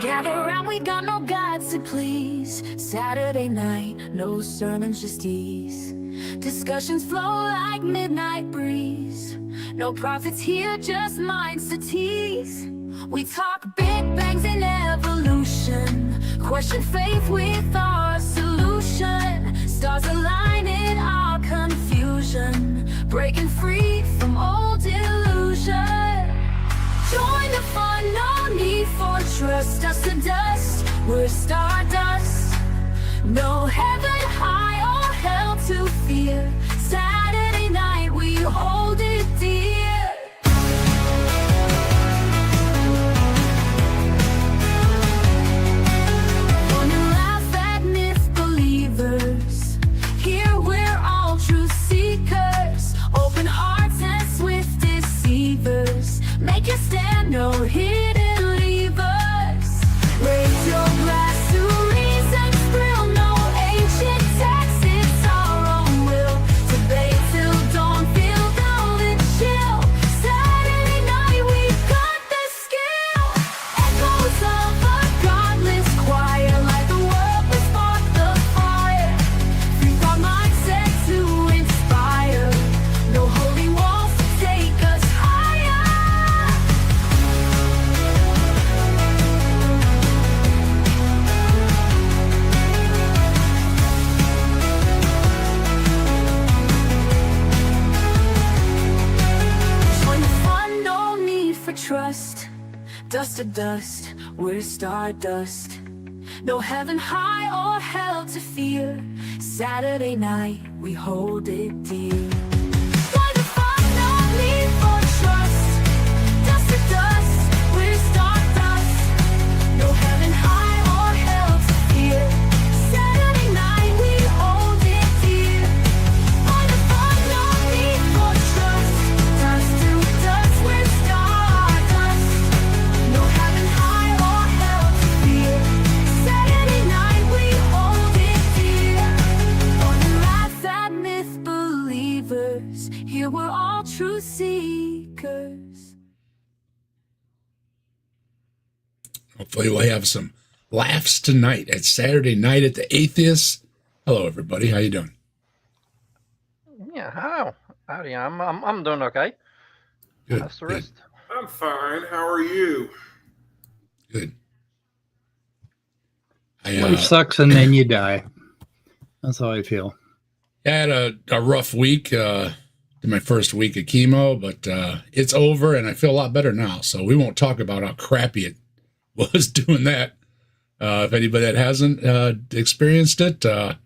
Gather round, we got no gods to please. Saturday night, no sermons, just ease. Discussions flow like midnight breeze. No prophets here, just minds to tease. We talk big bangs and evolution. Question faith with our solution. Stars align in our confusion. Breaking free from old illusion. Join the fun, no need for trust. Dust to dust, we're stardust. No heaven high or hell to fear. Saturday night, we hold it dear. Fun and laugh at myth believers. Here we're all truth seekers. Open hearts and swift deceivers. Make a stand, no hidden levers. Raise your glass to reason's thrill. No ancient text, it's our own will. Debate till dawn, feel golden chill. Saturday night, we've got the skill. Echoes of a godless choir. Like the world, we spark the fire. Free thought mindset to inspire. No holy walls to take us higher. Join the fun, no need for trust. Dust to dust, we're stardust. No heaven high or hell to fear. Saturday night, we hold it dear. Join the fun, no need for trust. Dust to dust, we're stardust. No heaven high or hell to fear. Saturday night, we hold it dear. Join the fun, no need for trust. Dust to dust, we're stardust. No heaven high or hell to fear. Saturday night, we hold it dear. Fun and laugh at myth believers. Here we're all truth seekers. Hopefully we'll have some laughs tonight at Saturday night at the Atheist. Hello, everybody. How you doing? Yeah, how? Howdy, I'm doing okay. Good. How's the Good. rest? I'm fine. How are you? Good. Life sucks and then you die. That's how I feel. I had a rough week, my first week of chemo, but it's over and I feel a lot better now. So we won't talk about how crappy it was doing that. If anybody that hasn't experienced it, good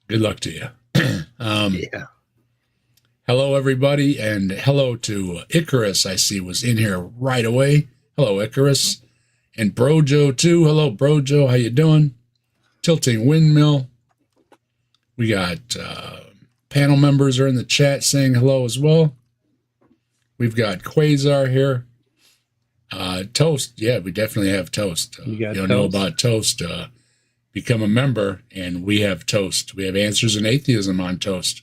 luck to you. Yeah. Hello, everybody, and hello to Icarus. I see was in here right away. Hello, Icarus, and Brojo too. Hello, Brojo. How you doing? Tilting Windmill. We got panel members are in the chat saying hello as well. We've got Quasar here. Toast. Yeah, we definitely have Toast. You got don't know Toast? about Toast. Become a member, and we have Toast. We have Answers in Atheism on Toast.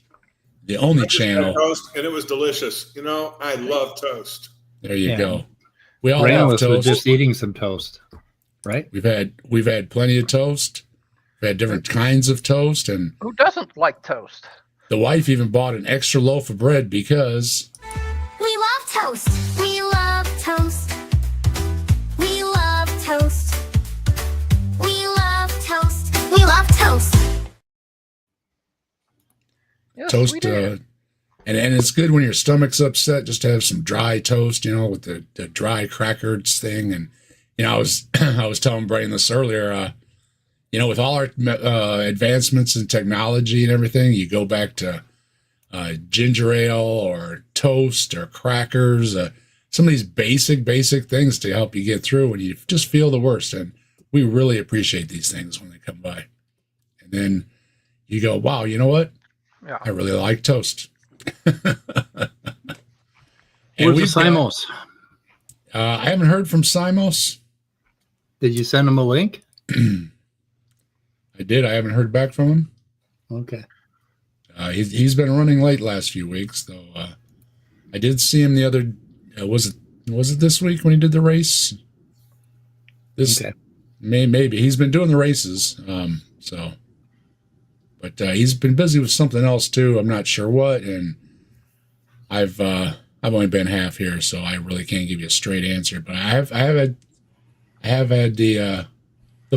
The only I just had channel. toast, and it was delicious. You know, I love toast. There you Yeah. go. We all have Randall was toast. just eating some toast, right? We've had plenty of toast. We've had different kinds of toast, and Who doesn't like toast? the wife even bought an extra loaf of bread because We love toast. We love toast. We love toast. We love toast. We love toast. Yes, toast. we do. And it's good when your stomach's upset just to have some dry toast, with the dry crackers thing. And I was I was telling Brian this earlier. With all our advancements in technology and everything, you go back to ginger ale or toast or crackers, some of these basic things to help you get through when you just feel the worst. And we really appreciate these things when they come by. And then you go, wow, you know what? Yeah. I really like toast. Where's the Simos? I haven't heard from Simos. Did you send him a link? I did. I haven't heard back from him. Okay. He's been running late last few weeks, though. I did see him the other. Was it this week when he did the race? maybe he's been doing the races. But he's been busy with something else too. I'm not sure what, and I've only been half here, so I really can't give you a straight answer. But I have had the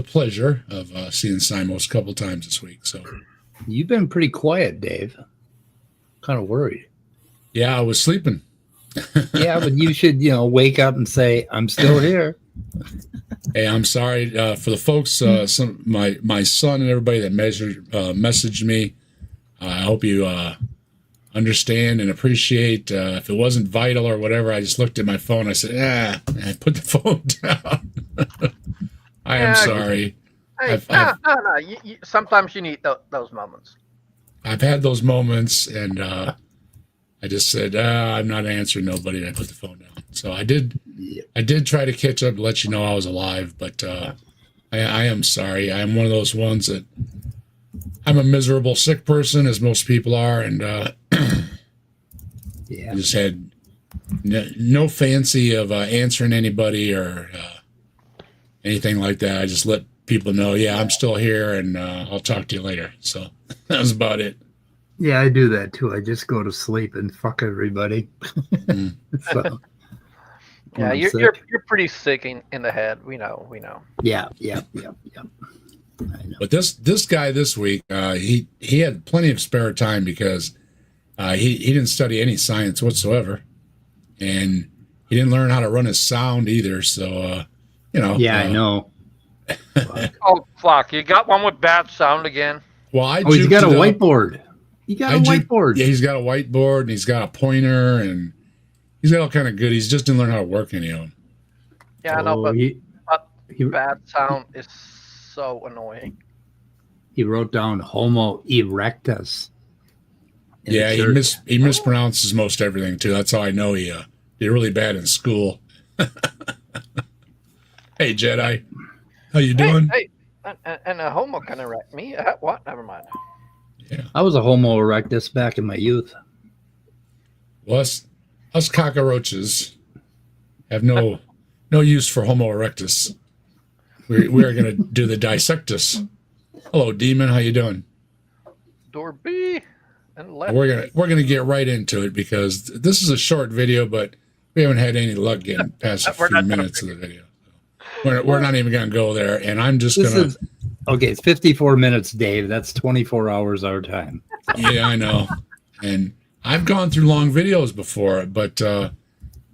pleasure of seeing Simos a couple times this week. So You've been pretty quiet, Dave. Kind of worried. yeah, I was sleeping. Yeah, but you should, wake up and say, "I'm still here." Hey, I'm sorry for the folks, my son and everybody that messaged me. I hope you understand and appreciate. If it wasn't vital or whatever, I just looked at my phone. I said, I put the phone down. I am sorry. Hey, no. Sometimes you need those moments. I've had those moments, and I just said, I'm not answering nobody, and I put the phone down. So I did try to catch up to let you know I was alive, but I am sorry. I am one of those ones that I'm a miserable sick person, as most people are, and I just had no fancy of answering anybody or anything like that. I just let people know, I'm still here, and I'll talk to you later. So that was about it. Yeah, I do that too. I just go to sleep and fuck everybody. So, yeah, you're pretty sick in the head. We know. Yeah. I know. But this guy this week, he had plenty of spare time because he didn't study any science whatsoever, and he didn't learn how to run his sound either. So Yeah, I know. Oh fuck! You got one with bad sound again. Well, he's got a whiteboard. You got a whiteboard. Yeah, he's got a whiteboard, and he's got a pointer, and he's got all kind of good. He's just didn't learn how to work any of them. Yeah, I know, but bad sound is so annoying. He wrote down Homo erectus. Yeah, he mispronounces most everything too. That's how I know he did really bad in school. Hey, Jedi, how you doing? Hey, and a homo can erect me. What? Never mind. Yeah. I was a Homo erectus back in my youth. Well, us cockroaches have no use for Homo erectus. We are going to do the dissectus. Hello, Demon. How you doing? Door B and left. We're gonna get right into it because this is a short video, but we haven't had any luck getting past a few minutes of the video. We're not even going to go there, and I'm just going to... Okay, it's 54 minutes, Dave. That's 24 hours our time. Yeah, I know. And I've gone through long videos before, but, and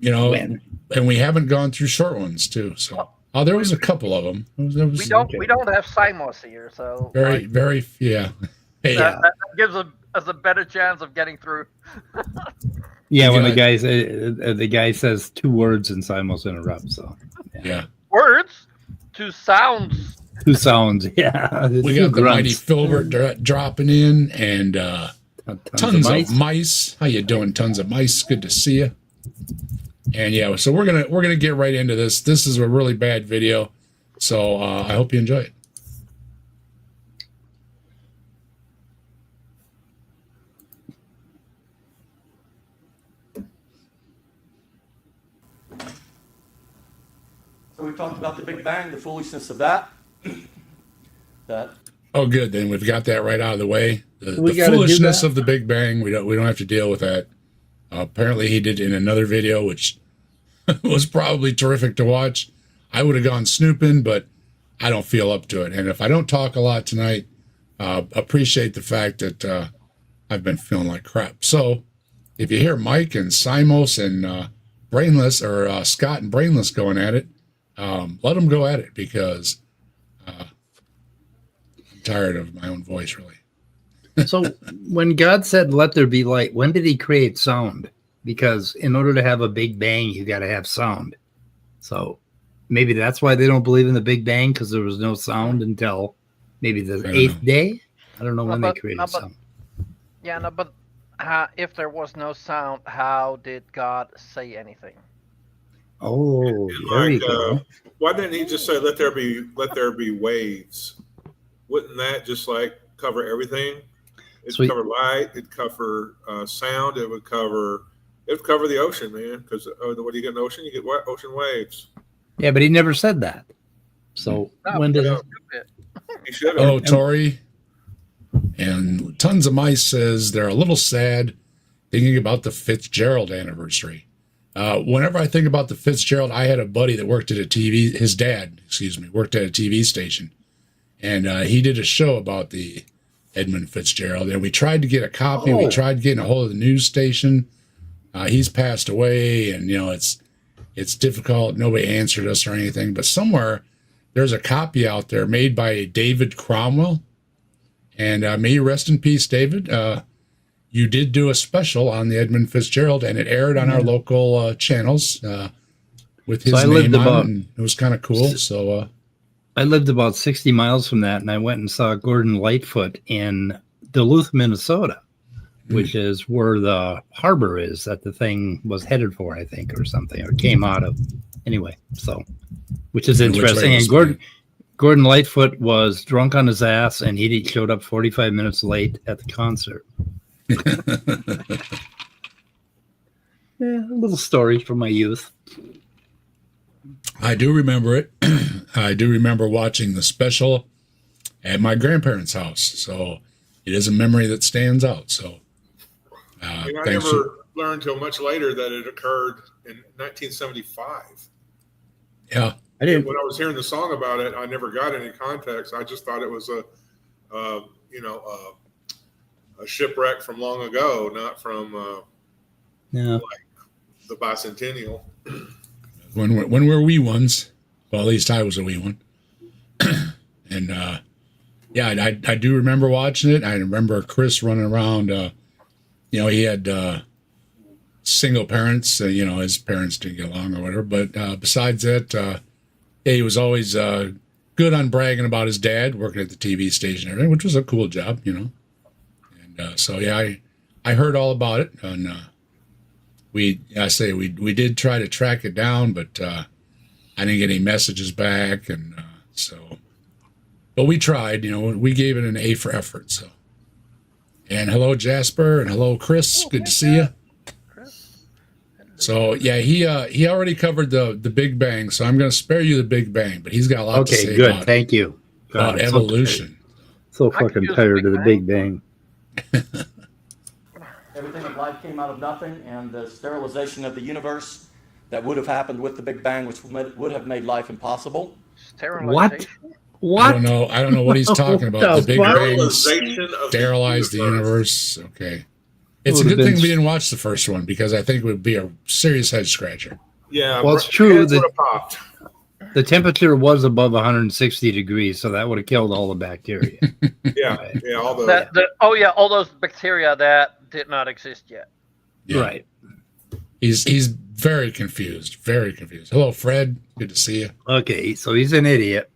we haven't gone through short ones, too. So, there was a couple of them. We don't have Simos here, so... Very, yeah. Hey, that gives us a better chance of getting through. Yeah, when the guy says 2 words and Simos interrupts, so... Yeah. Words? 2 sounds. 2 sounds, yeah. We got the mighty Filbert dropping in, and tons of mice. How you doing, tons of mice? Good to see you. And yeah, so we're gonna get right into this. This is a really bad video, so I hope you enjoy it. So we talked about the Big Bang, the foolishness of that. Oh, good. Then we've got that right out of the way. The foolishness of the Big Bang. We don't have to deal with that. Apparently, he did in another video, which was probably terrific to watch. I would have gone snooping, but I don't feel up to it. And if I don't talk a lot tonight, appreciate the fact that I've been feeling like crap. So if you hear Mike and Simos and Brainless or Scott and Brainless going at it, let them go at it because I'm tired of my own voice, really. So when God said, "Let there be light," when did he create sound? Because in order to have a Big Bang, you got to have sound. So maybe that's why they don't believe in the Big Bang, because there was no sound until maybe the 8th day. I don't know when they created sound. Yeah, no, but if there was no sound, how did God say anything? Oh, there you go. Why didn't he just say, "Let there be waves"? Wouldn't that just like cover everything? It'd cover light. It'd cover sound. It would cover the ocean, man. Because what do you get in the ocean? You get ocean waves. Yeah, but he never said that. So No, when does yeah. stupid. He should have. Oh, Tori and Tons of Mice says they're a little sad thinking about the Fitzgerald anniversary. Whenever I think about the Fitzgerald, I had a buddy that worked at a TV, his dad, excuse me, worked at a TV station. And he did a show about the Edmund Fitzgerald. And we tried to get a copy. Oh. We tried getting a hold of the news station. He's passed away, and, you know, it's difficult. Nobody answered us or anything. But somewhere there's a copy out there made by David Cromwell. And may you rest in peace, David. You did do a special on the Edmund Fitzgerald, and it aired on our local channels with his name on it. And it was kind of cool. So I lived about 60 miles from that, and I went and saw Gordon Lightfoot in Duluth, Minnesota, which is where the harbor is that the thing was headed for, I think, or something, or came out of. Anyway, so, which is interesting. And Gordon Lightfoot was drunk on his ass, and he showed up 45 minutes late at the concert. Yeah, a little story from my youth. I do remember it. I do remember watching the special at my grandparents' house. So it is a memory that stands out. So I thanks. never learned until much later that it occurred in 1975. Yeah. I didn't. When I was hearing the song about it, I never got any context. I just thought it was a shipwreck from long ago, not from Yeah. the bicentennial. When we're wee ones, well, at least I was a wee one. And yeah, I do remember watching it. I remember Chris running around. He had single parents. His parents didn't get along or whatever. But besides that, he was always good on bragging about his dad working at the TV station and everything, which was a cool job, And so yeah, I heard all about it, and we did try to track it down, but I didn't get any messages back, and but we tried. We gave it an A for effort. So, and hello Jasper, and hello Chris. Good to see you. So yeah, he already covered the Big Bang, so I'm going to spare you the Big Bang, but he's got a lot to say good. about, Thank you. about evolution. So I could fucking use tired the of the Big Big Bang. Everything in life came out of nothing, and the sterilization of the universe that would have happened with the Big Bang, which would have made life impossible. What? I don't know what he's talking about. The Big Bang Sterilization of sterilized the universe. Okay. It's a Would've good thing been- we didn't watch the first one, because I think it would be a serious head scratcher. Yeah, Well, it's true heads that- would have popped. The temperature was above 160 degrees, so that would have killed all the bacteria. Yeah, yeah, all the All those bacteria that did not exist yet. Yeah. Right. He's very confused. Very confused. Hello, Fred. Good to see you. Okay, so he's an idiot.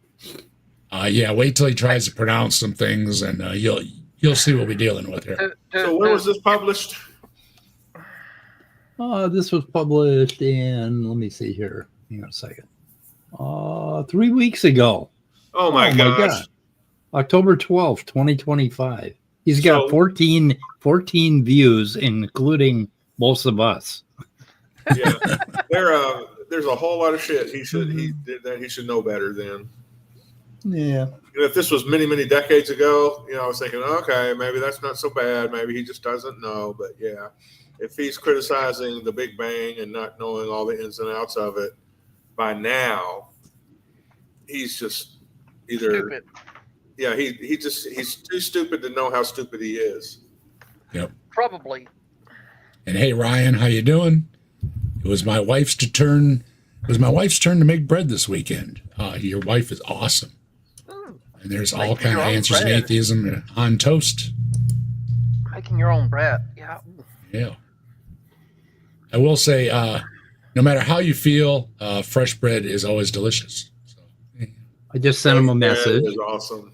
Yeah, wait till he tries to pronounce some things, and you'll see what we're dealing with here. So where was this published? This was published in, let me see here. Hang on a second. 3 weeks ago. Oh my gosh. God. October 12th, 2025. He's got So- 14 views, including most of us. Yeah. There's a whole lot of shit he did that he should know better than. Yeah. If this was many, many decades ago, I was thinking, okay, maybe that's not so bad. Maybe he just doesn't know. But yeah, if he's criticizing the Big Bang and not knowing all the ins and outs of it by now, he's just either, Stupid. yeah, he's too stupid to know how stupid he is. Yep. Probably. And hey, Ryan, how you doing? It was my wife's turn to make bread this weekend. Your wife is awesome. And there's all Making kind of your own answers in bread. atheism on toast. Making your own bread. Yeah. Yeah. I will say, no matter how you feel, fresh bread is always delicious. So, I just sent him a That message. is awesome.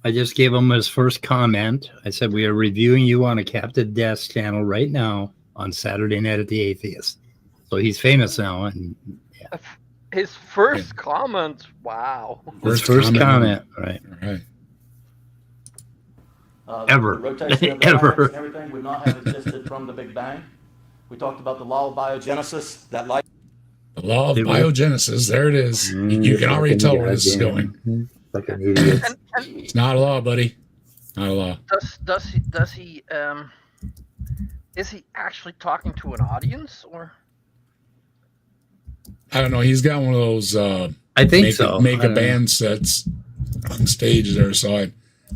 I just gave him his first comment. I said, we are reviewing you on a Captain Death channel right now on Saturday Night at the Atheist. So he's famous now. And His first comment. Wow. his first comment. Right. All right. Ever. The rotation of the Ever. planets and everything would not have existed from the Big Bang. We talked about the law of biogenesis, that life. The law of biogenesis. There it is. You can already tell where this is going. Like an idiot. It's not a law, buddy. Not a law. Does he is he actually talking to an audience, or? I don't know. He's got one of those. I think so. Make a band sets on stage there. So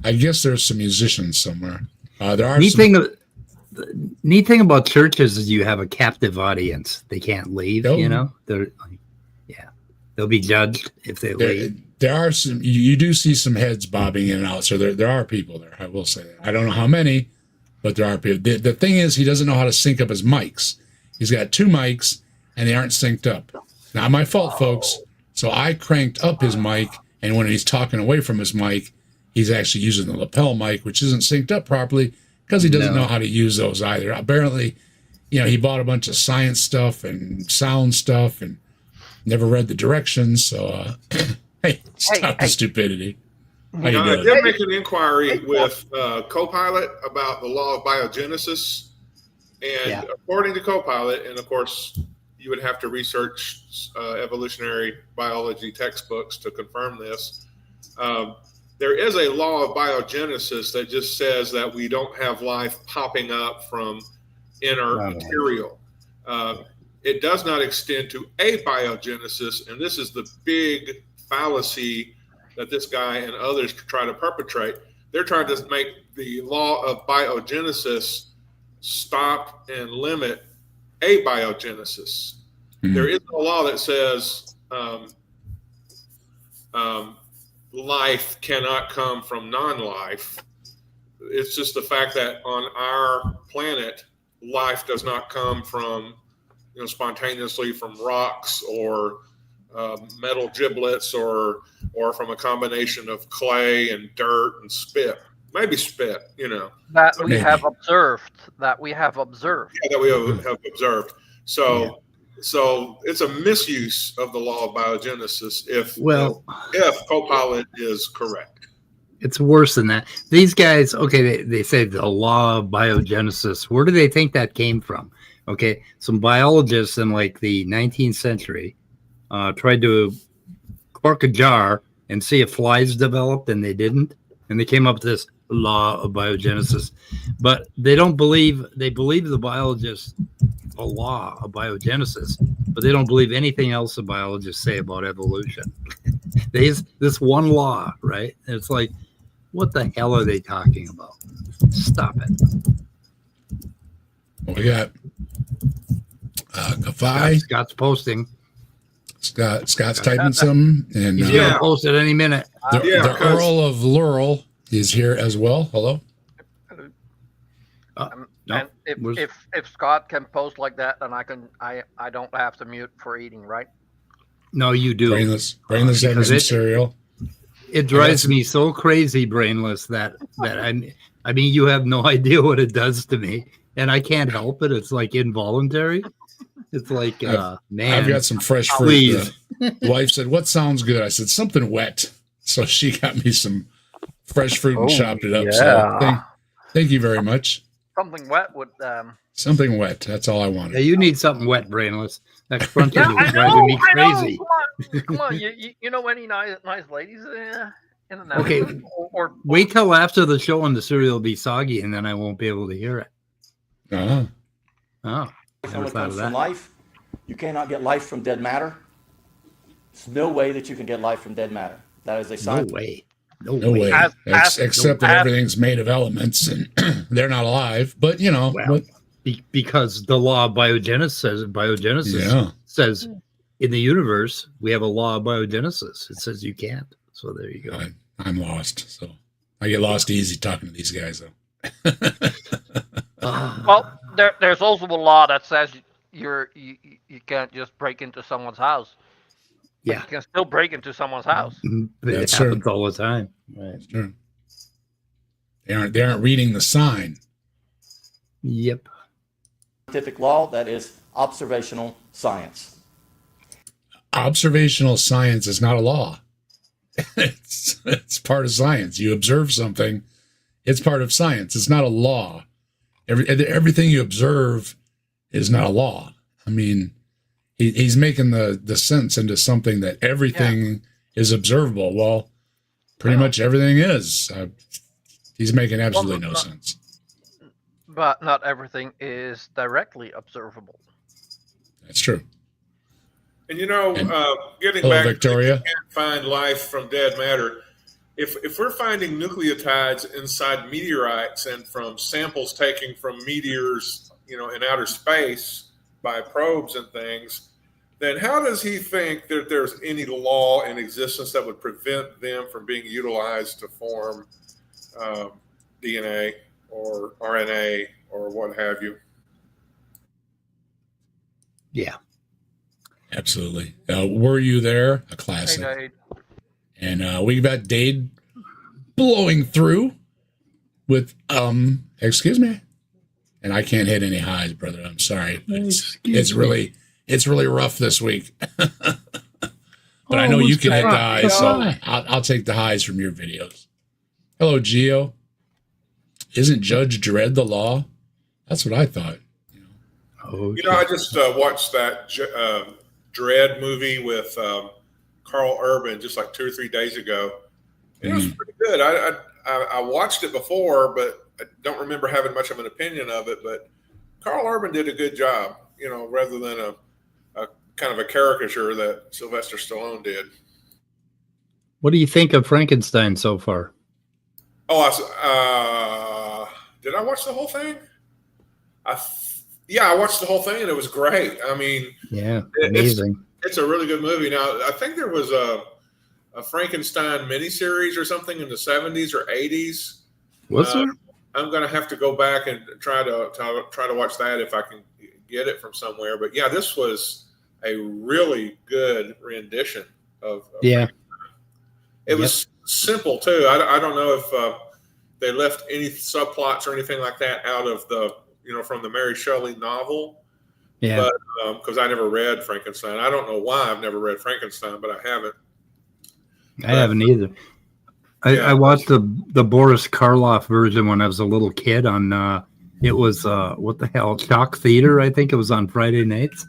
I guess there's some musicians somewhere. There are neat thing about churches is you have a captive audience. They can't leave. Oh. You know, they'll be judged if they leave. There are some. You do see some heads bobbing in and out. So there are people there. I will say that. I don't know how many, but there are people. The thing is, he doesn't know how to sync up his mics. He's got 2 mics, and they aren't synced up. Not my fault, folks. So I cranked up his mic, and when he's talking away from his mic, he's actually using the lapel mic, which isn't synced up properly because he doesn't know how to use those either. Apparently, he bought a bunch of science stuff and sound stuff and never read the directions. So, hey, stop the stupidity. How you I doing? did make an inquiry with Copilot about the law of biogenesis. And according to Copilot, and of course, you would have to research evolutionary biology textbooks to confirm this. There is a law of biogenesis that just says that we don't have life popping up from inert material. It does not extend to abiogenesis, and this is the big fallacy that this guy and others try to perpetrate. They're trying to make the law of biogenesis stop and limit abiogenesis. There is no law that says life cannot come from non-life. It's just the fact that on our planet, life does not come from, spontaneously from rocks or metal giblets or from a combination of clay and dirt and spit. Maybe spit, That we have observed. Yeah, that we have observed. So it's a misuse of the law of biogenesis if Copilot is correct. It's worse than that. These guys, okay, they say the law of biogenesis. Where do they think that came from? Okay, some biologists in like the 19th century tried to cork a jar and see if flies developed, and they didn't. And they came up with this law of biogenesis. But they believe the biologists a law of biogenesis, but they don't believe anything else the biologists say about evolution. There's this one law, right? And it's like, what the hell are they talking about? Stop it. Well, we got Gaffi. Scott's posting. Scott's typing some, and He's gonna post it any minute. the Earl of Laurel is here as well. Hello. And if Scott can post like that, then I don't have to mute for eating, right? No, you do. Brainless having some cereal. It drives me so crazy, Brainless, that I mean, you have no idea what it does to me, and I can't help it. It's like involuntary. It's like, man. I've got some fresh fruit. Please. The wife said, "What sounds good?" I said, "Something wet." So she got me some fresh fruit and chopped it up. Yeah. So thank you very much. Something wet would. Something wet. That's all I wanted. Yeah, you need something wet, Brainless. That front end is driving me crazy. Come on. You know any nice ladies in the network? Okay, Or wait till after the show and the cereal will be soggy, and then I won't be able to hear it. Uh-huh. Oh, When never it thought comes of from that. life, you cannot get life from dead matter. There's no way that you can get life from dead matter. That is a No science. way. No way. Except that everything's made of elements and they're not alive. But Well, because the law of biogenesis says in the universe we have a law of biogenesis. It says you can't. So there you go. I'm lost. So I get lost easy talking to these guys, though. well, there's also a law that says you can't just break into someone's house. Yeah. You can still break into someone's house. But it happens all the time. Right. That's true. They aren't reading the sign. Yep. Scientific law, that is observational science. Observational science is not a law. It's part of science. You observe something, it's part of science. It's not a law. Everything you observe is not a law. I mean, he's making the sense into something that everything is observable. Well, pretty much everything is. He's making absolutely no sense. But not everything is directly observable. That's true. And getting hello, back Victoria. to can't find life from dead matter. If we're finding nucleotides inside meteorites and from samples taken from meteors, in outer space by probes and things, then how does he think that there's any law in existence that would prevent them from being utilized to form DNA or RNA or what have you? Yeah. Absolutely. Were you there? A classic. Hey, And we got Dade blowing through with excuse me. And I can't hit any highs, brother. I'm sorry. It's really rough this week. But I know you can hit the highs, so I'll take the highs from your videos. Hello, Gio. Isn't Judge Dredd the law? That's what I thought. I just watched that Dredd movie with Carl Urban just like 2 or 3 days ago. It was pretty good. I watched it before, but I don't remember having much of an opinion of it. But Carl Urban did a good job, rather than a kind of a caricature that Sylvester Stallone did. What do you think of Frankenstein so far? Oh, did I watch the whole thing? I watched the whole thing and it was great. I mean, yeah, amazing. It's a really good movie. Now, I think there was a Frankenstein miniseries or something in the 70s or 80s. Was there? I'm going to have to go back and try to watch that if I can get it from somewhere. But yeah, this was a really good rendition of Frankenstein. It was simple too. I don't know if they left any subplots or anything like that out of the from the Mary Shelley novel. Yeah. But because I never read Frankenstein, I don't know why I've never read Frankenstein, but I haven't. I haven't either. I watched the Boris Karloff version when I was a little kid on it was what the hell, Chalk Theater, I think it was on Friday nights.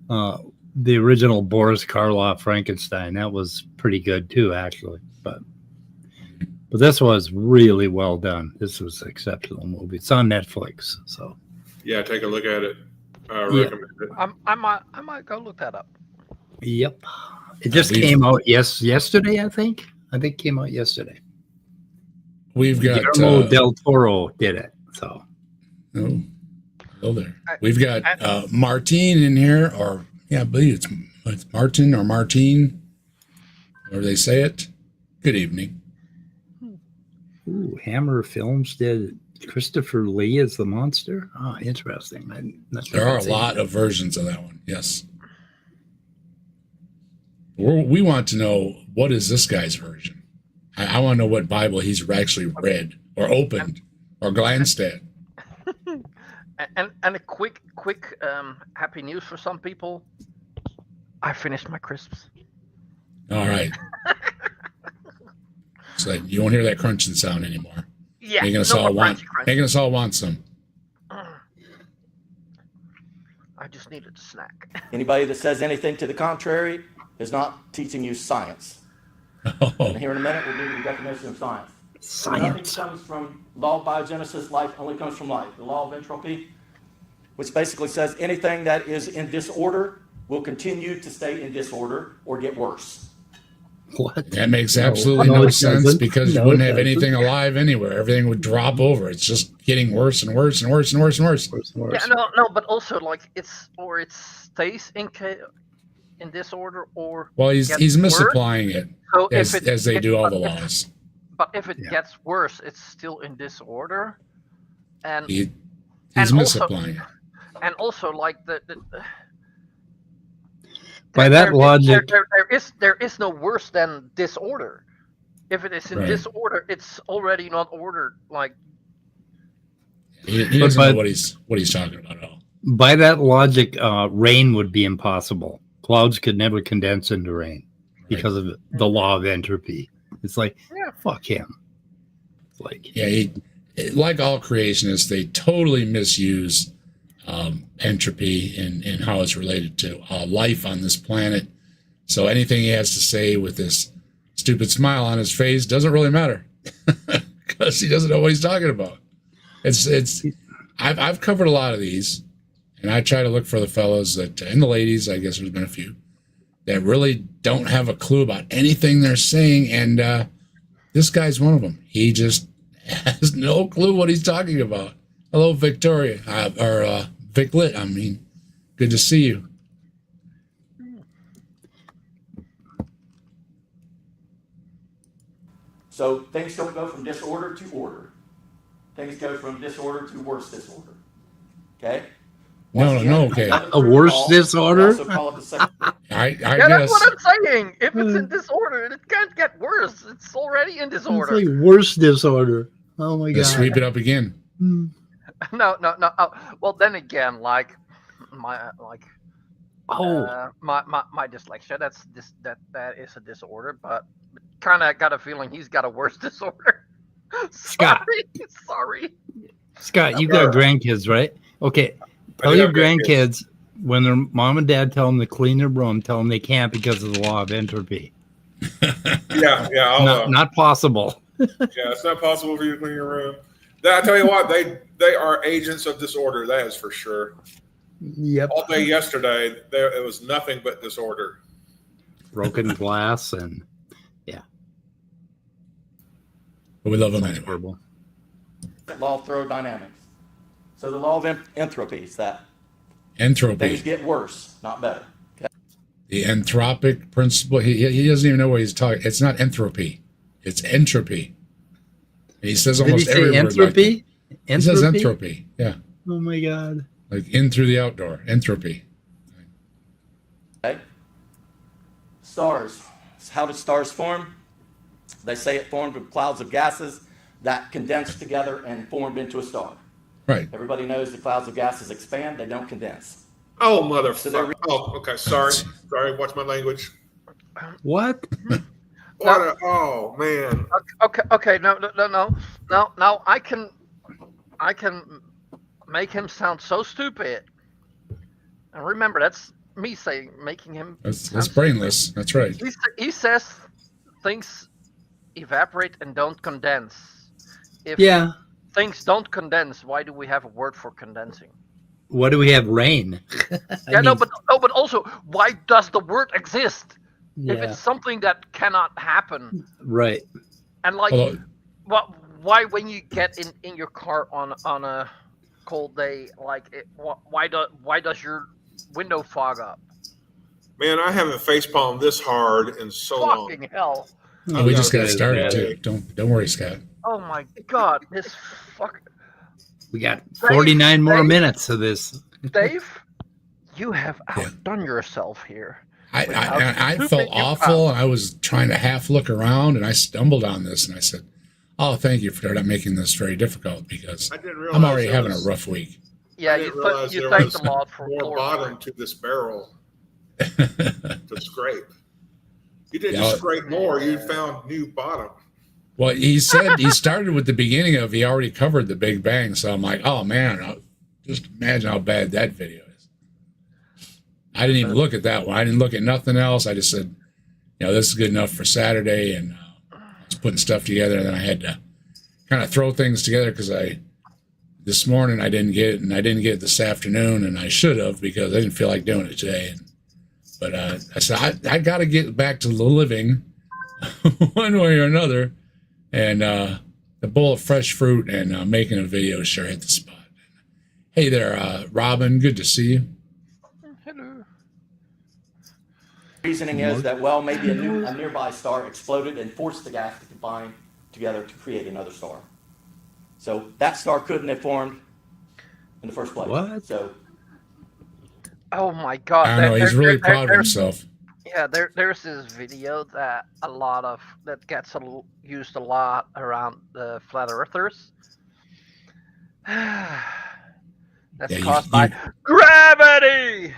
The original Boris Karloff Frankenstein, that was pretty good too, actually. But this was really well done. This was an exceptional movie. It's on Netflix, so yeah, take a look at it. I recommend it. I might go look that up. Yep. It just came out yesterday, I think. It came out yesterday. We've got Guillermo del Toro did it. So go there. We've got Martine in here, or I believe it's Martin or Martine, or they say it. Good evening. Ooh, Hammer Films did Christopher Lee as the monster. Oh, interesting. There are a lot of versions of that one. Yes. We want to know, what is this guy's version? I want to know what Bible he's actually read or opened or glanced at. And a quick happy news for some people. I finished my crisps. All right. So you won't hear that crunching sound anymore. Yeah, making us all want some. I just needed a snack. Anybody that says anything to the contrary is not teaching you science. Oh. And here in a minute, we'll give you the definition of science. Nothing comes from law of biogenesis. Life only comes from life. The law of entropy, which basically says anything that is in disorder will continue to stay in disorder or get worse. What? That makes absolutely no sense, because you wouldn't have anything alive anywhere. Everything would drop over. It's just getting worse and worse and worse and worse and worse. Yeah, no, but also like it stays in disorder or he's misapplying it, so as they do all the laws. But if it gets worse, it's still in disorder, and he's and misapplying it. And also, like by that logic, there is no worse than disorder. If it is in disorder, it's already not ordered. Like he doesn't know what he's talking about at all. By that logic, rain would be impossible. Clouds could never condense into rain because of the law of entropy. It's like, fuck him. It's like, like all creationists, they totally misuse entropy and how it's related to life on this planet. So anything he has to say with this stupid smile on his face doesn't really matter because he doesn't know what he's talking about. I've covered a lot of these, and I try to look for the fellows that, and the ladies, I guess there's been a few, that really don't have a clue about anything they're saying. And this guy's one of them. He just has no clue what he's talking about. Hello, Victoria, or Vic Lit. I mean, good to see you. So things don't go from disorder to order. Things go from disorder to worse disorder. Okay? No, okay. A worse disorder? Also call it the second. I Yeah, guess. that's what I'm saying. If it's in disorder, it can't get worse. It's already in It's disorder. like worse disorder. Oh my Let's god. sweep it up again. No. Well, then again, like my dyslexia. That is a disorder, but kind of got a feeling he's got a worse disorder. Scott. Sorry. Scott, you got grandkids, right? Okay. Tell do your have grandkids. grandkids when their mom and dad tell them to clean their room, tell them they can't because of the law of entropy. Yeah. Not possible. Yeah, it's not possible for you to clean your room. I tell you what, they are agents of disorder. That is for sure. Yep. All day yesterday, it was nothing but disorder. Broken glass and But we love him sounds anyway. horrible. Law of thermodynamics. So the law of entropy is that Entropy. things get worse, not better. Okay? The anthropic principle. He doesn't even know what he's talking. It's not entropy. It's entropy. And he says Did he almost say every word like entropy? that. He says entropy. Yeah. Oh my god. Like in through the outdoor. Entropy. Okay. Stars. How do stars form? They say it formed with clouds of gases that condensed together and formed into a star. Right. Everybody knows the clouds of gases expand, they don't condense. Oh, motherfucker. they're- Oh, okay. Sorry. Watch my language. What? Oh, man. Okay. No. Now I can make him sound so stupid. And remember, that's me saying making him. That's sound brainless. That's right. stupid. He says things evaporate and don't condense. If Yeah. things don't condense, why do we have a word for condensing? What do we have? Rain. But also, why does the word exist? If Yeah. it's something that cannot happen, Right. and like, Although, why when you get in your car on a cold day, like, why does your window fog up? Man, I haven't facepalmed this hard in so long. Fucking hell! oh, we just got Okay. started too. Don't worry, Scott. Oh my god, this fuck, We got 49 more Dave? minutes of this. Dave, you have Yeah. outdone yourself here. I Without felt pooping you awful. out. I was trying to half look around, and I stumbled on this, and I said, "Oh, thank you for not making this very difficult because I didn't realize I'm already there having a was- rough week." Yeah, I didn't realize you there thanked was a lot for more chloroform. bottom to this barrel to scrape. You didn't Yeah. scrape more. You found new bottom. Well, he said he started with the beginning of he already covered the Big Bang, so I'm like, "Oh man, just imagine how bad that video is." I didn't even look at that one. I didn't look at nothing else. I just said, this is good enough for Saturday, and I was putting stuff together, and then I had to kind of throw things together because this morning I didn't get it, and I didn't get it this afternoon, and I should have because I didn't feel like doing it today. But I said I got to get back to the living one way or another, and the bowl of fresh fruit and making a video sure hit the spot. Hey there, Robin. Good to see you. Hello. Reasoning is that, well, maybe a nearby star exploded and forced the gas to combine together to create another star. So that star couldn't have formed in the first place. What? So Oh my god. I don't know. He's really proud of himself. Yeah, there's this video that gets used a lot around the flat earthers. That's Yeah, caused by gravity.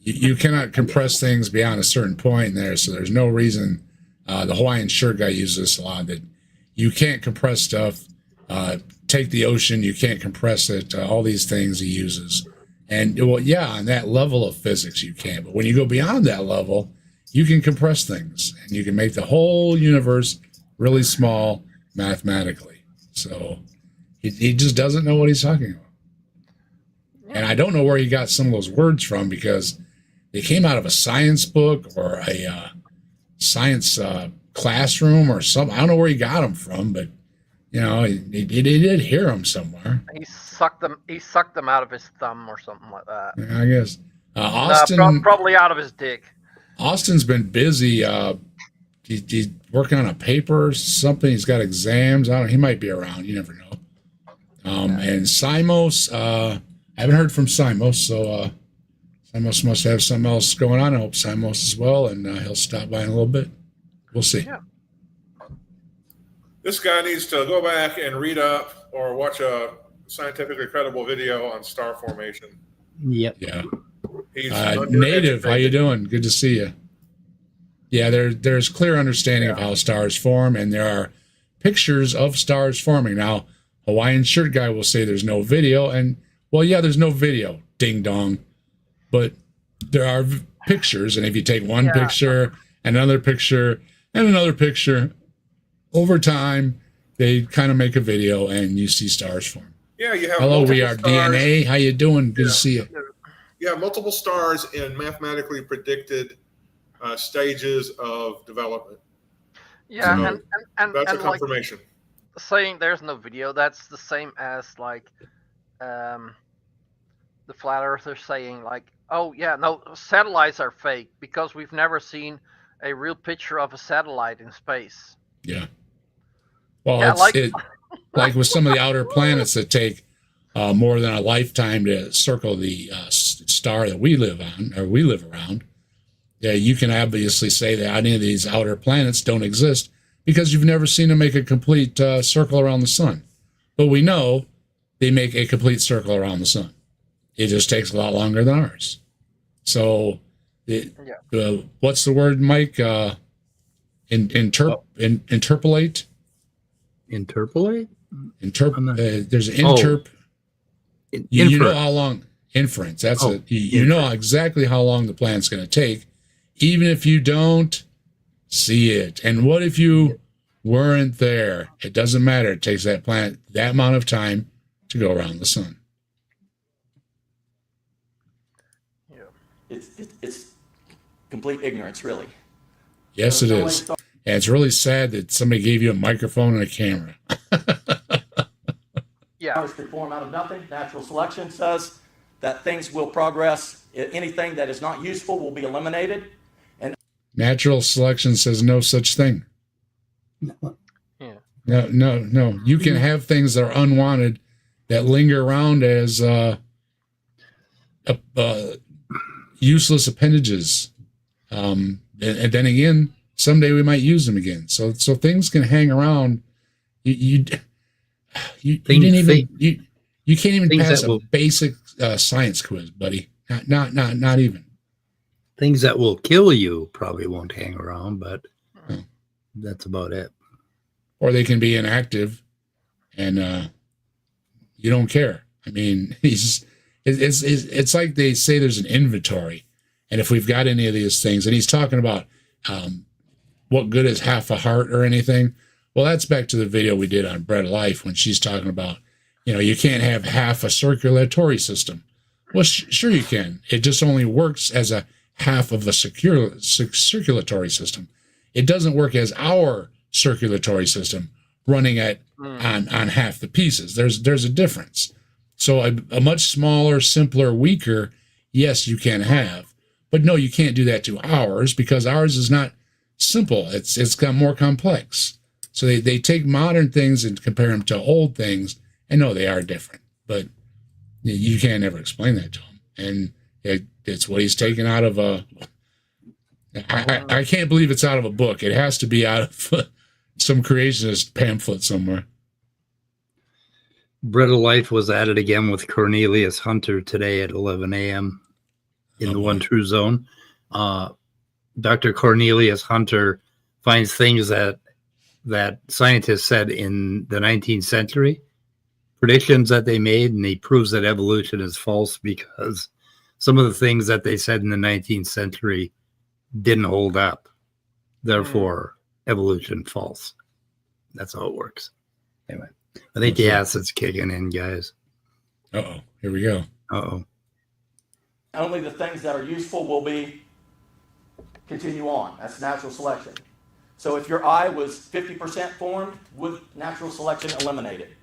You cannot compress things beyond a certain point there, so there's no reason. The Hawaiian shirt guy uses this a lot, that you can't compress stuff. Take the ocean, you can't compress it. All these things he uses. And well, yeah, on that level of physics you can, but when you go beyond that level, you can compress things and you can make the whole universe really small mathematically. So he just doesn't know what he's talking about. And I don't know where he got some of those words from, because they came out of a science book or a science classroom or something. I don't know where he got them from, but you know, he did hear them somewhere. He sucked them out of his thumb or something like that. I guess Austin probably out of his dick. Austin's been busy. He's working on a paper or something. He's got exams. I don't. He might be around. You never know. And Simos, I haven't heard from Simos, so Simos must have something else going on. I hope Simos as well, and he'll stop by in a little bit. We'll see. Yeah. This guy needs to go back and read up or watch a scientifically credible video on star formation. Yep. Yeah. He's Native, how you doing? Good to see you. Yeah, there's clear understanding of how stars form, and there are pictures of stars forming. Now, Hawaiian shirt guy will say there's no video, and well, yeah, there's no video, ding dong, but there are pictures, and if you take one picture, another picture, and another picture, over time, they kind of make a video, and you see stars form. Yeah, you have. Hello, we are stars. DNA. How you doing? Good to see you. You have multiple stars in mathematically predicted stages of development. Yeah, So and that's a like confirmation. saying there's no video, that's the same as like the flat earthers saying like, oh yeah, no, satellites are fake because we've never seen a real picture of a satellite in space. Yeah. Well, Yeah, like with some of the outer planets that take more than a lifetime to circle the star that we live on, or we live around. Yeah, you can obviously say that any of these outer planets don't exist because you've never seen them make a complete circle around the sun. But we know they make a complete circle around the sun. It just takes a lot longer than ours. So, what's the word, Mike? Interpolate? Interpolate? There's an interp. You know how long inference. That's you know exactly how long the planet's going to take, even if you don't see it. And what if you weren't there? It doesn't matter. It takes that planet that amount of time to go around the sun. It's complete ignorance, really. Yes, it is. And it's really sad that somebody gave you a microphone and a camera. Stars could form out of nothing. Natural selection says that things will progress. Anything that is not useful will be eliminated. And natural selection says no such thing. Yeah. No. You can have things that are unwanted that linger around as useless appendages. And then again, someday we might use them again. So things can hang around. You can't even pass a basic science quiz, buddy. Not even. Things that will kill you probably won't hang around, but that's about it. Or they can be inactive, and you don't care. I mean, it's like they say there's an inventory, and if we've got any of these things, and he's talking about what good is half a heart or anything. Well, that's back to the video we did on Bread of Life when she's talking about, you can't have half a circulatory system. Well, sure you can. It just only works as a half of a circulatory system. It doesn't work as our circulatory system running at on half the pieces. There's a difference. So a much smaller, simpler, weaker, yes, you can have. But no, you can't do that to ours because ours is not simple. It's got more complex. So they take modern things and compare them to old things, and no, they are different. But you can't ever explain that to them. And it's what he's taken out of a... I can't believe it's out of a book. It has to be out of some creationist pamphlet somewhere. Bread of Life was added again with Cornelius Hunter today at 11 a.m. in the One True Zone. Dr. Cornelius Hunter finds things that scientists said in the 19th century predictions that they made, and he proves that evolution is false because some of the things that they said in the 19th century didn't hold up. Therefore, evolution false. That's how it works. Anyway, I think the acid's kicking in, guys. Uh-oh. Here we go. Uh-oh. Only the things that are useful will continue on. That's natural selection. So if your eye was 50% formed, would natural selection eliminate it?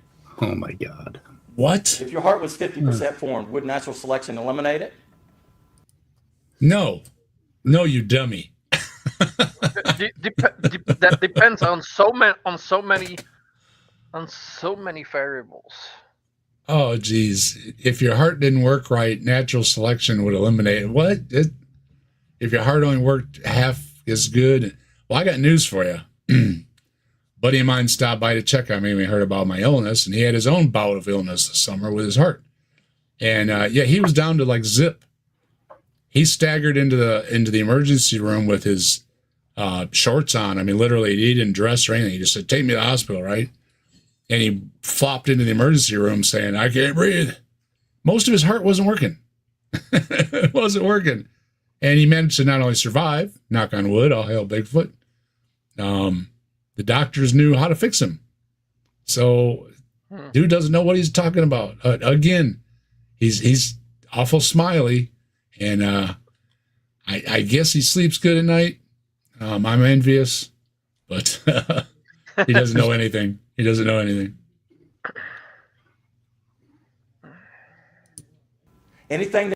Oh my God. What? If your heart was 50% formed, would natural selection eliminate it? No. No, you dummy. That depends on so many variables. Oh, geez. If your heart didn't work right, natural selection would eliminate it. What? If your heart only worked half as good. Well, I got news for you. Buddy of mine stopped by to check on me when he heard about my illness, and he had his own bout of illness this summer with his heart. And he was down to like zip. He staggered into the emergency room with his shorts on. I mean, literally, he didn't dress or anything. He just said, "Take me to the hospital," right? And he flopped into the emergency room saying, "I can't breathe." Most of his heart wasn't working. It wasn't working. And he managed to not only survive, knock on wood, all hail Bigfoot, the doctors knew how to fix him. So dude doesn't know what he's talking about. Again, he's awful smiley, and I guess he sleeps good at night. I'm envious, but he doesn't know anything. He doesn't know anything. Anything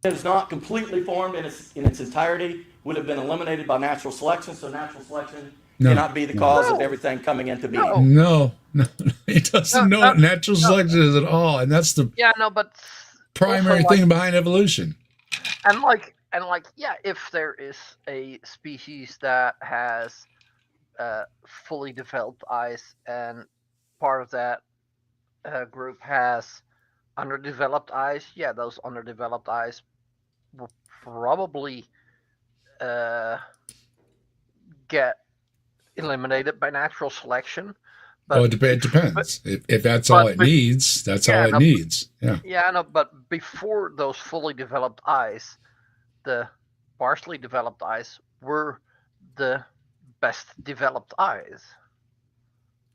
that is not completely formed in its entirety would have been eliminated by natural selection. So natural selection cannot be the cause of everything coming into being. No. He doesn't know what natural selection is at all, and that's the but primary thing behind evolution. And if there is a species that has fully developed eyes, and part of that group has underdeveloped eyes, those underdeveloped eyes will probably get eliminated by natural selection. But it depends. If that's all it needs, that's all it needs. Yeah. Yeah, I know, but before those fully developed eyes, the partially developed eyes were the best developed eyes.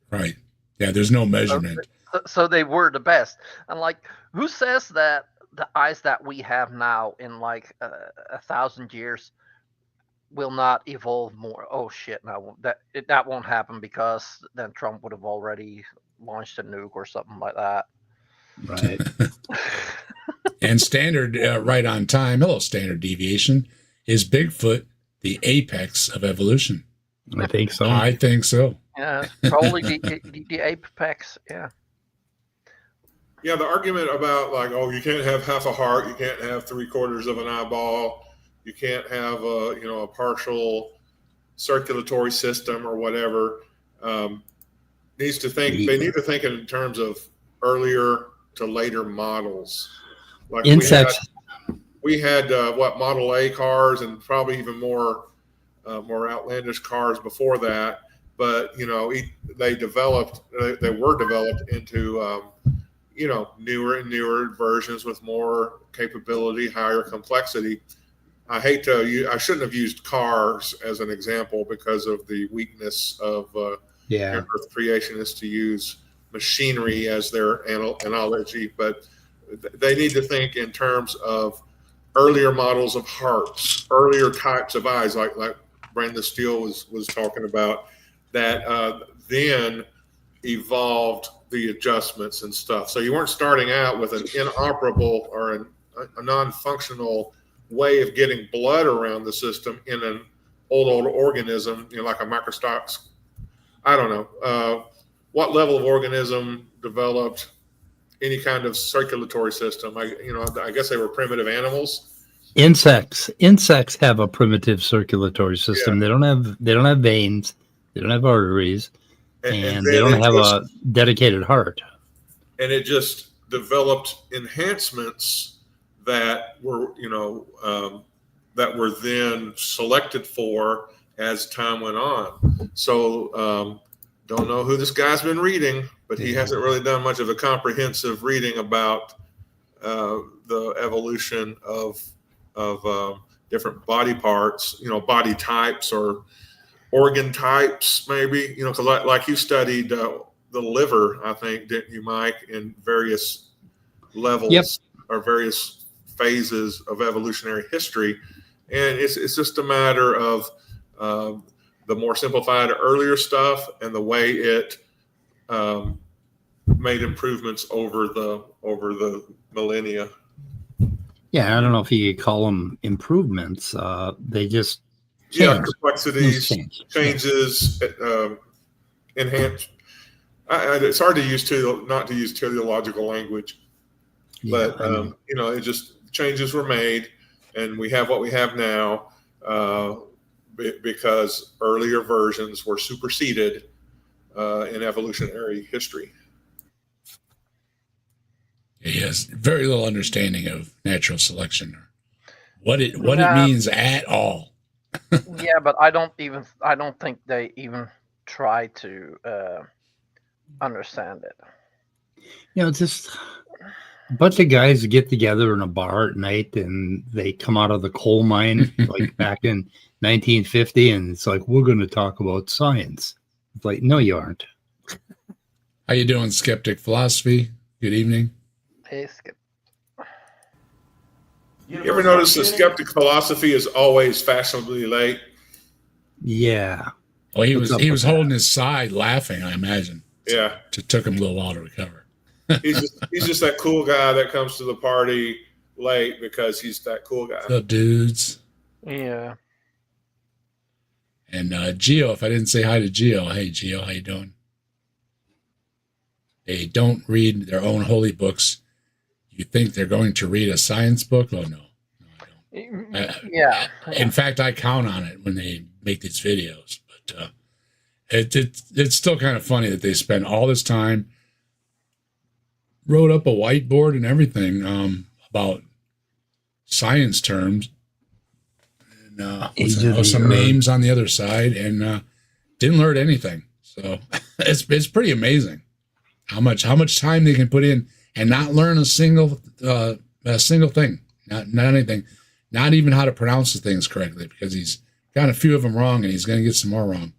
Right. Yeah, there's no measurement. So they were the best. And who says that the eyes that we have now in 1,000 years will not evolve more? Oh shit, no, that won't happen, because then Trump would have already launched a nuke or something like that. Right. And standard right on time, a little standard deviation, is Bigfoot the apex of evolution? I think so. I think so. Yeah, probably the apex. Yeah. Yeah, the argument about you can't have half a heart, you can't have 3/4 of an eyeball, you can't have a partial circulatory system or whatever. They need to think in terms of earlier to later models. Like insects. We had Model A cars, and probably even more outlandish cars before that. But they were developed into newer and newer versions with more capability, higher complexity. I shouldn't have used cars as an example because of the weakness of Earth creationists to use machinery as their analogy, but they need to think in terms of earlier models of hearts, earlier types of eyes, like Brandon Steele was talking about, that then evolved the adjustments and stuff. So you weren't starting out with an inoperable or a non-functional way of getting blood around the system in an old organism, like a microscopic. I don't know what level of organism developed any kind of circulatory system. I guess they were primitive animals. Insects have a primitive circulatory system. Yeah. They don't have veins, they don't have arteries, and they don't have a dedicated heart. And it just developed enhancements that were then selected for as time went on. So don't know who this guy's been reading, but he hasn't really done much of a comprehensive reading about the evolution of different body parts, body types or organ types, maybe, because like you studied the liver, I think, didn't you, Mike, in various levels Yep. or various phases of evolutionary history. And it's just a matter of the more simplified earlier stuff and the way it made improvements over the millennia. Yeah, I don't know if you could call them improvements. They just complexities, changes, enhance. It's hard to use not to use teleological language, but it just changes were made, and we have what we have now because earlier versions were superseded in evolutionary history. He has very little understanding of natural selection or what it means at all. Yeah, but I don't think they even try to understand it. It's just a bunch of guys get together in a bar at night and they come out of the coal mine like back in 1950, and it's like, we're going to talk about science. It's like, no, you aren't. How you doing, Skeptic Philosophy? Good evening. Hey, Skip. You ever notice the skeptic philosophy is always fashionably late? Yeah. Well, he was holding his side laughing, I imagine. Yeah. It took him a little while to recover. He's just that cool guy that comes to the party late because he's that cool guy. What's up, dudes? Yeah. And Gio, if I didn't say hi to Gio, hey, Gio, how you doing? They don't read their own holy books. You think they're going to read a science book? Oh, no, I don't. Yeah. In fact, I count on it when they make these videos. But it's still kind of funny that they spend all this time, wrote up a whiteboard and everything about science terms, and some names on the other side, and didn't learn anything. So it's pretty amazing how much time they can put in and not learn a single thing, not anything, not even how to pronounce the things correctly, because he's got a few of them wrong and he's going to get some more wrong.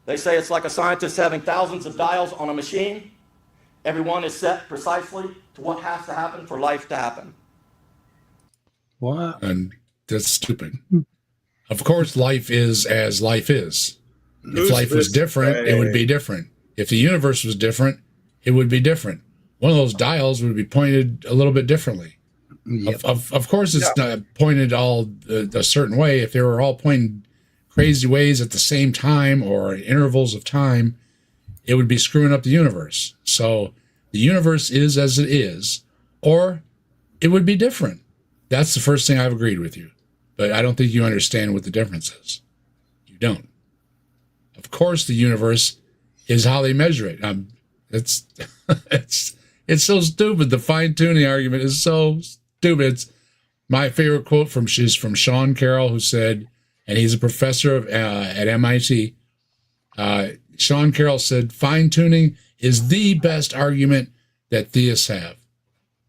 They say it's like a scientist having thousands of dials on a machine. Every one is set precisely to what has to happen for life to happen. What? And that's stupid. Of course, life is as life is. If life was different, it would be different. If the universe was different, it would be different. One of those dials would be pointed a little bit differently. Yep. Of course, it's not pointed all a certain way. If they were all pointed crazy ways at the same time or at intervals of time, it would be screwing up the universe. So the universe is as it is, or it would be different. That's the first thing I've agreed with you. But I don't think you understand what the difference is. You don't. Of course, the universe is how they measure it. It's so stupid. The fine-tuning argument is so stupid. It's my favorite quote is from Sean Carroll, who said, and he's a professor at MIT. Sean Carroll said, fine-tuning is the best argument that theists have.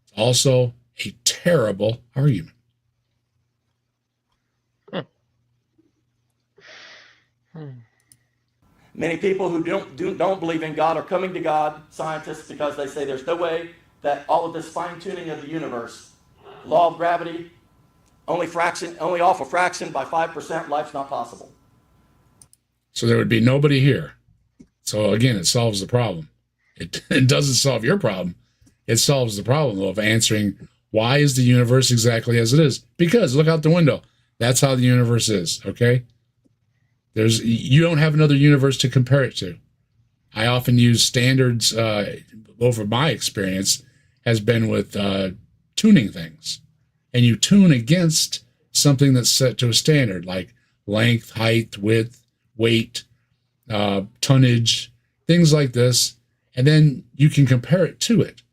It's also a terrible argument. Many people who don't believe in God are coming to God, scientists, because they say there's no way that all of this fine-tuning of the universe, law of gravity, only off a fraction by 5%, life's not possible. So there would be nobody here. So again, it solves the problem. It doesn't solve your problem. It solves the problem of answering, why is the universe exactly as it is? Because look out the window. That's how the universe is, okay? You don't have another universe to compare it to. I often use standards, over my experience, has been with tuning things. And you tune against something that's set to a standard, like length, height, width, weight, tonnage, things like this. And then you can compare it to it.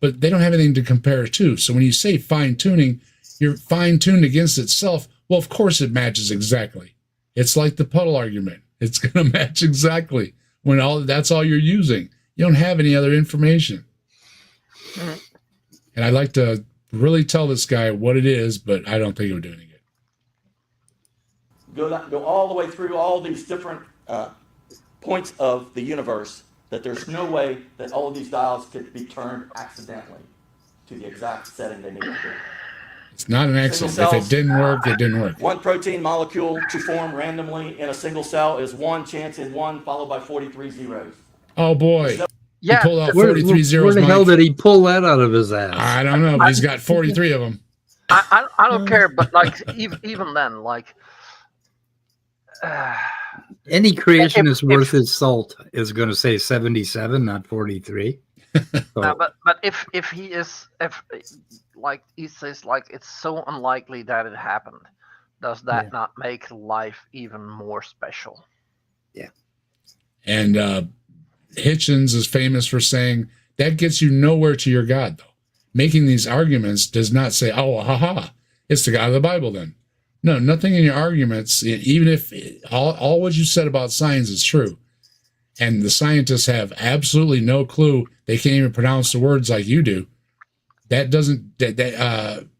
But they don't have anything to compare it to. So when you say fine-tuning, you're fine-tuned against itself. Well, of course it matches exactly. It's like the puddle argument. It's going to match exactly when that's all you're using. You don't have any other information. And I'd like to really tell this guy what it is, but I don't think it would do any good. Go all the way through all these different points of the universe, that there's no way that all of these dials could be turned accidentally to the exact setting they need to be. It's not an accident. If it didn't work, it didn't work. One protein molecule to form randomly in a single cell is 1 chance in 1 followed by 43 zeros. Oh boy. Yeah. He pulled out Where 43 zeros. the hell did he pull that out of his ass? I don't know, but he's got 43 of them. I don't care, but like even then, like Any creationist worth his salt is going to say 77, not 43. So, no, but if he is, if like he says, like it's so unlikely that it happened, does that not make life even more special? Yeah. And Hitchens is famous for saying that gets you nowhere to your God, though. Making these arguments does not say, oh, haha, it's the God of the Bible then. No, nothing in your arguments, even if all what you said about science is true, and the scientists have absolutely no clue, they can't even pronounce the words like you do, that doesn't,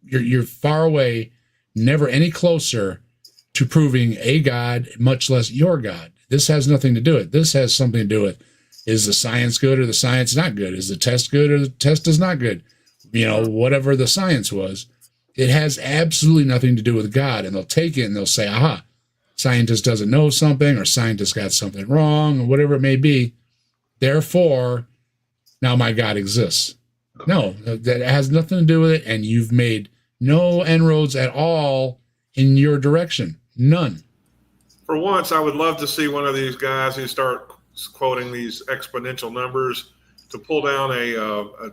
you're far away, never any closer to proving a God, much less your God. This has nothing to do with it. This has something to do with, is the science good or the science not good? Is the test good or the test is not good? You know, whatever the science was, it has absolutely nothing to do with God. And they'll take it and they'll say, aha, scientist doesn't know something, or scientist got something wrong, or whatever it may be. Therefore, now my God exists. No, that has nothing to do with it. And you've made no inroads at all in your direction. None. For once, I would love to see one of these guys who start quoting these exponential numbers to pull down a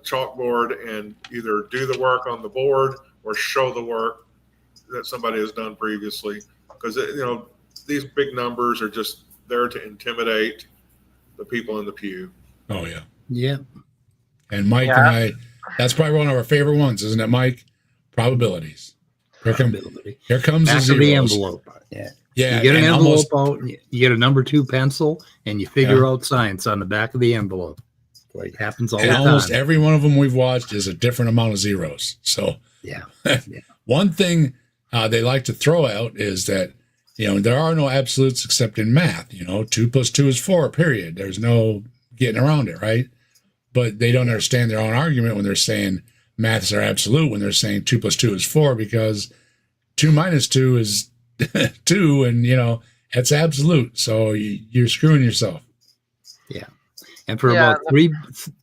chalkboard and either do the work on the board or show the work that somebody has done previously. Because, these big numbers are just there to intimidate the people in the pew. Oh, yeah. yeah. And Mike and I, that's probably one of our favorite ones, isn't it, Mike? Probabilities. Here comes Back the zeros. of the envelope. Yeah. Yeah. You get an envelope out, you get a number 2 pencil, and you figure out science on the back of the envelope. Like happens all the time. Almost every one of them we've watched is a different amount of zeros. So yeah. One thing they like to throw out is that, there are no absolutes except in math. 2 plus 2 is 4, period. There's no getting around it, right? But they don't understand their own argument when they're saying maths are absolute, when they're saying 2 plus 2 is 4, because 2 minus 2 is 2, and, that's absolute. So you're screwing yourself. Yeah. And for about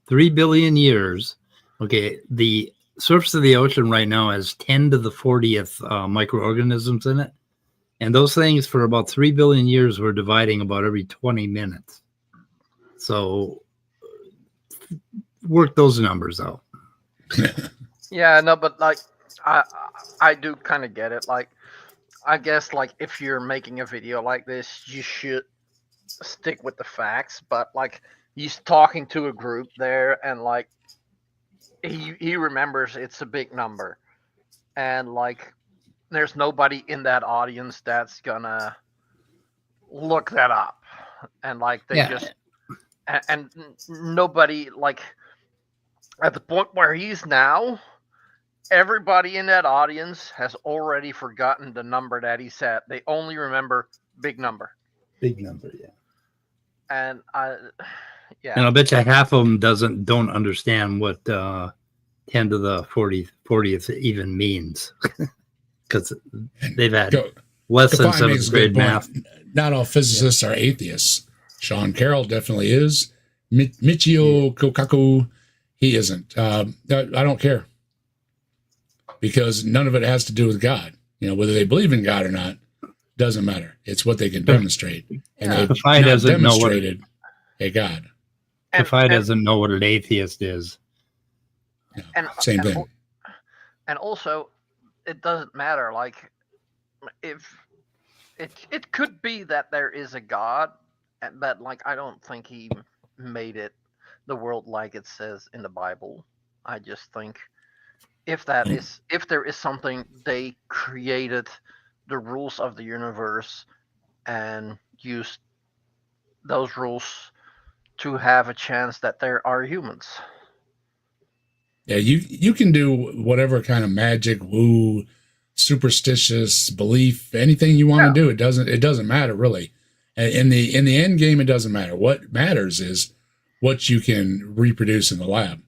3 billion years, the surface of the ocean right now has 10 to the 40th microorganisms in it. And those things for about 3 billion years were dividing about every 20 minutes. So work those numbers out. Yeah, no, but like I do kind of get it. Like, I guess like if you're making a video like this, you should stick with the facts. But like, he's talking to a group there, and like he remembers it's a big number, and like there's nobody in that audience that's gonna look that up, and like they just and nobody, like at the point where he's now, everybody in that audience has already forgotten the number that he said. They only remember big number. Big number, yeah. And and I bet you half of them don't understand what 10 to the 40th even means, because they've had less than 7th grade math. Not all physicists are atheists. Sean Carroll definitely is. Michio Kaku, he isn't. I don't care, because none of it has to do with God. Whether they believe in God or not doesn't matter. It's what they can demonstrate, and they've not demonstrated a God. Kafai doesn't know what an atheist is. Same thing. And also, it doesn't matter. Like, if it could be that there is a God, but like I don't think he made the world like it says in the Bible. I just think if there is something, they created the rules of the universe, and use those rules to have a chance that there are humans. Yeah, you can do whatever kind of magic, woo, superstitious belief, anything you want to do. It doesn't matter really. In the end game, it doesn't matter. What matters is what you can reproduce in the lab.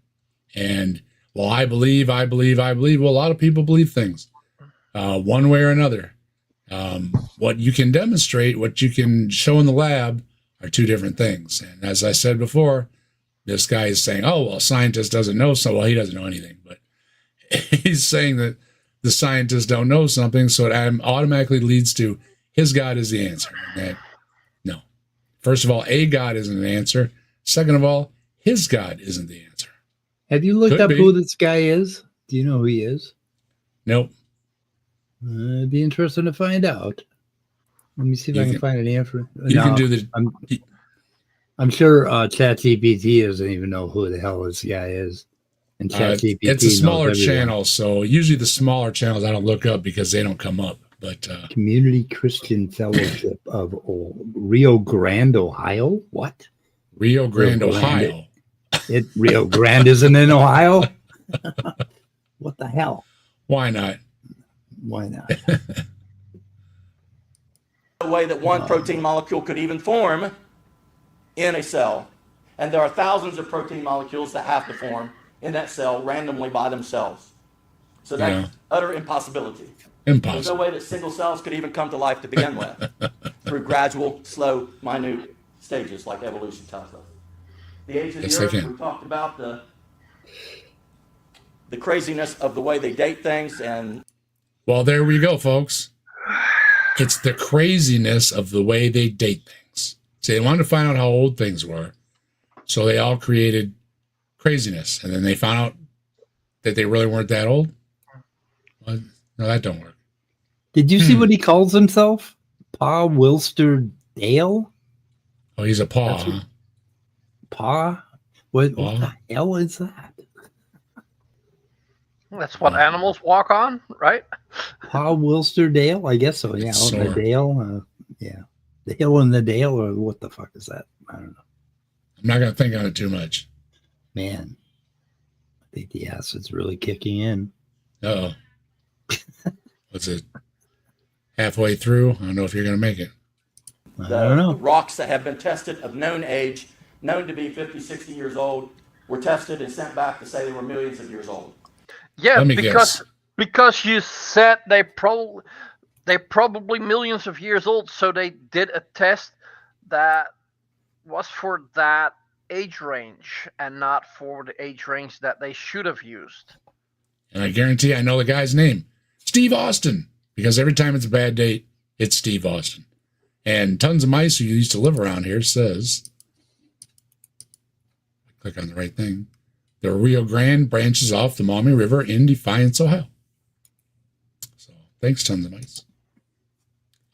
And well, I believe. Well, a lot of people believe things one way or another. What you can demonstrate, what you can show in the lab, are two different things. And as I said before, this guy is saying, "Oh, well, a scientist doesn't know so." Well, he doesn't know anything, but he's saying that the scientists don't know something, so it automatically leads to his God is the answer. And no. First of all, a God isn't an answer. Second of all, his God isn't the answer. Have you looked Could up be. who this guy is? Do you know who he is? Nope. It'd be interesting to find out. Let me see if I can find an answer. You can do the. I'm sure ChatGPT doesn't even know who the hell this guy is. And ChatGPT it's a smaller knows everyone. channel, so usually the smaller channels I don't look up because they don't come up. But Community Christian Fellowship of Rio Grande, Ohio. What? Rio Grande, Rio Grande. Ohio. Rio Grande isn't in Ohio. What the hell? Why not? Why not? The way that one protein molecule could even form in a cell. And there are thousands of protein molecules that have to form in that cell randomly by themselves. So that's utter impossibility. There's no Impossible. way that single cells could even come to life to begin with through gradual, slow, minute stages like evolution tells us. The age of Yes, the they earth, can. we talked about the craziness of the way they date things, and Well, there we go, folks. It's the craziness of the way they date things. See, they wanted to find out how old things were, so they all created craziness, and then they found out that they really weren't that old. Well, no, that don't work. Did you see what he calls himself? Pa Wilster Dale? Oh, he's a paw, That's what- huh? Pa? What Pa? the hell is that? That's what animals walk on, right? Pa Wilster Dale? I guess so. Yeah, It's on the sore. Dale. Yeah. The hill and the Dale, or what the fuck is that? I don't know. I'm not going to think on it too much. Man, I think the acid's really kicking in. Uh-oh. What's it? Halfway through? I don't know if you're going to make it. I don't know. rocks that have been tested of known age, known to be 50, 60 years old, were tested and sent back to say they were millions of years old. Yeah, Let me because you said they probably millions of years old, so they did a test that was for that age range and not for the age range that they should have used. And I guarantee I know the guy's name. Steve Austin. Because every time it's a bad date, it's Steve Austin. And Tons of Mice, who used to live around here, says, click on the right thing, the Rio Grande branches off the Maumee River in Defiance, Ohio. So thanks, Tons of Mice.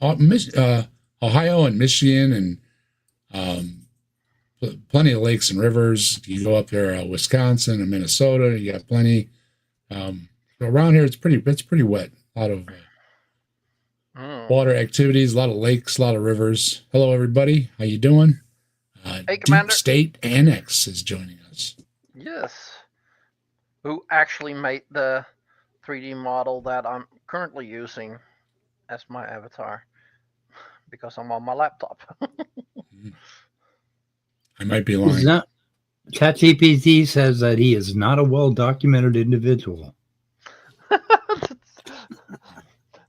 Ohio and Michigan and plenty of lakes and rivers. You go up there, Wisconsin and Minnesota, you got plenty. Around here, it's pretty wet. A lot of water activities, a lot of lakes, a lot of rivers. Hello, everybody. How you doing? Hey, Deep Commander. State Annex is joining us. Yes. Who actually made the 3D model that I'm currently using as my avatar because I'm on my laptop. I might be He's lying. not. ChatGPT says that he is not a well-documented individual.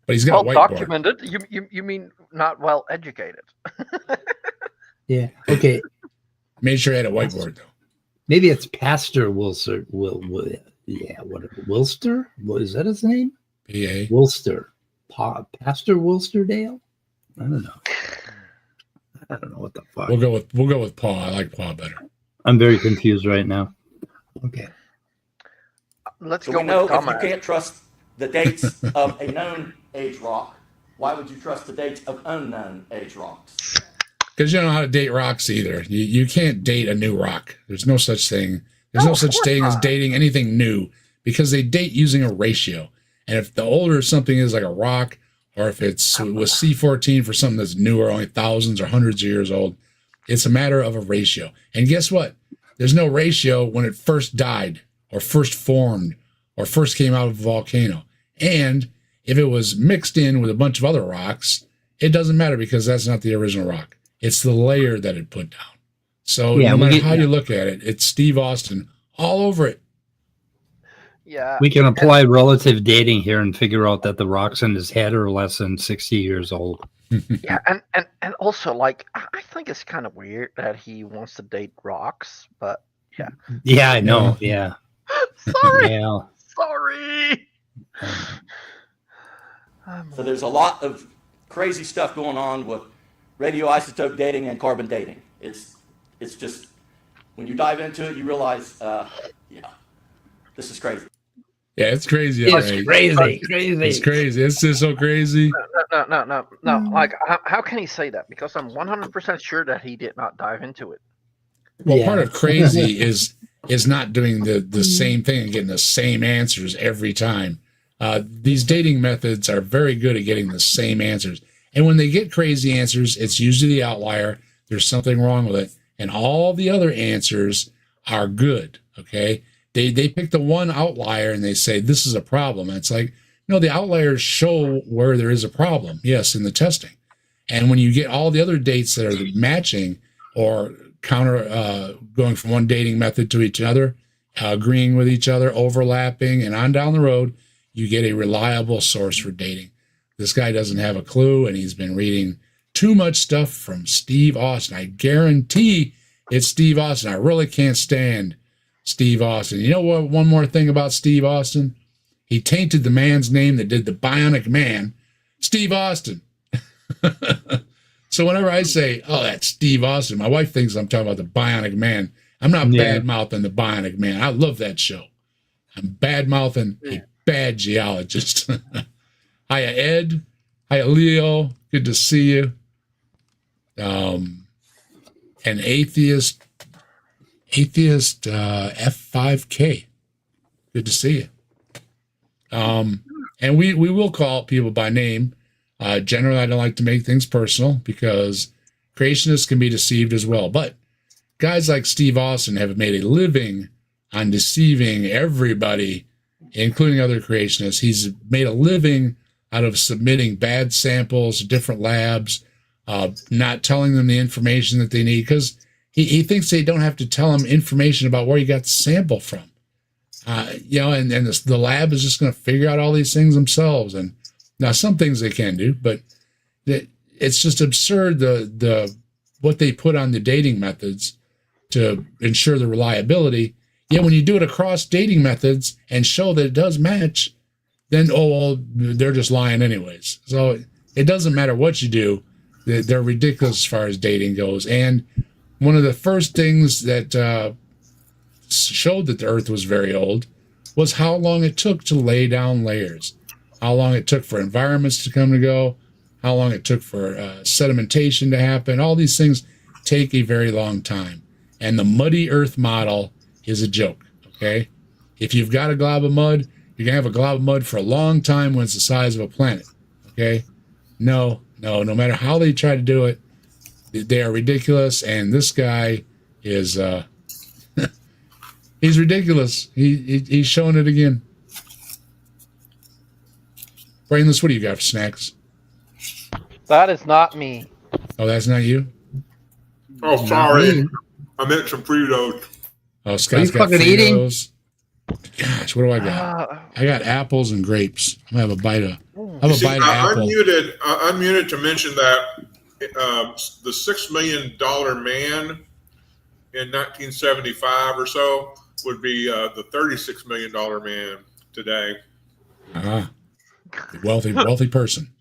But he's got Well a whiteboard. documented. You mean not well educated? Yeah. Okay. Made sure he had a whiteboard, though. Maybe it's Pastor Wilster. Yeah. What? Wilster? What is that his name? PA. Wilster. Pastor Wilsterdale? I don't know. I don't know what the fuck. We'll go with Paul. I like Paul better. I'm very confused right now. Okay. Let's So go we know with if you dumbass. can't trust the dates of a known age rock, why would you trust the dates of unknown age rocks? Because you don't know how to date rocks either. You can't date a new rock. There's no such thing. There's no of such course thing as not. dating anything new because they date using a ratio. And if the older something is like a rock or if it's with C14 for something that's newer, only thousands or hundreds of years old. It's a matter of a ratio. And guess what? There's no ratio when it first died or first formed or first came out of a volcano. And if it was mixed in with a bunch of other rocks, it doesn't matter because that's not the original rock. It's the layer that it put down. So no matter how you look at it, it's Steve Austin all over it. Yeah. We can apply relative dating here and figure out that the rocks in his head are less than 60 years old. Yeah, and also, like, I think it's kind of weird that he wants to date rocks, but yeah. Yeah, I know. Yeah. Sorry. Yeah. Sorry. So there's a lot of crazy stuff going on with radioisotope dating and carbon dating. It's just, when you dive into it, you realize, this is crazy. Yeah, it's crazy. It's right? crazy. It's crazy. It's just so crazy. No. Like, how can he say that? Because I'm 100% sure that he did not dive into it. Well, part of crazy is not doing the same thing and getting the same answers every time. These dating methods are very good at getting the same answers. And when they get crazy answers, it's usually the outlier. There's something wrong with it. And all the other answers are good, okay? They pick the one outlier and they say, this is a problem. And it's like, no, the outliers show where there is a problem, yes, in the testing. And when you get all the other dates that are matching or counter, going from one dating method to each other, agreeing with each other, overlapping, and on down the road, you get a reliable source for dating. This guy doesn't have a clue, and he's been reading too much stuff from Steve Austin. I guarantee it's Steve Austin. I really can't stand Steve Austin. You know what? One more thing about Steve Austin. He tainted the man's name that did the Bionic Man, Steve Austin. So whenever I say, oh, that's Steve Austin, my wife thinks I'm talking about the Bionic Man. I'm not bad-mouthing the Bionic Man. I love that show. I'm bad-mouthing a bad geologist. Hiya, Ed. Hiya, Leo. Good to see you. An atheist F5K. Good to see you. And we will call people by name. Generally, I don't like to make things personal because creationists can be deceived as well. But guys like Steve Austin have made a living on deceiving everybody, including other creationists. He's made a living out of submitting bad samples to different labs, not telling them the information that they need because he thinks they don't have to tell him information about where you got the sample from. And the lab is just going to figure out all these things themselves. And now some things they can do, but it's just absurd the what they put on the dating methods to ensure the reliability. Yet when you do it across dating methods and show that it does match, then, they're just lying anyways. So it doesn't matter what you do. They're ridiculous as far as dating goes. And one of the first things that showed that the Earth was very old was how long it took to lay down layers, how long it took for environments to come and go, how long it took for sedimentation to happen. All these things take a very long time. And the muddy Earth model is a joke, okay? If you've got a glob of mud, you're going to have a glob of mud for a long time when it's the size of a planet, okay? No matter how they try to do it, they are ridiculous. And this guy is, he's ridiculous. He's showing it again. Brainless, what do you got for snacks? That is not me. Oh, that's not you? Oh, sorry. I meant some Fritos. Oh, Scott's got fucking eating? Fritos. Gosh, what do I got? I got apples and grapes. I'm gonna have a bite of. I have a bite of apple. I unmuted to mention that the $6 million man in 1975 or so would be the $36 million man today. Wealthy person.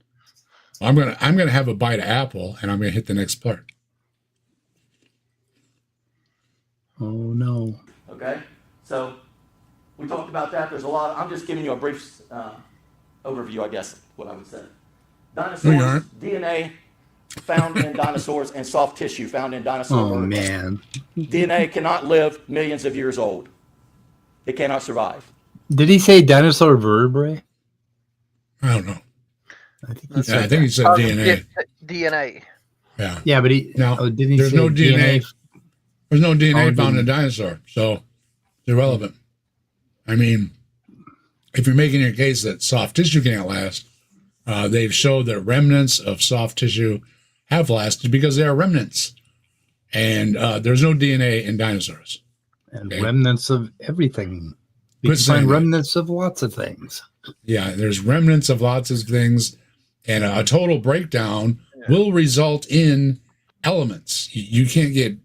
I'm gonna have a bite of apple, and I'm gonna hit the next part. Oh no. Okay, so we talked about that. There's a lot. I'm just giving you a brief overview, I guess, what I would say. Dinosaurs, DNA found in dinosaurs, and soft tissue found in dinosaurs. Oh man. DNA cannot live millions of years old. It cannot survive. Did he say dinosaur vertebrae? I don't know. I think he said Yeah, I think he said DNA. DNA. Yeah. Yeah, but he Now, didn't he there's say no DNA. There's no DNA Oh, found in a didn't- dinosaur, so it's irrelevant. I mean, if you're making your case that soft tissue can't last, they've showed that remnants of soft tissue have lasted because they are remnants. And there's no DNA in dinosaurs. And Okay. remnants of everything. You Quit can saying find that. remnants of lots of things. Yeah, there's remnants of lots of things, and a total breakdown will result in elements. You can't get,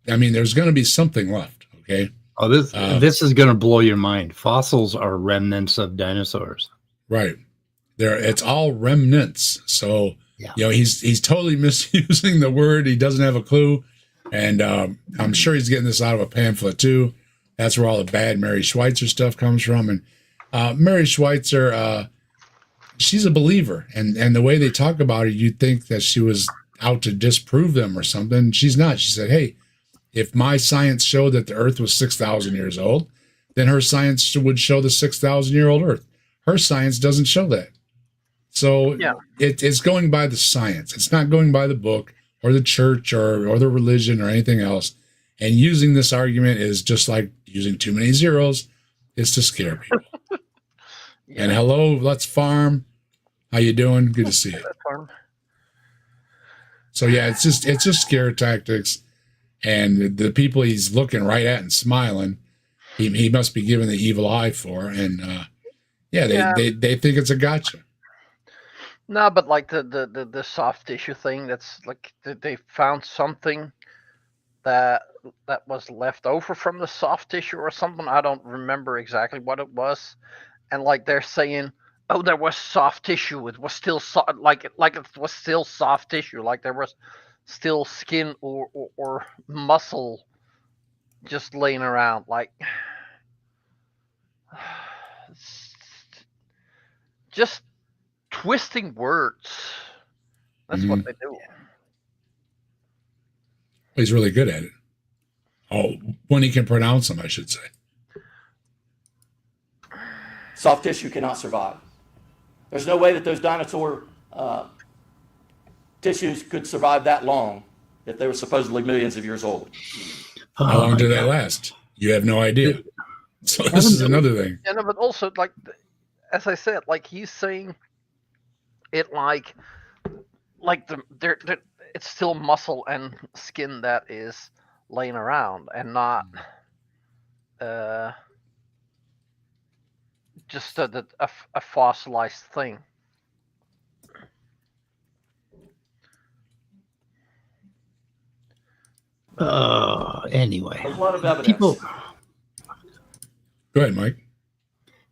I mean, there's going to be something left, okay? Oh, this is going to blow your mind. Fossils are remnants of dinosaurs. Right. It's all remnants. So, Yeah. you know, he's totally misusing the word. He doesn't have a clue. And I'm sure he's getting this out of a pamphlet too. That's where all the bad Mary Schweitzer stuff comes from. And Mary Schweitzer, she's a believer. And the way they talk about her, you'd think that she was out to disprove them or something. She's not. She said, hey, if my science showed that the earth was 6,000 years old, then her science would show the 6,000-year-old earth. Her science doesn't show that. So Yeah. it's going by the science. It's not going by the book or the church or the religion or anything else. And using this argument is just like using too many zeros. It's to scare people. And hello, let's farm. How you doing? Good to see you. So yeah, it's just scare tactics. And the people he's looking right at and smiling, he must be given the evil eye for. And they think it's a gotcha. No, but like the soft tissue thing, that's like they found something that was left over from the soft tissue or something. I don't remember exactly what it was. And like they're saying, oh, there was soft tissue. It was still like it was still soft tissue. Like there was still skin or muscle just laying around. Like just twisting words. That's what they do. He's really good at it. Oh, when he can pronounce them, I should say. Soft tissue cannot survive. There's no way that those dinosaur tissues could survive that long if they were supposedly millions of years old. How long did they last? You have no idea. So this is another thing. Yeah, no, but also like, as I said, like he's saying it like it's still muscle and skin that is laying around and not just a fossilized thing. Anyway, There's a lot of evidence. people Go ahead, Mike.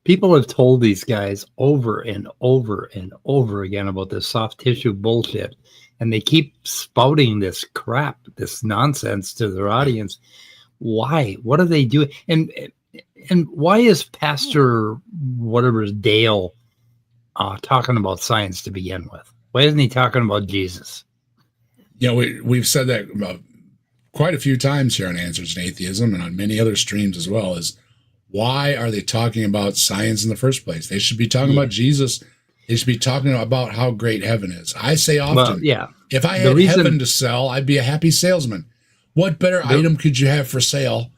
people have told these guys over and over and over again about this soft tissue bullshit, and they keep spouting this crap, this nonsense to their audience. Why? What are they doing? And why is Pastor whatever's Dale talking about science to begin with? Why isn't he talking about Jesus? You know, we've said that quite a few times here on Answers in Atheism and on many other streams as well, is why are they talking about science in the first place? They should be talking about Jesus. They should be talking about how great heaven is. I say often, if I had heaven to sell, I'd be a happy salesman. What better item could you have for sale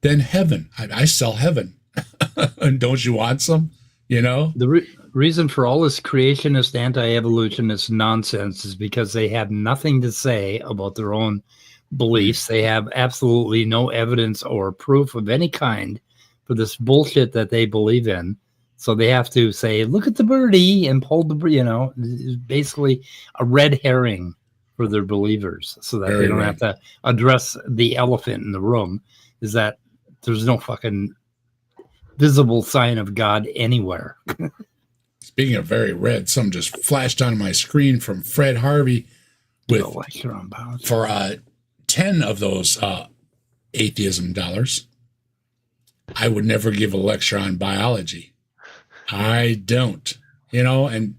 than heaven? I sell heaven. And don't you want some? You know? The reason for all this creationist, anti-evolutionist nonsense is because they have nothing to say about their own beliefs. They have absolutely no evidence or proof of any kind for this bullshit that they believe in. So they have to say, look at the birdie and pull the, it's basically a red herring for their believers so that they don't have to address the elephant in the room, is that there's no fucking visible sign of God anywhere. Speaking of very red, something just flashed on my screen from Fred Harvey with for 10 of those atheism dollars. I would never give a lecture on biology. I don't, and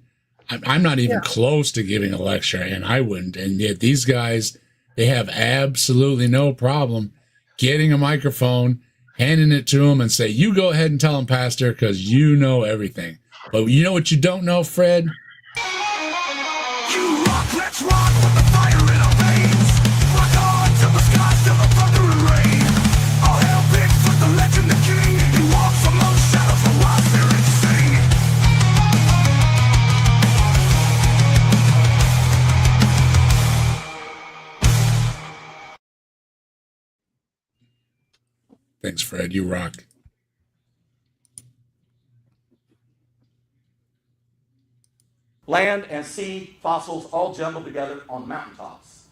I'm not even close to giving a lecture, and I wouldn't. And yet these guys, they have absolutely no problem getting a microphone, handing it to them, and say, you go ahead and tell them, Pastor, because you know everything. But you know what you don't know, Fred? Thanks, Fred. You rock. Land and sea fossils all jumbled together on mountaintops.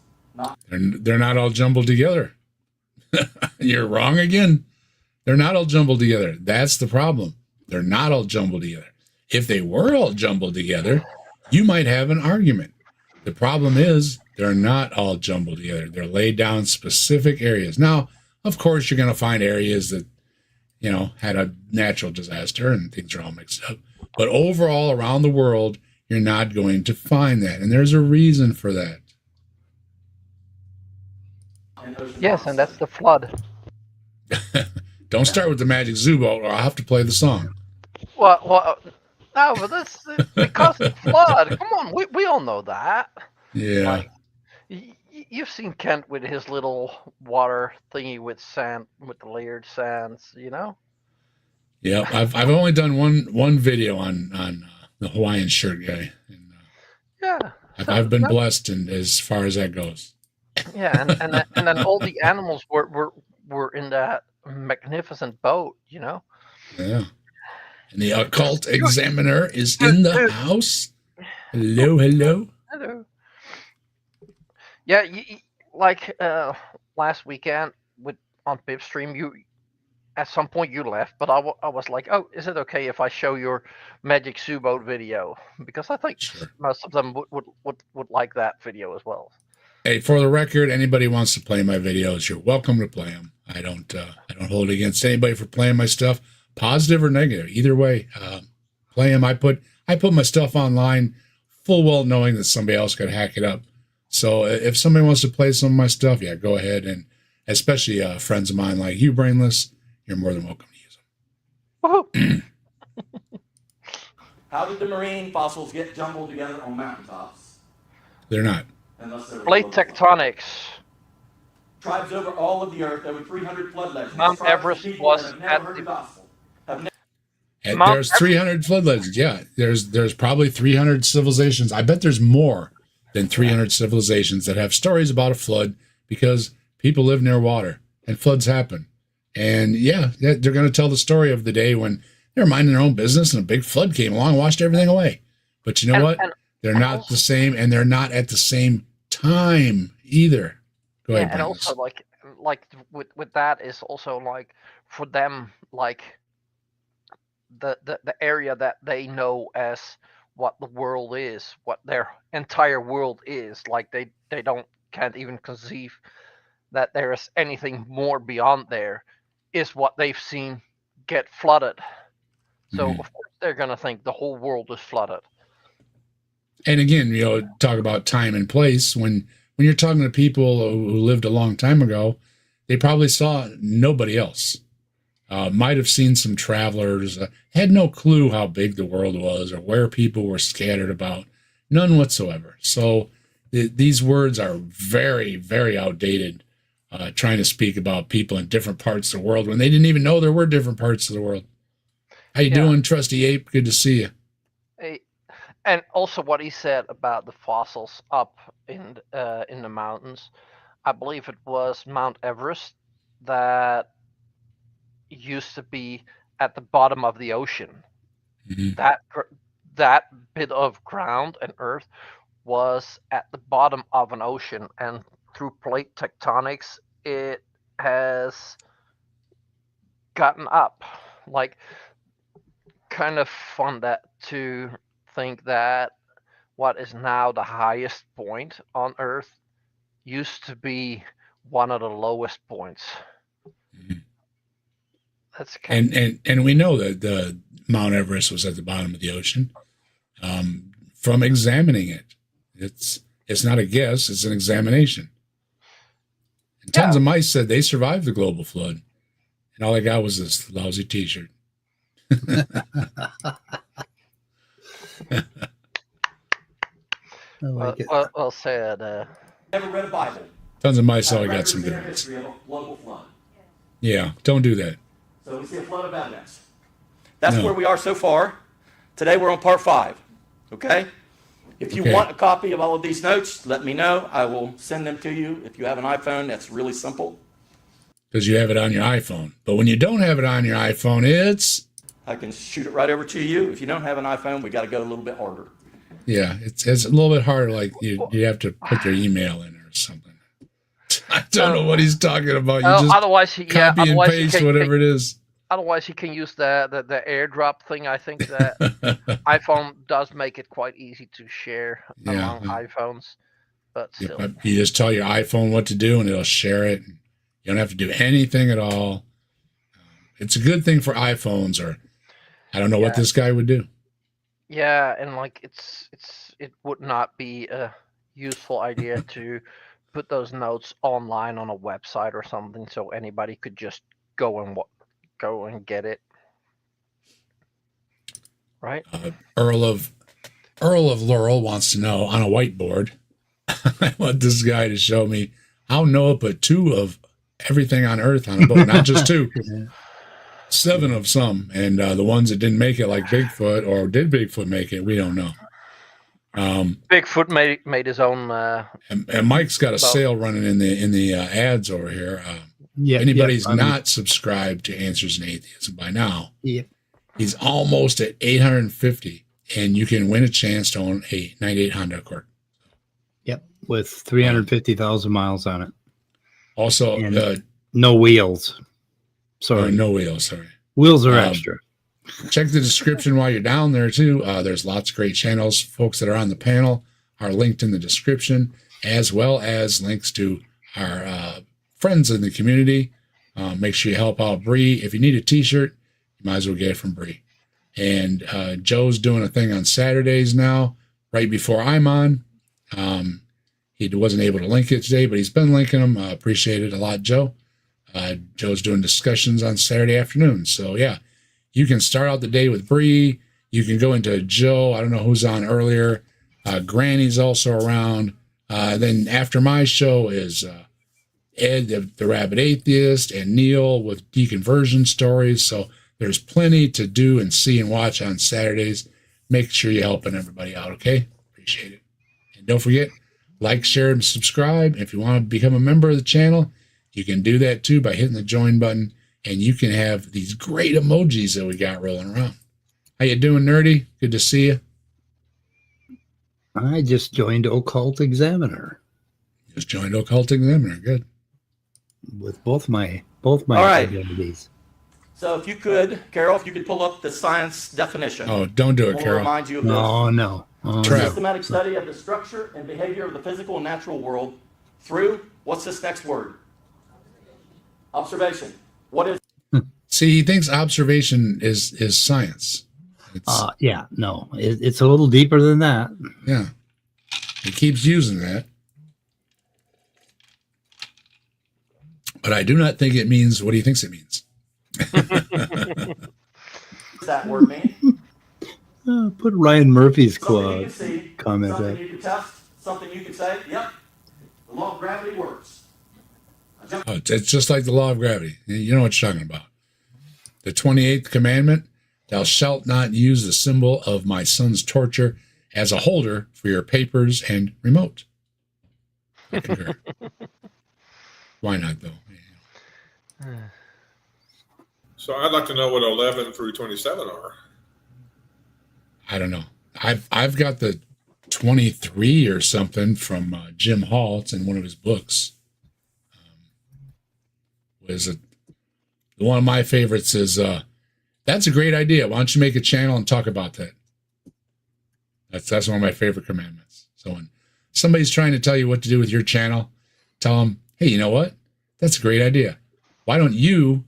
They're not all jumbled together. You're wrong again. They're not all jumbled together. That's the problem. They're not all jumbled together. If they were all jumbled together, you might have an argument. The problem is they're not all jumbled together. They're laid down specific areas. Now, of course, you're going to find areas that, you know, had a natural disaster and things are all mixed up. But overall, around the world, you're not going to find that. And there's a reason for that. Yes, and that's the flood. Don't start with the Magic Zoo Boat, or I'll have to play the song. Well, no, but that's because the flood. Come on, we all know that. Yeah. Like, you've seen Kent with his little water thingy with sand, with the layered sands, you know? Yeah, I've only done one video on the Hawaiian shirt guy. And, Yeah. I've been blessed in, as far as that goes. Yeah, and then all the animals were in that magnificent boat, you know? Yeah. And the occult examiner is in the house. Hello, hello. Hello. Yeah, like last weekend on Pip Stream, you at some point you left, but I was like, oh, is it okay if I show your Magic Zoo Boat video? Because I think most of them would like that video as well. Hey, for the record, anybody wants to play my videos, you're welcome to play them. I don't hold it against anybody for playing my stuff, positive or negative. Either way, play them. I put my stuff online, full well knowing that somebody else could hack it up. So if somebody wants to play some of my stuff, yeah, go ahead. And especially friends of mine like you, Brainless, you're more than welcome to use them. Woohoo! How did the marine fossils get jumbled together on mountaintops? They're not. Plate tectonics. Tribes over all of the earth, over 300 flood legends. Mount Everest was at And there's 300 flood legends. Yeah, there's probably 300 civilizations. I bet there's more than 300 civilizations that have stories about a flood because people live near water and floods happen. And yeah, they're going to tell the story of the day when they're minding their own business and a big flood came along and washed everything away. But you know what? They're not the same, and they're not at the same time either. Go ahead. And also like with that is also like for them like the area that they know as what the world is, what their entire world is. Like they can't even conceive that there is anything more beyond there, is what they've seen get flooded. So of course they're gonna think the whole world is flooded. And again, you know, talk about time and place. When you're talking to people who lived a long time ago, they probably saw nobody else. Might have seen some travelers, had no clue how big the world was or where people were scattered about. None whatsoever. So these words are very, very outdated, trying to speak about people in different parts of the world when they didn't even know there were different parts of the world. How you doing, Trusty Ape? Good to see you. Hey, and also what he said about the fossils up in the mountains. I believe it was Mount Everest that used to be at the bottom of the ocean. Mm-hmm. That bit of ground and earth was at the bottom of an ocean, and through plate tectonics, it has gotten up. Like, kind of fun that to think that what is now the highest point on Earth used to be one of the lowest points. Mm-hmm. That's kind and we know that the Mount Everest was at the bottom of the ocean from examining it. It's not a guess; it's an examination. And tons of mice said they survived the global flood, and all they got was this lousy T-shirt. well said. Never read a Bible. Tons of mice saw got some good ones. History of a global flood. Yeah, don't do that. So we see a flood of evidence. That's where we are so far. Today we're on part 5. Okay? If you want a copy of all of these notes, let me know. I will send them to you. If you have an iPhone, that's really simple. because you have it on your iPhone. But when you don't have it on your iPhone, it's I can shoot it right over to you. If you don't have an iPhone, we got to go a little bit harder. yeah, it's a little bit harder. Like you have to put your email in or something. I don't know what he's talking about. You just otherwise, copy and otherwise paste whatever it is. Otherwise, you can use the AirDrop thing. I think that iPhone does make it quite easy to share among iPhones, but still. But you just tell your iPhone what to do, and it'll share it. You don't have to do anything at all. It's a good thing for iPhones, or I don't know what this guy would do. Yeah, and like it would not be a useful idea to put those notes online on a website or something, so anybody could just go and get it. Right? Earl of Laurel wants to know on a whiteboard. I want this guy to show me how Noah put 2 of everything on Earth on a boat, not just 2, 7 of some, and the ones that didn't make it, like Bigfoot, or did Bigfoot make it? We don't know. Bigfoot made his own. And Mike's got a sale running in the ads over here. Anybody's not subscribed to Answers in Atheism by now, he's almost at 850, and you can win a chance to own a 98 Honda Accord. Yep, with 350,000 miles on it. Also, no wheels. Sorry, no wheels. Sorry, wheels are extra. Check the description while you're down there too. There's lots of great channels. Folks that are on the panel are linked in the description, as well as links to our friends in the community. Make sure you help out Bree. If you need a t-shirt, you might as well get it from Bree. And Joe's doing a thing on Saturdays now, right before I'm on. He wasn't able to link it today, but he's been linking them. Appreciate it a lot, Joe. Joe's doing discussions on Saturday afternoons. So yeah, you can start out the day with Bree. You can go into Joe. I don't know who's on earlier. Granny's also around. Then after my show is Ed, the Rabid Atheist, and Neil with deconversion stories. So there's plenty to do and see and watch on Saturdays. Make sure you're helping everybody out, okay? Appreciate it. And don't forget, like, share, and subscribe. If you want to become a member of the channel, you can do that too by hitting the join button, and you can have these great emojis that we got rolling around. How you doing, Nerdy? Good to see you. I just joined Occult Examiner. Just joined Occult Examiner. Good. With both my All right. identities. So if you could, Carol, if you could pull up the science definition. Oh, don't do it, We'll Carol. remind you of this. No. Systematic study of the structure and behavior of the physical and natural world through, what's this next word? Observation. What is? See, he thinks observation is science. It's a little deeper than that. Yeah. He keeps using that. But I do not think it means what he thinks it means. What does that word mean? Put Ryan Murphy's Something you can see, comment something there. you can test, something you can say, yep, the law of gravity works. Oh, it's just like the law of gravity. You know what you're talking about. The 28th commandment, thou shalt not use the symbol of my son's torture as a holder for your papers and remote. I concur. Why not, though? So I'd like to know what 11 through 27 are. I don't know. I've got the 23 or something from Jim Hall. It's in one of his books. One of my favorites is that's a great idea. Why don't you make a channel and talk about that? That's one of my favorite commandments. So when somebody's trying to tell you what to do with your channel, tell them, hey, you know what? That's a great idea. Why don't you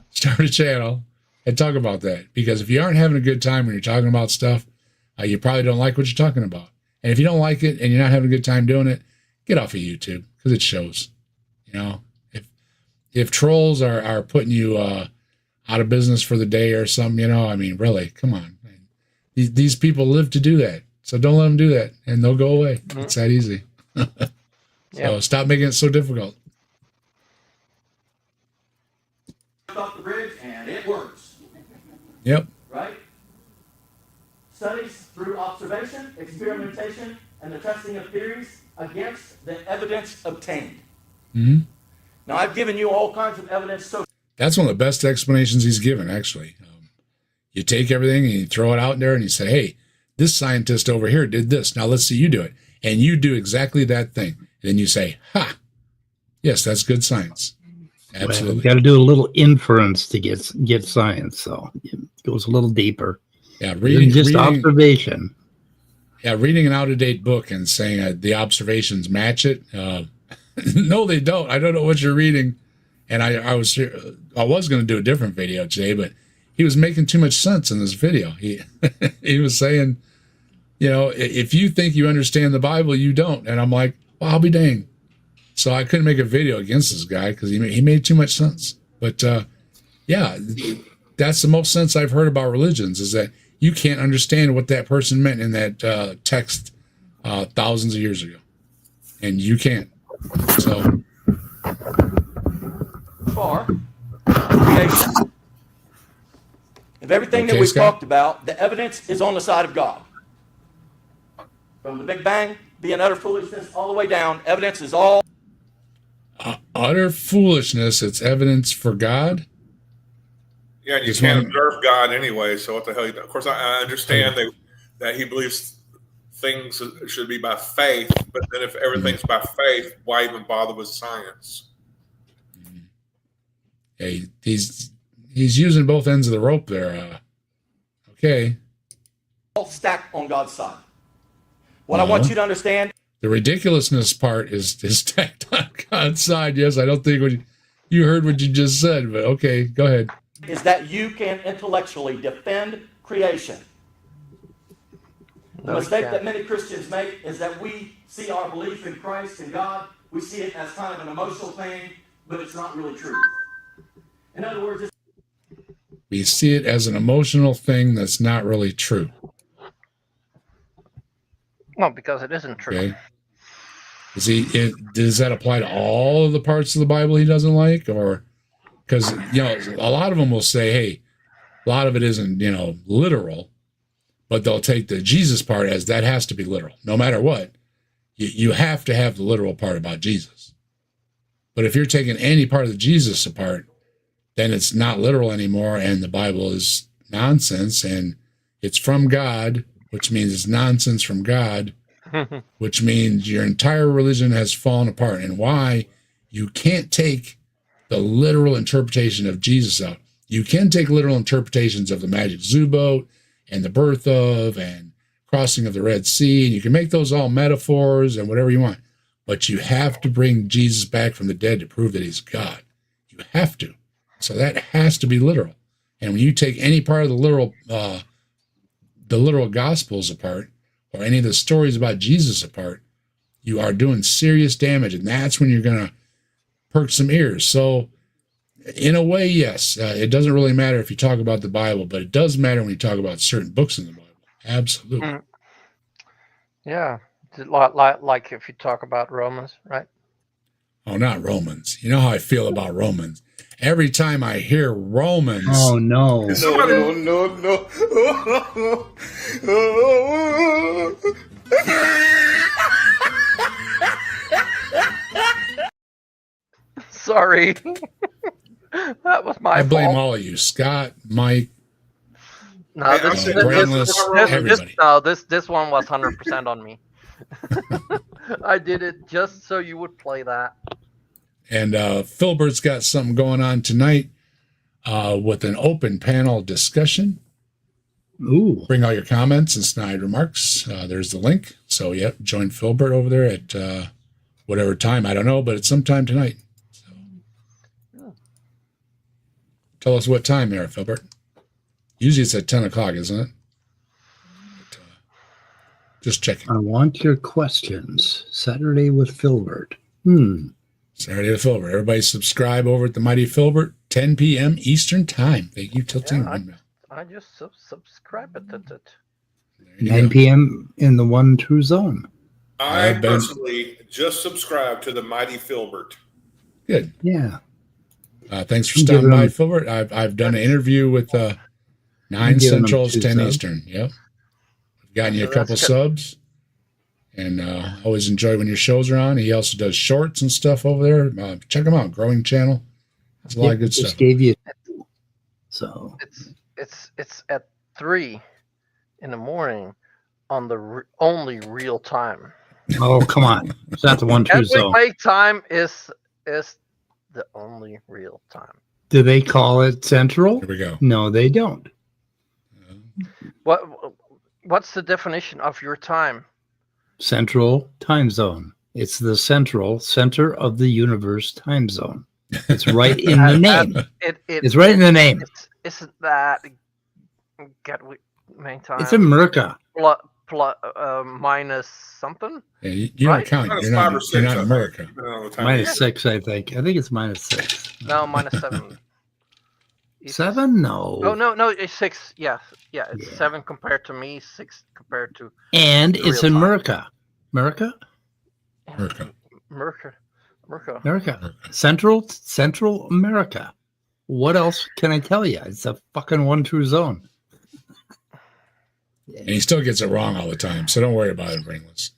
start a channel and talk about that? Because if you aren't having a good time when you're talking about stuff, you probably don't like what you're talking about. And if you don't like it and you're not having a good time doing it, get off of YouTube because it shows. You know, if trolls are putting you out of business for the day or something, you know, I mean, really, come on. These people live to do that. So don't let them do that and they'll go away. Mm-hmm. It's that easy. So stop making it so difficult. Off the bridge and it works. Yep. Right? Studies through observation, experimentation, and the testing of theories against the evidence obtained. Mm-hmm. Now, I've given you all kinds of evidence. So That's one of the best explanations he's given, actually. You take everything and you throw it out there and you say, hey, this scientist over here did this. Now let's see you do it. And you do exactly that thing. And then you say, ha, yes, that's good science. Absolutely. Well, you've got to do a little inference to get science. So it goes a little deeper. Yeah, reading observation. Yeah, reading an out-of-date book and saying the observations match it. No, they don't. I don't know what you're reading. And I was going to do a different video today, but he was making too much sense in this video. He was saying, if you think you understand the Bible, you don't. And I'm like, well, I'll be dang. So I couldn't make a video against this guy because he made too much sense. But yeah, that's the most sense I've heard about religions, is that you can't understand what that person meant in that text thousands of years ago. And you can't. So far, creation. Of everything that we've talked about, the evidence is on the side of God. From the Big Bang being utter foolishness all the way down, evidence is all utter foolishness. It's evidence for God. Yeah, and you can't observe God anyway. So what the hell? Of course, I understand that he believes things should be by faith, but then if everything's by faith, why even bother with science? Yeah, he's using both ends of the rope there. Okay. All stacked on God's side. What I want you to understand. The ridiculousness part is stacked on God's side. Yes, I don't think you heard what you just said, but okay, go ahead. Is that you can intellectually defend creation. The mistake that many Christians make is that we see our belief in Christ and God, we see it as kind of an emotional thing, but it's not really true. In other words, we see it as an emotional thing that's not really true. No, because it isn't true. Okay. Does that apply to all of the parts of the Bible he doesn't like? Or because, a lot of them will say, hey, a lot of it isn't, literal, but they'll take the Jesus part as that has to be literal. No matter what, you have to have the literal part about Jesus. But if you're taking any part of the Jesus apart, then it's not literal anymore, and the Bible is nonsense, and it's from God, which means it's nonsense from God, which means your entire religion has fallen apart. And why? You can't take the literal interpretation of Jesus out. You can take literal interpretations of the magic zoo boat and the birth of and crossing of the Red Sea, and you can make those all metaphors and whatever you want. But you have to bring Jesus back from the dead to prove that he's God. You have to. So that has to be literal. And when you take any part of the literal Gospels apart, or any of the stories about Jesus apart, you are doing serious damage, and that's when you're going to perk some ears. So in a way, yes, it doesn't really matter if you talk about the Bible, but it does matter when you talk about certain books in the Bible. Absolutely. Yeah, like if you talk about Romans, right? Oh, not Romans. You know how I feel about Romans. Every time I hear Romans. Oh, no. No. Sorry. That was my fault. I blame all of you, Scott, Mike. No, this one was 100% on me. I did it just so you would play that. And Philbert's got something going on tonight with an open panel discussion. Ooh. Bring all your comments and snide remarks. There's the link. So, yep, join Philbert over there at whatever time. I don't know, but it's sometime tonight. So. Yeah. Tell us what time there, Philbert. Usually it's at 10 o'clock, isn't it? But, just checking. I want your questions. Saturday with Philbert. Saturday with Philbert. Everybody subscribe over at the Mighty Philbert, 10 p.m. Eastern Time. Thank you, Tilting. Yeah, I just subscribe it. 9 p.m. in the one true zone. I personally just subscribe to the Mighty Philbert. Good. Yeah. Thanks for stopping by, Philbert. I've done an interview with 9 Central, 10 Eastern. Yep. I've gotten you a couple subs. And always enjoy when your shows are on. He also does shorts and stuff over there. Check him out, Growing Channel. That's a lot of good just stuff. gave you. So It's at 3 in the morning on the only real time. oh come on, it's not the one true Every zone. wake time is the only real time. Do they call it Central? Here we go. No, they don't. What's the definition of your time? Central time zone. It's the central center of the universe time zone. It's right in the name. It's right in the name. Isn't that main time? It's America. Minus something? Yeah, you Right? don't count. Minus You're 5 not, or 6. you're not I in think, America. depending on the time of year. -6, I think. I think it's -6. No, minus 7. 7? No. Oh no, it's 6. Yeah, it's Yeah. 7 compared to me, 6 compared to And Real it's in time. America. America? America. America. Central America. What else can I tell you? It's a fucking one true zone. And he still gets it wrong all the time. So don't worry about it, Ringless.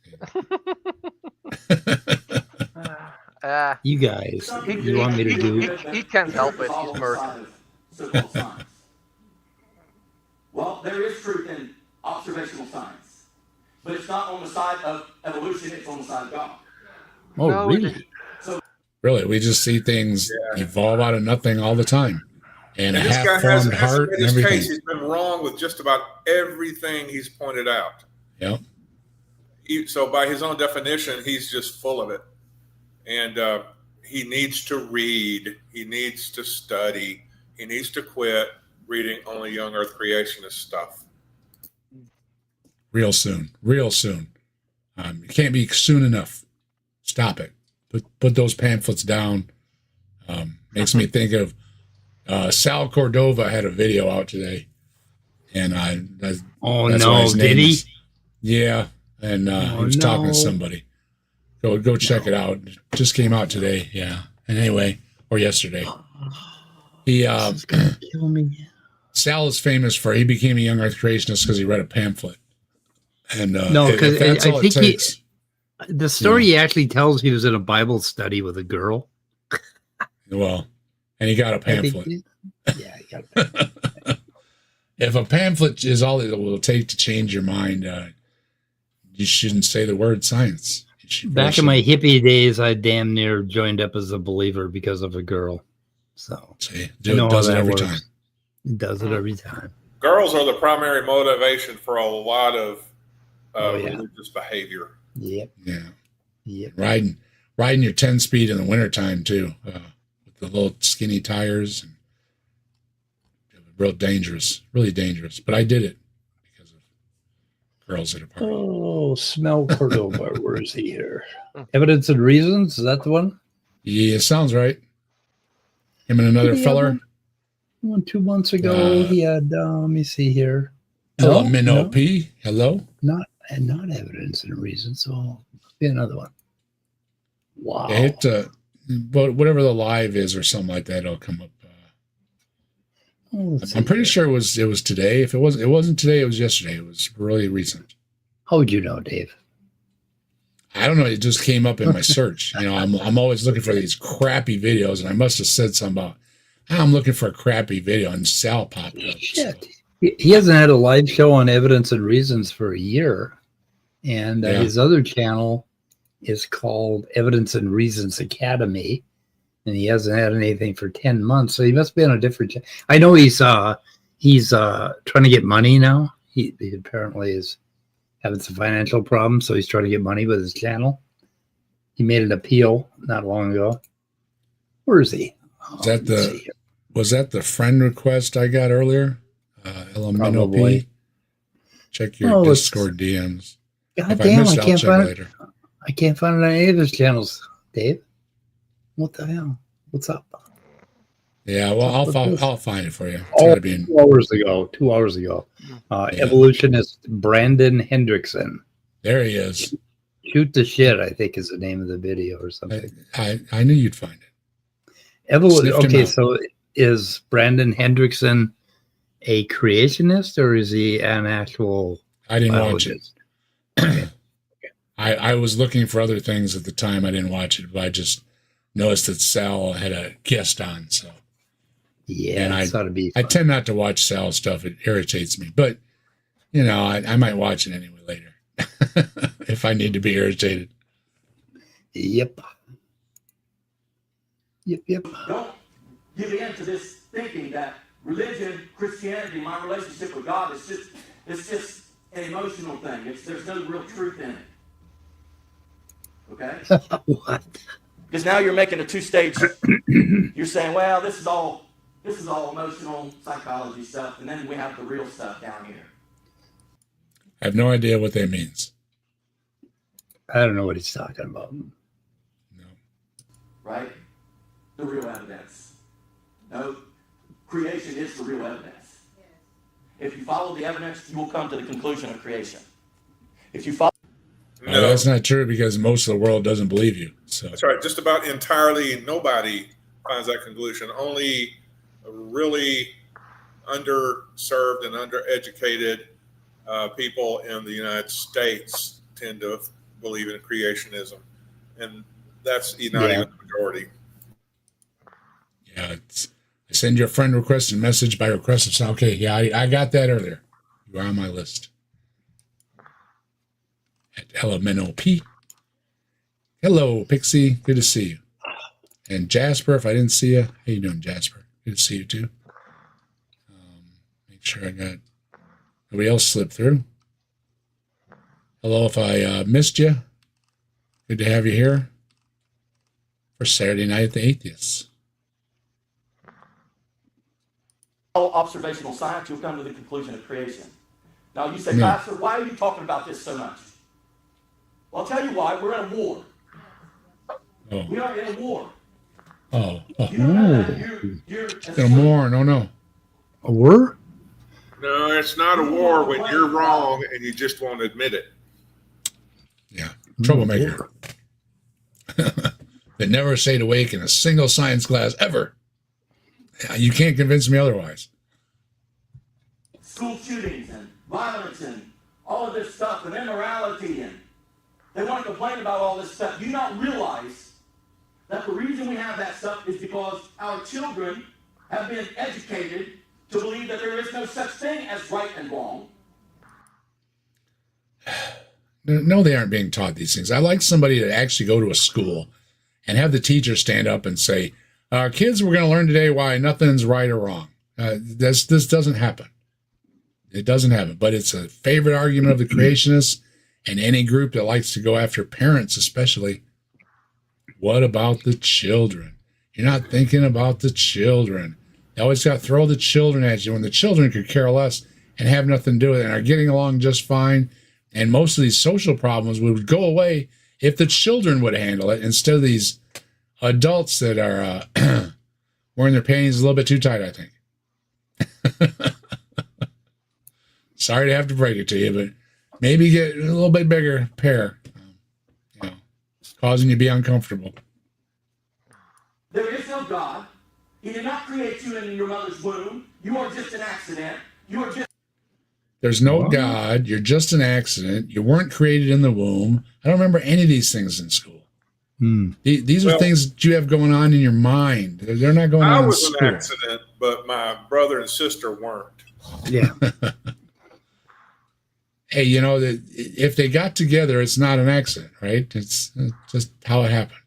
You guys, you want me to do? He can't help it. He's American. So-called science. Well, there is truth in observational science, but it's not on the side of evolution, it's on the side of God. Oh, No, really? Really, we just see things evolve out of nothing all the time. And a And this guy half-formed hasn't heart made and his everything. case. He's been wrong with just about everything he's pointed out. Yep. So by his own definition, he's just full of it. And he needs to read. He needs to study. He needs to quit reading only young earth creationist stuff. Real soon. Real soon. It can't be soon enough. Stop it. Put those pamphlets down. Makes me think of Sal Cordova had a video out today. And Oh, that's why no. his Did name he? is- yeah. And he was talking to somebody. Go check it out. It just came out today. Yeah. And anyway, or yesterday. He This is gonna kill me. Sal is famous for he became a young earth creationist because he read a pamphlet. And No, if 'cause that's I all it think he- takes. The story he actually tells he was in a Bible study with a girl. Well, and he got a I think pamphlet. yeah, he got a If a pamphlet is all it will take to change your mind, you shouldn't say the word science. Back in my hippie days, I damn near joined up as a believer because of a girl. So see, I know how does it that every works. time. It does it every time. Girls are the primary motivation for a lot of Oh, yeah. religious behavior. Yep. Yeah, Yep. riding your 10-speed in the wintertime too, with the little skinny tires. And real dangerous, really dangerous. But I did it because of girls at a party. Oh, smell Cordova. Where is he here? Evidence and Reasons. Is that the one? Yeah, sounds right. Him and another Did he feller. have one 2 months ago, he had. Let me see here. Hello, No, Minnow no, P. Hello. not Evidence and Reasons. So must be another one. Wow. Yeah, but whatever the live is or something like that, it'll come up. Oh, let's I'm see pretty here. sure it was today. If it wasn't today, it was yesterday. It was really recent. How would you know, Dave? I don't know. It just came up in my search. You know, I'm always looking for these crappy videos, and I must have said something about I'm looking for a crappy video, and Sal popped up. Shit. He hasn't had a live show on Evidence and Reasons for a year. And Yeah. his other channel is called Evidence and Reasons Academy. And he hasn't had anything for 10 months. So he must be on a different channel. I know he's trying to get money now. He apparently is having some financial problems. So he's trying to get money with his channel. He made an appeal not long ago. Where is he? Is that let's see here. Was that the friend request I got earlier? LMNOP. Probably. Check your Oh, let's- Discord DMs. God If I damn, missed I it, I'll can't check find it. later. I can't find it on any of his channels, Dave. What the hell? What's up? Yeah, well, What's this? I'll find it for you. It's Oh, gotta be in, 2 hours ago. Yeah. Evolutionist Brandon Hendrickson. there. He is. Shoot the shit, I think is the name of the video or something. I knew you'd find it. Sniffed him Okay, out. so is Brandon Hendrickson a creationist or is he an actual I didn't watch it. biologist? I was looking for other things at the time. I didn't watch it, but I just noticed that Sal had a guest on. So Yeah, and it's ought to be I fun. tend not to watch Sal stuff. It irritates me, but you know, I might watch it anyway later if I need to be irritated. Yep. Yep. Don't give in to this thinking that religion, Christianity, my relationship with God is just an emotional thing. There's no real truth in it. Okay? What? Because now you're making a two-stage. You're saying, well, this is all emotional psychology stuff, and then we have the real stuff down here. I have no idea what that means. I don't know what he's talking about. No. Right? The real evidence. No, creation is the real evidence. If you follow the evidence, you will come to the conclusion of creation. If you follow... No, that's not true because most of the world doesn't believe you. So That's right. Just about entirely nobody finds that conclusion. Only really underserved and undereducated people in the United States tend to believe in creationism. And that's not even the majority. yeah, I send you a friend request and message by request of okay, yeah, I got that earlier. You are on my list. At LMNOP. Hello, Pixie. Good to see you. And Jasper, if I didn't see you, how you doing, Jasper? Good to see you too. Make sure I got nobody else slipped through. Hello, if I missed you. Good to have you here for Saturday Night at the Atheists. observational science, you'll come to the conclusion of creation. Now you say, No. Pastor, why are you talking about this so much? Well, I'll tell you why. We're in a war. Oh. We are in a war. Oh. You don't know that. You're No more. No. A war? No, it's not a war when you're wrong and you just won't admit it. Yeah. Troublemaker. That never stayed awake in a single science class ever. You can't convince me otherwise. school shootings and violence and all of this stuff and immorality, and they want to complain about all this stuff. Do you not realize that the reason we have that stuff is because our children have been educated to believe that there is no such thing as right and wrong? No, they aren't being taught these things. I like somebody to actually go to a school and have the teacher stand up and say, kids, we're going to learn today why nothing's right or wrong. This doesn't happen. It doesn't happen, but it's a favorite argument of the creationists and any group that likes to go after parents, especially. What about the children? You're not thinking about the children. They always got to throw the children at you when the children could care less and have nothing to do with it and are getting along just fine. And most of these social problems would go away if the children would handle it instead of these adults that are wearing their panties a little bit too tight, I think. Sorry to have to break it to you, but maybe get a little bit bigger pair. Causing you to be uncomfortable. There is no God. He did not create you in your mother's womb. You are just an accident. You are just... There's no God. You're just an accident. You weren't created in the womb. I don't remember any of these things in school. These are things that you have going on in your mind. They're not going on in school. I was an accident, but my brother and sister weren't. Yeah. Hey, you know, that if they got together, it's not an accident, right? It's just how it happened.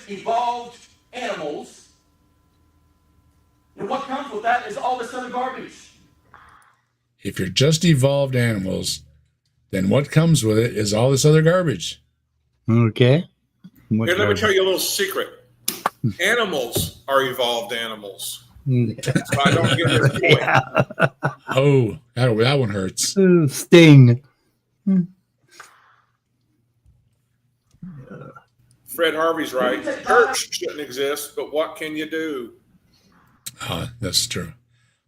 evolved animals. And what comes with that is all this other garbage. If you're just evolved animals, then what comes with it is all this other garbage. Okay. Here, let me tell you a little secret. Animals are evolved animals. So I don't get this point. Yeah. Oh, that one hurts. Sting. Fred Harvey's right. Church shouldn't exist, but what can you do? That's true.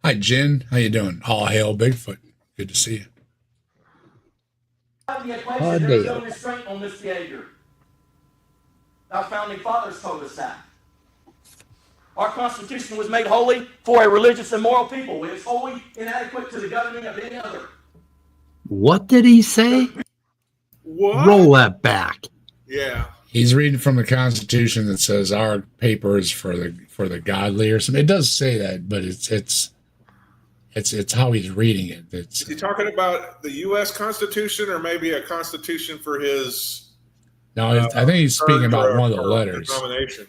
Hi, Jen. How you doing? All hail Bigfoot. Good to see you. The equation, there's no restraint on this behavior. Our founding fathers told us that. Our Constitution was made holy for a religious and moral people. It is wholly inadequate to the governing of any other. What did he say? What? Roll that back. Yeah. He's reading from the Constitution that says our paper is for the godly or something. It does say that, but it's how he's reading it. Is he talking about the U.S. Constitution or maybe a Constitution for his? No, I think he's speaking about one of the letters. Denomination.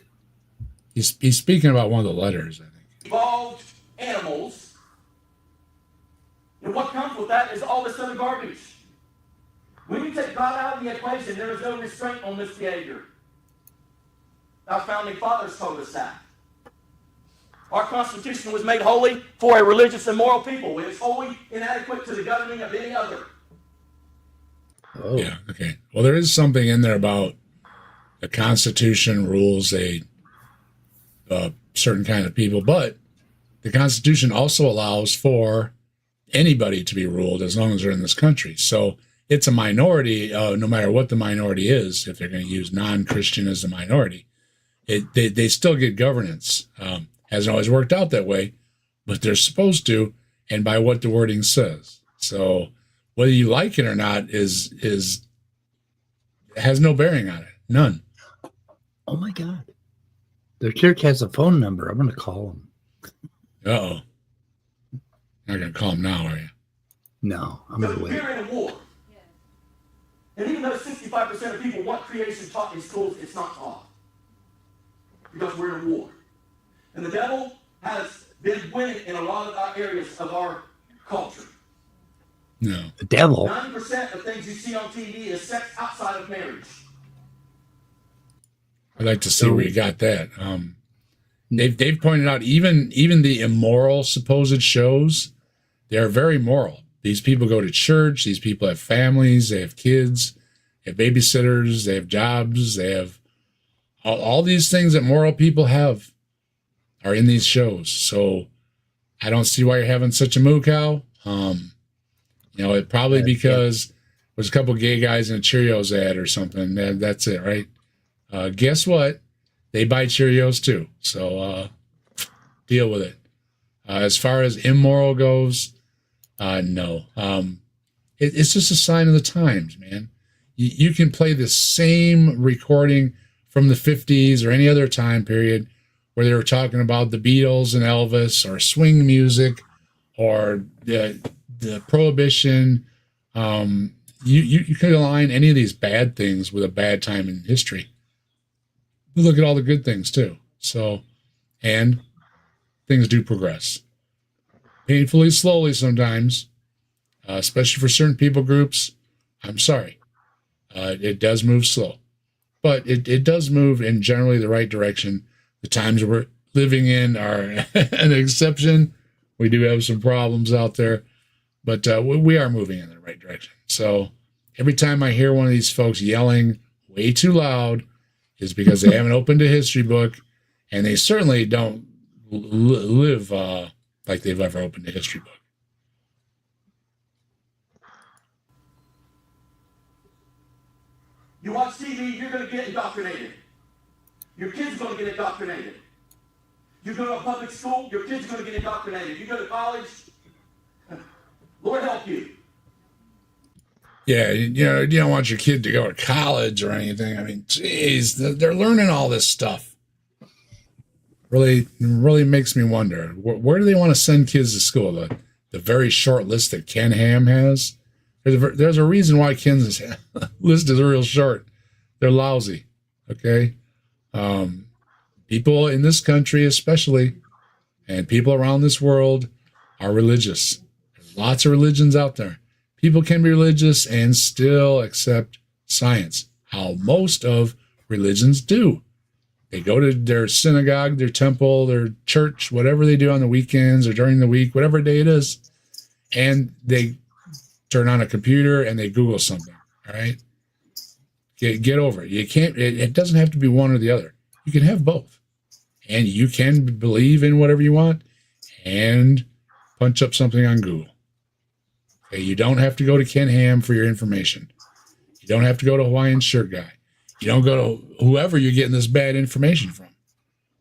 He's speaking about one of the letters, I think. Evolved animals. And what comes with that is all this other garbage. When you take God out of the equation, there is no restraint on this behavior. Our founding fathers told us that. Our Constitution was made holy for a religious and moral people. It is wholly inadequate to the governing of any other. Oh. Yeah, okay. Well, there is something in there about the Constitution rules a certain kind of people, but the Constitution also allows for anybody to be ruled as long as they're in this country. So it's a minority, no matter what the minority is. If they're going to use non-Christian as a minority, they still get governance. Hasn't always worked out that way, but they're supposed to, and by what the wording says. So whether you like it or not has no bearing on it. None. Oh my God. Their church has a phone number. I'm going to call them. Uh-oh. Not going to call them now, are you? No, I'm going to wait. We're in a war. And even though 65% of people want creation taught in schools, it's not taught. Because we're in a war. And the devil has been winning in a lot of our areas of our culture. No. The devil? 90% of things you see on TV is sex outside of marriage. I'd like to see where you got that. They've pointed out even the immoral supposed shows, they are very moral. These people go to church. These people have families. They have kids. They have babysitters. They have jobs. They have all these things that moral people have are in these shows. So I don't see why you're having such a moo cow. It probably because there's a couple gay guys in a Cheerios ad or something. That's it, right? Guess what? They buy Cheerios too. So deal with it. As far as immoral goes, no. It's just a sign of the times, man. You can play the same recording from the 50s or any other time period where they were talking about the Beatles and Elvis or swing music or the Prohibition. You could align any of these bad things with a bad time in history. But look at all the good things too. So, and things do progress. Painfully slowly sometimes, especially for certain people groups. I'm sorry. It does move slow. But it does move in generally the right direction. The times we're living in are an exception. We do have some problems out there. But we are moving in the right direction. So every time I hear one of these folks yelling way too loud is because they haven't opened a history book, and they certainly don't live like they've ever opened a history book. You watch TV, you're going to get indoctrinated. Your kids are going to get indoctrinated. You go to a public school, your kids are going to get indoctrinated. You go to college, Lord help you. Yeah, you don't want your kid to go to college or anything. I mean, geez, they're learning all this stuff. Really makes me wonder, where do they want to send kids to school? The very short list that Ken Ham has? There's a reason why Ken's list is real short. They're lousy, okay? People in this country especially, and people around this world are religious. There's lots of religions out there. People can be religious and still accept science, how most of religions do. They go to their synagogue, their temple, their church, whatever they do on the weekends or during the week, whatever day it is, and they turn on a computer and they Google something, all right? Get over it. You can't, it doesn't have to be one or the other. You can have both. And you can believe in whatever you want and punch up something on Google. Okay, you don't have to go to Ken Ham for your information. You don't have to go to Hawaiian Shirt Guy. You don't go to whoever you're getting this bad information from,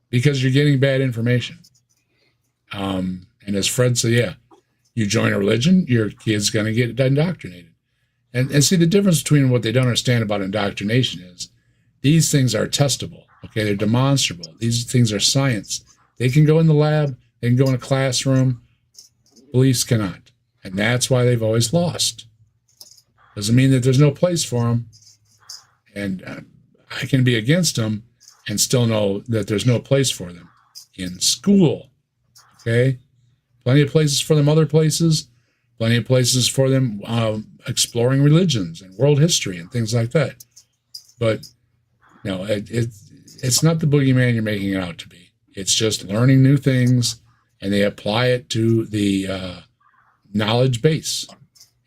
because you're getting bad information. And as Fred said, yeah, you join a religion, your kid's going to get indoctrinated. And see, the difference between what they don't understand about indoctrination is these things are testable. Okay, they're demonstrable. These things are science. They can go in the lab. They can go in a classroom. Beliefs cannot. And that's why they've always lost. Doesn't mean that there's no place for them. And I can be against them and still know that there's no place for them in school. Okay? Plenty of places for them other places. Plenty of places for them exploring religions and world history and things like that. But no, it's not the boogeyman you're making it out to be. It's just learning new things, and they apply it to the knowledge base.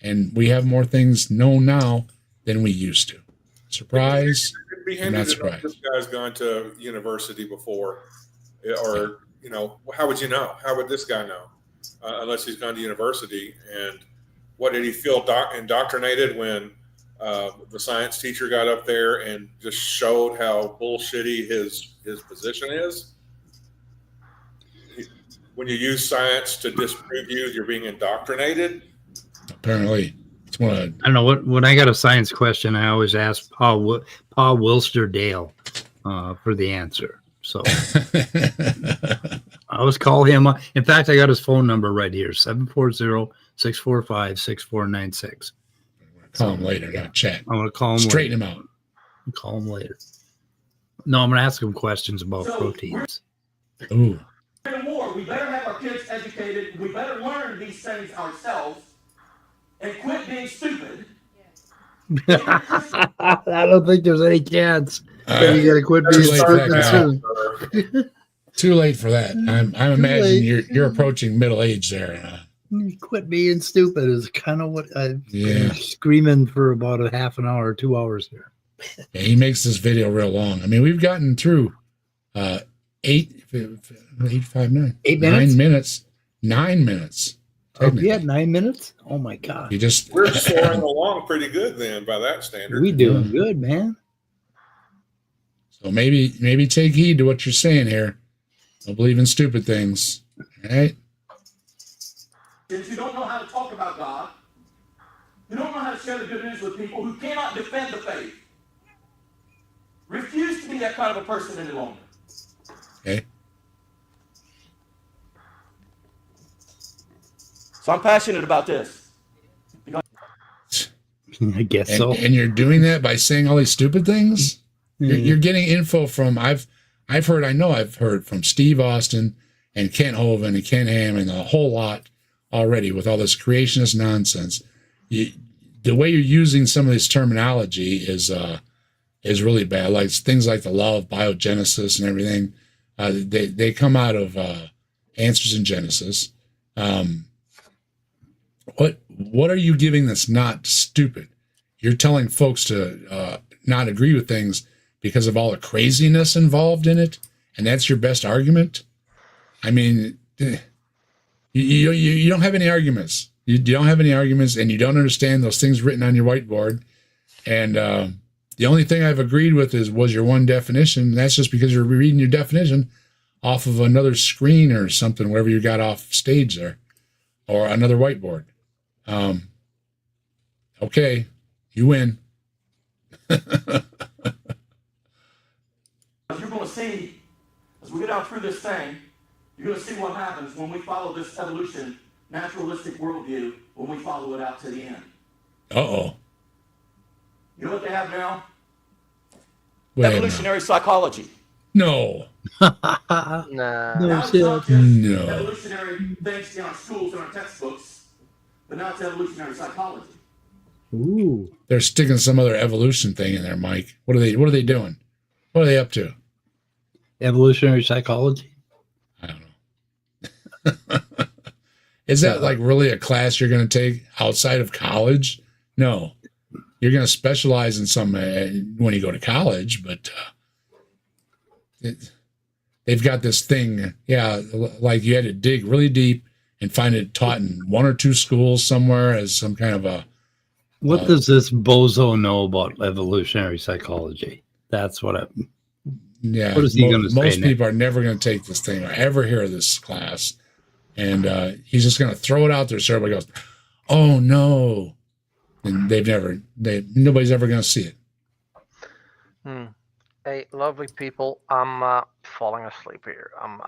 And we have more things known now than we used to. Surprise? It'd be I'm handy not to know surprised. this guy's gone to university before, or how would you know? How would this guy know unless he's gone to university? And what did he feel indoctrinated when the science teacher got up there and just showed how bullshitty his position is? When you use science to disprove you, you're being indoctrinated. Apparently, it's one of I don't know what. When I got a science question, I always ask Paul Wilster Dale for the answer. So I always call him. In fact, I got his phone number right here: 740-645-6496. call him later, not chat. I'm gonna call him. Straighten later. him out. I'll call him later. No, I'm gonna ask him questions about proteins. Ooh. More, we better have our kids educated. We better learn these things ourselves and quit being stupid. I don't think there's any chance. You gotta quit being Too late for that stupid guy. soon. Too late for that. I'm imagining you're approaching middle age there. Quit being stupid is kind of what I've Yeah. been screaming for about a half an hour or 2 hours here. Yeah, he makes this video real long. I mean, we've gotten through 8:59. 8 minutes? 9 minutes. 9 minutes. Oh, we had 9 minutes? Oh my God. You just We're soaring along pretty good then, by that standard. We doing good, man. so maybe take heed to what you're saying here. Don't believe in stupid things. All right? Since you don't know how to talk about God, you don't know how to share the good news with people who cannot defend the faith. Refuse to be that kind of a person any longer. Okay. So I'm passionate about this. I guess so. And you're doing that by saying all these stupid things? You're getting info from I've heard from Steve Austin and Kent Hovind and Ken Ham and a whole lot already with all this creationist nonsense. The way you're using some of this terminology is really bad. Like things like the law of biogenesis and everything. They come out of Answers in Genesis. What are you giving that's not stupid? You're telling folks to not agree with things because of all the craziness involved in it, and that's your best argument? I mean, you don't have any arguments. You don't have any arguments, and you don't understand those things written on your whiteboard. And the only thing I've agreed with was your one definition. And that's just because you're reading your definition off of another screen or something, wherever you got off stage there, or another whiteboard. Okay, you win. As you're going to see, as we get out through this thing, you're going to see what happens when we follow this evolution, naturalistic worldview, when we follow it out to the end. Uh-oh. You know what they have now? Wait a minute. Evolutionary psychology. No. Nah. Now it's shit. not just No. evolutionary things in our schools and our textbooks, but now it's evolutionary psychology. Ooh. They're sticking some other evolution thing in there, Mike. What are they doing? What are they up to? Evolutionary psychology? I don't know. Is that like really a class you're going to take outside of college? No. You're going to specialize in some when you go to college, but they've got this thing. Yeah, like you had to dig really deep and find it taught in one or two schools somewhere as some kind of a. What does this bozo know about evolutionary psychology? That's what Yeah. What is he going to say Most next? people are never going to take this thing or ever hear of this class. And he's just going to throw it out there so everybody goes, oh, no. and nobody's ever going to see it. Hey, lovely people, I'm falling asleep here. I'm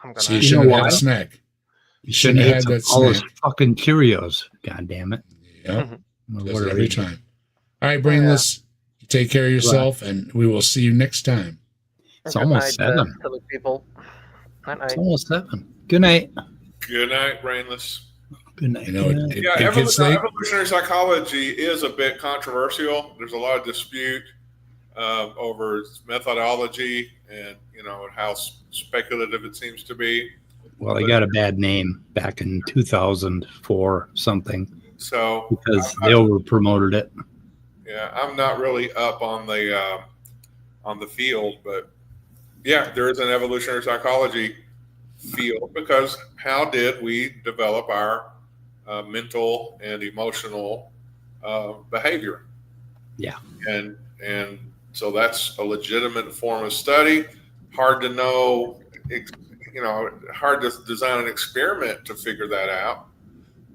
gonna. So you shouldn't have had a snack. You shouldn't have had all those fucking Cheerios. God damn it. Yep. Just every time. All right, Brainless. You take care of yourself, and we will see you next time. It's almost 7. People. It's almost 7. Good night. Good night, Brainless. Good night. Evolutionary psychology is a bit controversial. There's a lot of dispute over its methodology and how speculative it seems to be. Well, they got a bad name back in 2004 something. So because they over promoted it. Yeah, I'm not really up on the field, but yeah, there is an evolutionary psychology field because how did we develop our mental and emotional behavior? Yeah, and so that's a legitimate form of study. Hard to know, hard to design an experiment to figure that out.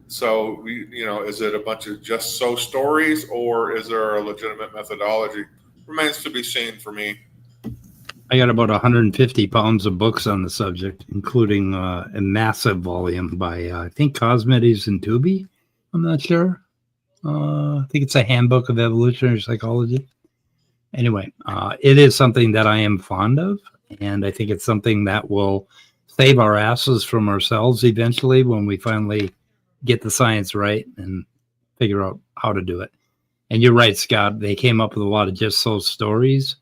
So, is it a bunch of just so stories, or is there a legitimate methodology? Remains to be seen for me. I got about 150 pounds of books on the subject, including a massive volume by, I think, Cosmedes and Tooby. I'm not sure. I think it's a handbook of evolutionary psychology. Anyway, it is something that I am fond of, and I think it's something that will save our asses from ourselves eventually when we finally get the science right and figure out how to do it. And you're right, Scott. They came up with a lot of just so stories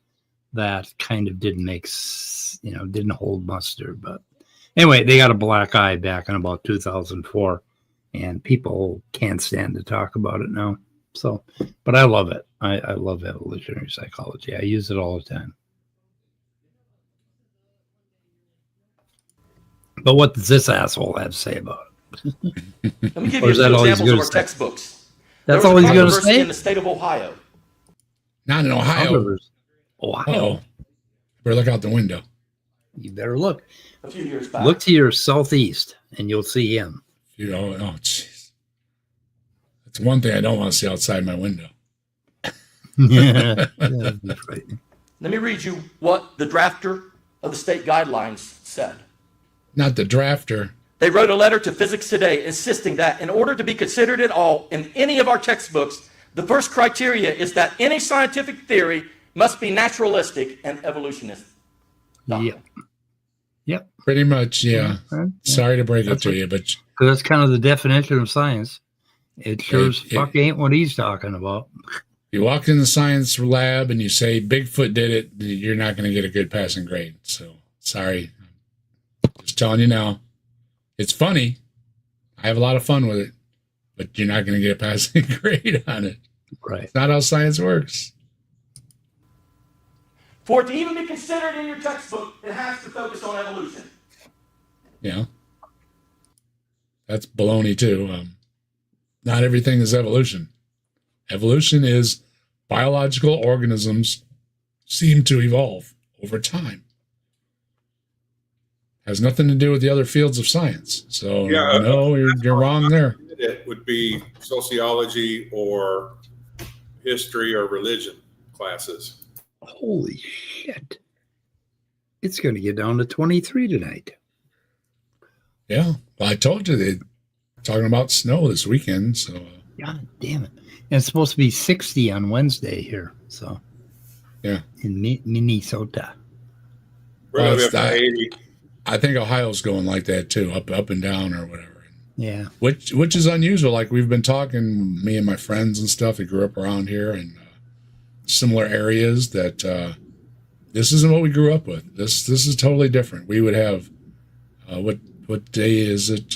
that kind of didn't hold muster. But anyway, they got a black eye back in about 2004, and people can't stand to talk about it now. So, but I love it. I love evolutionary psychology. I use it all the time. But what does this asshole have to say about it? Let me give you a few examples of our textbooks. That's all he's going to say? In the state of Ohio. Not in Ohio. Ohio. Better look out the window. You better look. A few years back. Look to your southeast, and you'll see him. Jeez. That's one thing I don't want to see outside my window. Yeah. Let me read you what the drafter of the state guidelines said. Not the drafter. They wrote a letter to Physics Today insisting that in order to be considered at all in any of our textbooks, the first criteria is that any scientific theory must be naturalistic and evolutionist. Yep. Pretty much, yeah. Sorry to break it to you, but that's kind of the definition of science. It sure as fuck ain't what he's talking about. You walk in the science lab and you say Bigfoot did it, you're not going to get a good passing grade. So, sorry. Just telling you now. It's funny. I have a lot of fun with it, but you're not going to get a passing grade on it. Right. It's not how science works. For it to even be considered in your textbook, it has to focus on evolution. Yeah. That's baloney, too. Not everything is evolution. Evolution is biological organisms seem to evolve over time. Has nothing to do with the other fields of science. So, no, you're wrong there. It would be sociology or history or religion classes. Holy shit. It's going to get down to 23 tonight. Yeah. Well, I told you they're talking about snow this weekend. So, God damn it. And it's supposed to be 60 on Wednesday here. So, yeah. In Minnesota. Well, I think Ohio's going like that too, up and down or whatever. Yeah. Which is unusual. Like we've been talking, me and my friends and stuff that grew up around here in similar areas, that this isn't what we grew up with. This is totally different. We would have what day is it?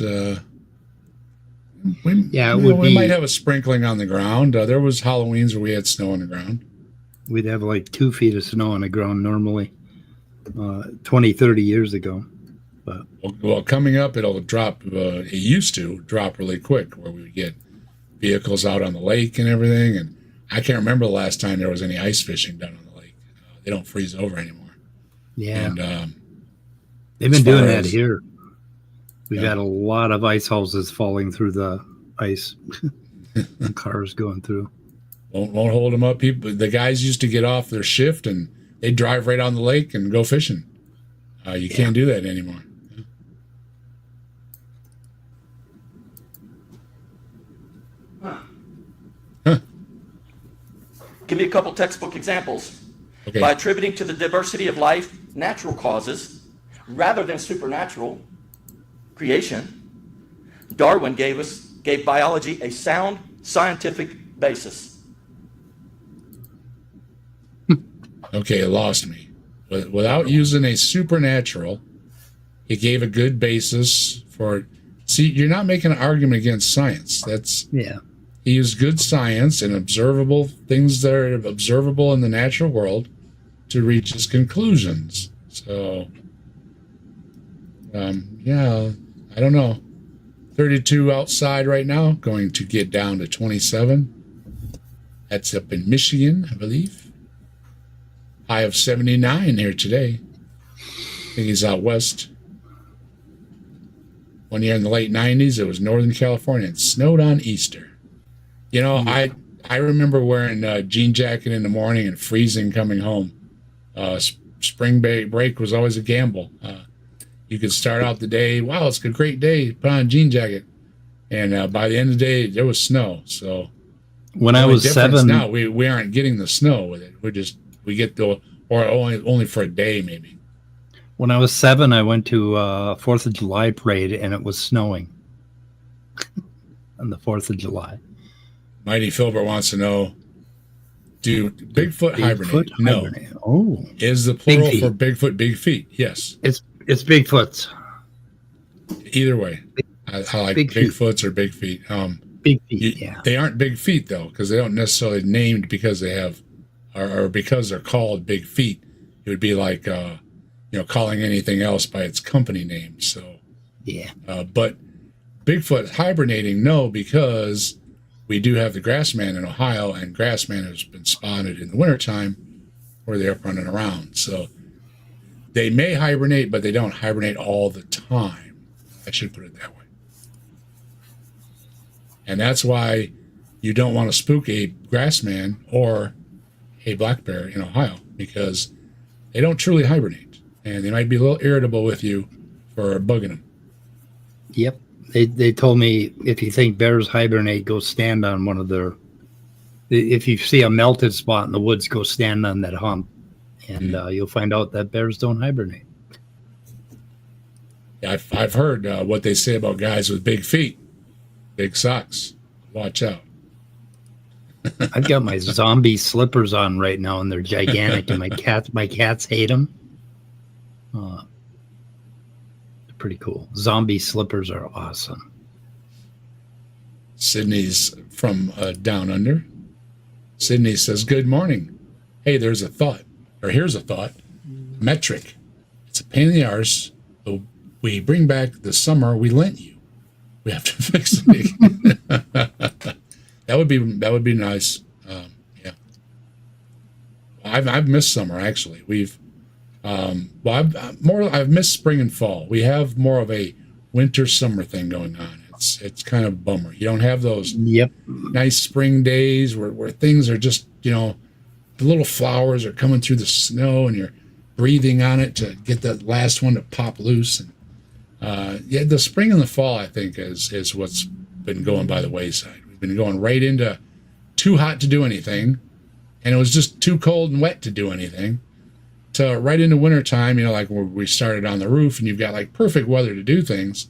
We might have a sprinkling on the ground. There was Halloweens where we had snow on the ground. We'd have like 2 feet of snow on the ground normally 20, 30 years ago. But well, coming up, it'll drop. It used to drop really quick, where we would get vehicles out on the lake and everything. And I can't remember the last time there was any ice fishing done on the lake. They don't freeze over anymore. Yeah, and they've been doing that here. We've had a lot of ice houses falling through the ice. And cars going through. Won't hold them up. The guys used to get off their shift and they'd drive right on the lake and go fishing. You can't do that anymore. Huh. Give me a couple textbook examples. Okay. By attributing to the diversity of life natural causes rather than supernatural creation, Darwin gave biology a sound scientific basis. Okay, it lost me. Without using a supernatural, he gave a good basis for. See, you're not making an argument against science. He used good science and observable things that are observable in the natural world to reach his conclusions. So, yeah, I don't know. 32 outside right now, going to get down to 27. That's up in Michigan, I believe. High of 79 here today. I think he's out west. One year in the late 90s, it was Northern California. It snowed on Easter. You know, I remember wearing a jean jacket in the morning and freezing coming home. Spring break was always a gamble. You could start out the day, wow, it's a great day, put on a jean jacket. And by the end of the day, there was snow. So when I was 7, now we aren't getting the snow with it. We get or only for a day maybe. When I was 7, I went to 4th of July parade and it was snowing on the 4th of July. Mighty Filbert wants to know, do Bigfoot hibernate? No. Oh. Is the plural for Bigfoot big feet? Yes. It's Bigfoots. Either way. I like Bigfoots or big feet. Big feet, They aren't big feet though, because they don't necessarily named because they have or because they're called big feet. It would be like calling anything else by its company name. So but Bigfoot hibernating, no, because we do have the grassman in Ohio, and grassman has been spotted in the wintertime where they're up running around. So they may hibernate, but they don't hibernate all the time. I should put it that way. And that's why you don't want to spook a grassman or a black bear in Ohio, because they don't truly hibernate, and they might be a little irritable with you for bugging them. Yep. They told me if you think bears hibernate, go stand on one of their. If you see a melted spot in the woods, go stand on that hump, and you'll find out that bears don't hibernate. Yeah, I've heard what they say about guys with big feet, big socks. Watch out. I've got my zombie slippers on right now, and they're gigantic, and my cats hate them. Pretty cool. Zombie slippers are awesome. Sydney's from down under. Sydney says, good morning. Hey, there's a thought, or here's a thought. Metric. It's a pain in the arse, but we bring back the summer we lent you. We have to fix it. That would be nice. Yeah. I've missed summer actually. I've missed spring and fall. We have more of a winter summer thing going on. It's kind of a bummer. You don't have those nice spring days where things are just, the little flowers are coming through the snow and you're breathing on it to get that last one to pop loose. And the spring and the fall, I think, is what's been going by the wayside. We've been going right into too hot to do anything, and it was just too cold and wet to do anything, to right into wintertime, like where we started on the roof and you've got like perfect weather to do things,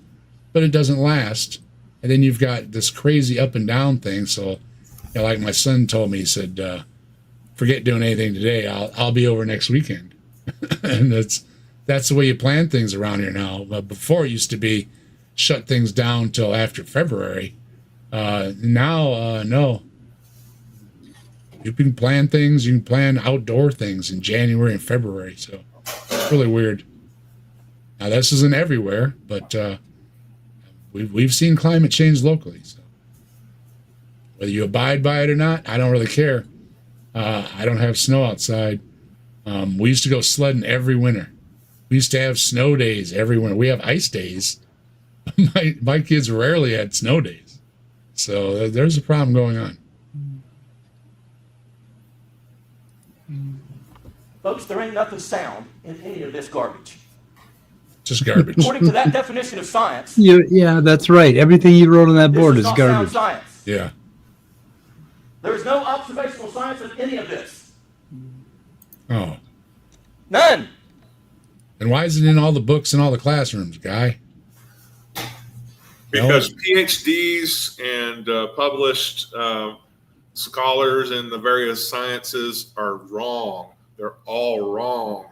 but it doesn't last. And then you've got this crazy up and down thing. So, like my son told me, he said, forget doing anything today. I'll be over next weekend. And that's the way you plan things around here now. But before it used to be shut things down till after February. Now, no. You can plan things. You can plan outdoor things in January and February. So it's really weird. Now, this isn't everywhere, but we've seen climate change locally. So whether you abide by it or not, I don't really care. I don't have snow outside. We used to go sledding every winter. We used to have snow days every winter. We have ice days. My kids rarely had snow days. So there's a problem going on. Folks, there ain't nothing sound in any of this garbage. Just garbage. According to that definition of science, Yeah, that's right. Everything you wrote on that board this is is not sound garbage. science. Yeah. There is no observational science in any of this. Oh. None. And why is it in all the books in all the classrooms, Guy? Because PhDs and published scholars in the various sciences are wrong. They're all wrong.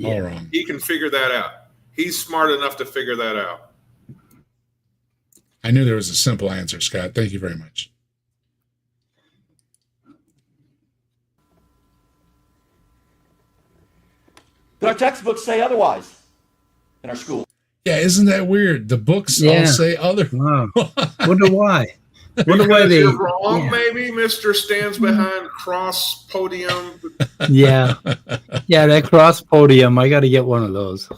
All wrong. He can figure that out. He's smart enough to figure that out. I knew there was a simple answer, Scott. Thank you very much. But our textbooks say otherwise in our school. Yeah, isn't that weird? The books all say other. Wow. Wonder why. Wonder why Because they. you're wrong, Yeah. maybe. Mr. stands behind cross podium. Yeah, that cross podium. I got to get one of those.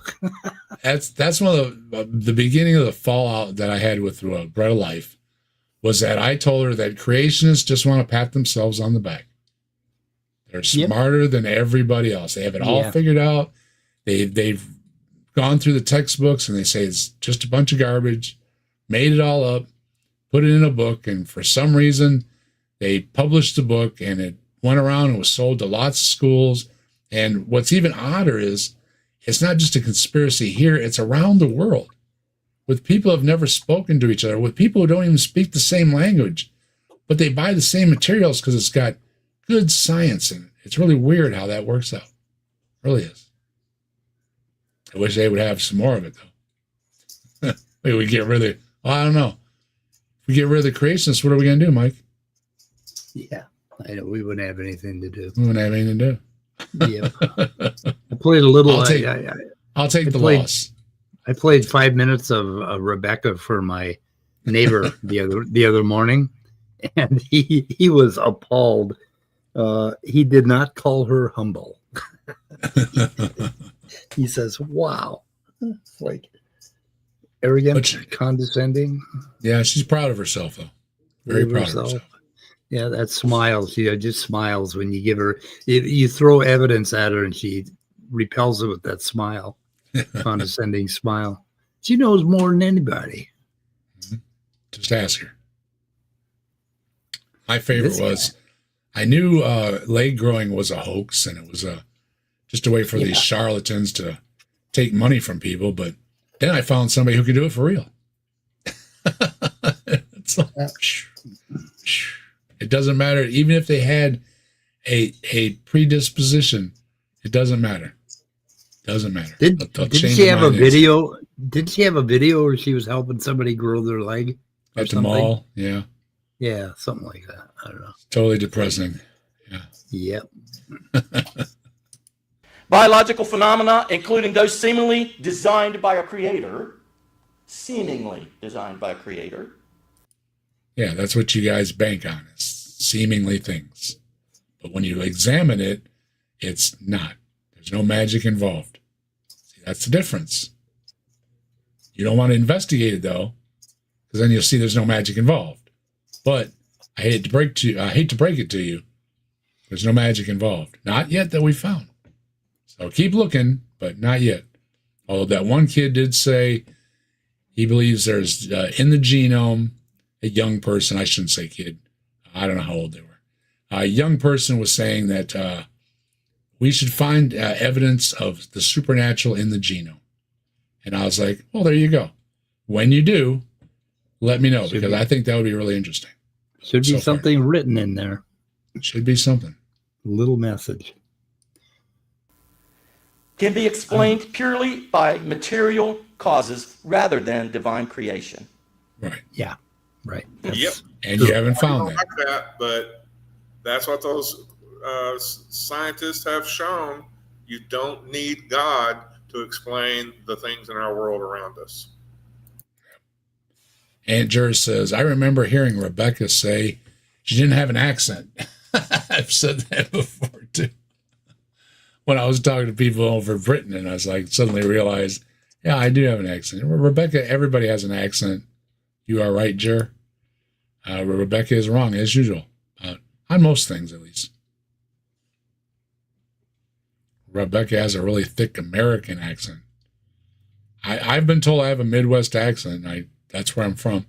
That's one of the beginning of the fallout that I had with Bread of Life was that I told her that creationists just want to pat themselves on the back. They're smarter than everybody else. They have it all figured out. They've gone through the textbooks and they say it's just a bunch of garbage, made it all up, put it in a book, and for some reason they published the book and it went around and was sold to lots of schools. And what's even odder is it's not just a conspiracy here, it's around the world with people who have never spoken to each other, with people who don't even speak the same language, but they buy the same materials because it's got good science in it. It's really weird how that works out. It really is. I wish they would have some more of it, though. Maybe we get rid of I don't know. If we get rid of the creationists, what are we going to do, Mike? Yeah, I know we wouldn't have anything to do. We wouldn't have anything to do. Yeah, I played a little. I'll take the loss. I played 5 minutes of Rebecca for my neighbor the other morning, and he was appalled. He did not call her humble. He says, "Wow, it's like arrogant, condescending." Yeah, she's proud of herself, though. Very proud of herself. Yeah, that smile. She just smiles when you give her. You throw evidence at her, and she repels it with that smile, condescending smile. She knows more than anybody. Just ask her. My favorite was, I knew leg growing was a hoax, and it was just a way for these charlatans to take money from people. But then I found somebody who could do it for real. It's like, it doesn't matter. Even if they had a predisposition, it doesn't matter. Doesn't matter. Did she have a video? Did she have a video where she was helping somebody grow their leg at the mall? Yeah. Yeah, something like that. I don't know. Totally depressing. Yeah. Yep. Biological phenomena, including those seemingly designed by a creator. Seemingly designed by a creator. Yeah, that's what you guys bank on, is seemingly things. But when you examine it, it's not. There's no magic involved. See, that's the difference. You don't want to investigate it, though, because then you'll see there's no magic involved. But I hate to break it to you. There's no magic involved. Not yet that we found. So keep looking, but not yet. Although that one kid did say he believes there's in the genome, a young person, I shouldn't say kid, I don't know how old they were. A young person was saying that we should find evidence of the supernatural in the genome. And I was like, well, there you go. When you do, let me know, because I think that would be really interesting. Should be something written in there. Should be something. A little message. Can be explained purely by material causes rather than divine creation. Right. Yeah. Right. Yep. And you haven't found like that, but that's what those scientists have shown. You don't need God to explain the things in our world around us. Aunt Jer says, I remember hearing Rebecca say she didn't have an accent. I've said that before, too. When I was talking to people over in Britain, and I was like, suddenly realized, yeah, I do have an accent. Rebecca, everybody has an accent. You are right, Jer. Rebecca is wrong, as usual. On most things, at least. Rebecca has a really thick American accent. I've been told I have a Midwest accent. That's where I'm from.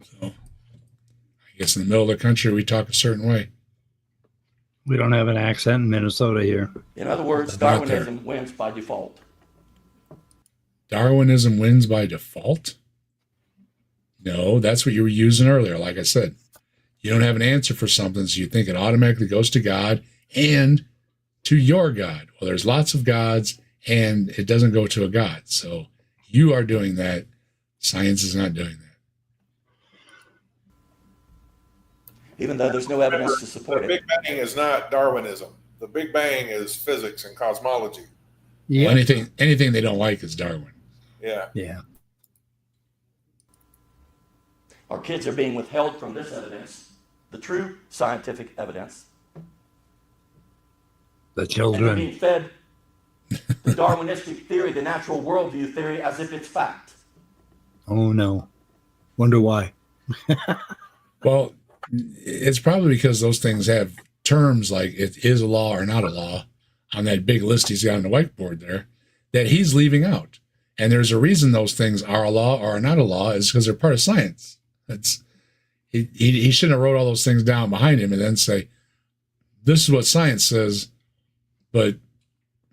So I guess in the middle of the country, we talk a certain way. We don't have an accent in Minnesota here. In other words, Not there. Darwinism wins by default. Darwinism wins by default? No, that's what you were using earlier. Like I said, you don't have an answer for something, so you think it automatically goes to God and to your God. Well, there's lots of gods, and it doesn't go to a God. So you are doing that. Science is not doing that. Even though there's no evidence to support The it. Big Bang is not Darwinism. The Big Bang is physics and cosmology. Yeah. Well, anything they don't like is Darwin. Yeah. Yeah. Our kids are being withheld from this evidence, the true scientific evidence. The And they're children. being fed the Darwinistic theory, the natural worldview theory, as if it's fact. Oh, no. Wonder why. Well, it's probably because those things have terms like it is a law or not a law on that big list he's got on the whiteboard there that he's leaving out. And there's a reason those things are a law or are not a law is because they're part of science. He shouldn't have wrote all those things down behind him and then say, this is what science says, but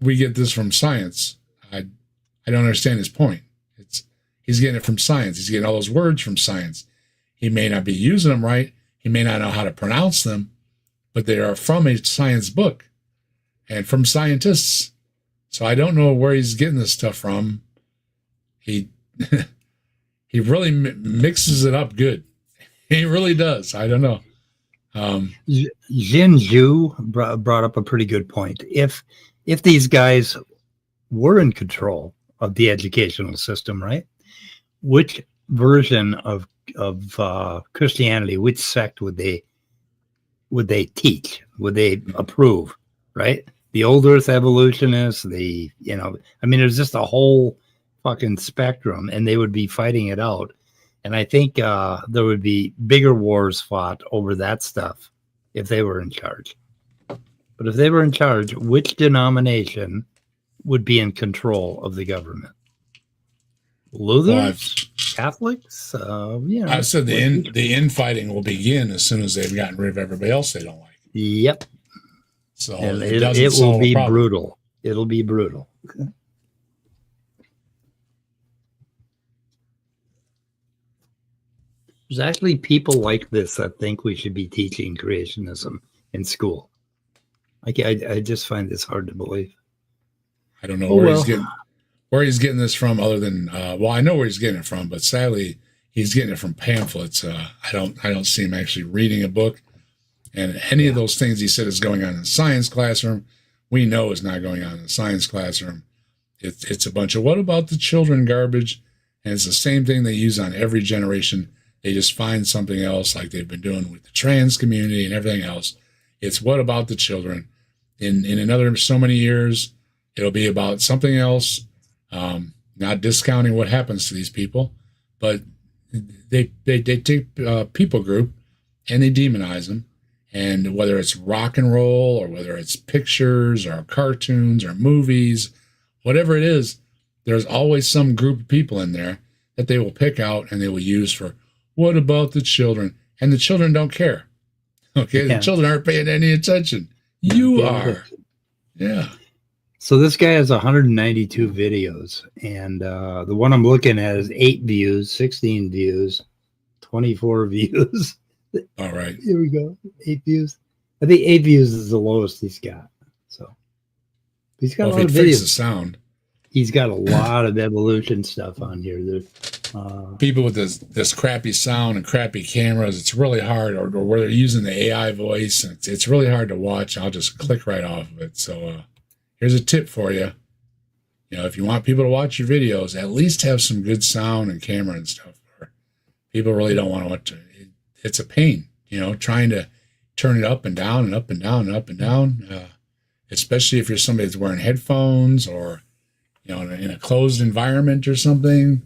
we get this from science. I don't understand his point. He's getting it from science. He's getting all those words from science. He may not be using them right. He may not know how to pronounce them, but they are from a science book and from scientists. So I don't know where he's getting this stuff from. He he really mixes it up good. He really does. I don't know. Jin Zhu brought up a pretty good point. If these guys were in control of the educational system, right? Which version of Christianity, which sect would they teach? Would they approve? Right? The old Earth evolutionists, there's just a whole fucking spectrum, and they would be fighting it out. And I think there would be bigger wars fought over that stuff if they were in charge. But if they were in charge, which denomination would be in control of the government? Lutherans? Catholics? I said the infighting will begin as soon as they've gotten rid of everybody else they don't like. Yep. So And it it will be brutal. It'll be brutal. There's actually people like this that think we should be teaching creationism in school. I just find this hard to believe. I don't know where he's getting this from, other than I know where he's getting it from, but sadly he's getting it from pamphlets. I don't see him actually reading a book, and any of those things he said is going on in the science classroom, we know is not going on in the science classroom. It's a bunch of what about the children garbage, and it's the same thing they use on every generation. They just find something else, like they've been doing with the trans community and everything else. It's what about the children? In another so many years, it'll be about something else. Not discounting what happens to these people, but they take a people group and they demonize them. And whether it's rock and roll or whether it's pictures or cartoons or movies, whatever it is, there's always some group of people in there that they will pick out and they will use for what about the children? And the children don't care. Okay, Yeah. The children aren't paying any attention. You are. Yeah. So this guy has 192 videos, and the one I'm looking at is 8 views, 16 views, 24 views. All right. Here we go. 8 views. I think 8 views is the lowest he's got. So he's got Well, a lot if of it fixes the videos. sound, He's got a lot of evolution stuff on here. people with this crappy sound and crappy cameras, it's really hard, or where they're using the AI voice, and it's really hard to watch. I'll just click right off of it. So here's a tip for you. If you want people to watch your videos, at least have some good sound and camera and stuff. People really don't want to watch it. It's a pain, trying to turn it up and down and up and down and up and down, especially if you're somebody that's wearing headphones or, in a closed environment or something.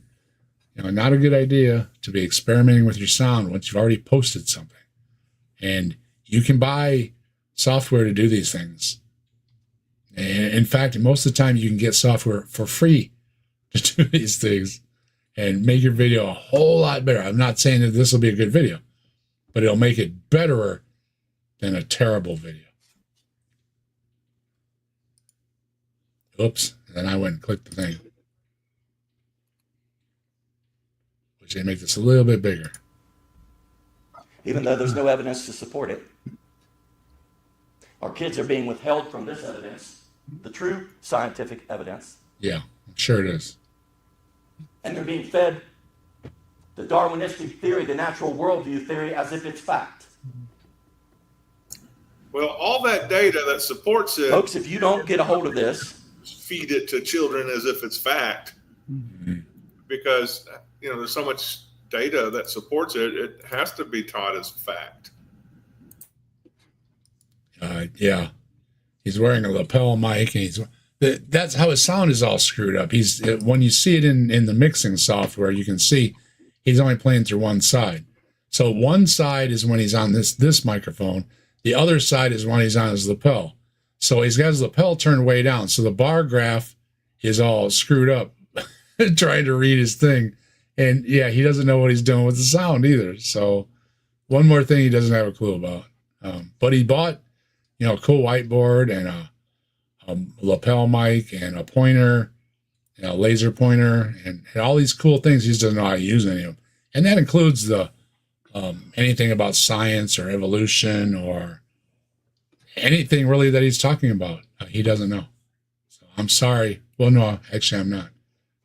Not a good idea to be experimenting with your sound once you've already posted something. And you can buy software to do these things. And in fact, most of the time you can get software for free to do these things and make your video a whole lot better. I'm not saying that this will be a good video, but it'll make it betterer than a terrible video. Oops. And then I went and clicked the thing. Which they make this a little bit bigger. Even though there's no evidence to support it. Our kids are being withheld from this evidence, the true scientific evidence. Yeah, I'm sure it is. And they're being fed the Darwinistic theory, the natural worldview theory, as if it's fact. Well, all that data that supports it, Folks, if you don't get a hold of this, feed it to children as if it's fact, because there's so much data that supports it. It has to be taught as fact. Yeah, he's wearing a lapel mic, and that's how his sound is all screwed up. When you see it in the mixing software, you can see he's only playing through one side. So one side is when he's on this microphone. The other side is when he's on his lapel. So he's got his lapel turned way down. So the bar graph is all screwed up trying to read his thing. And yeah, he doesn't know what he's doing with the sound either. So one more thing he doesn't have a clue about. But he bought, a cool whiteboard and a lapel mic and a pointer, a laser pointer, and all these cool things. He just doesn't know how to use any of them. And that includes the anything about science or evolution or anything really that he's talking about. He doesn't know. So I'm sorry. Well, no, actually I'm not.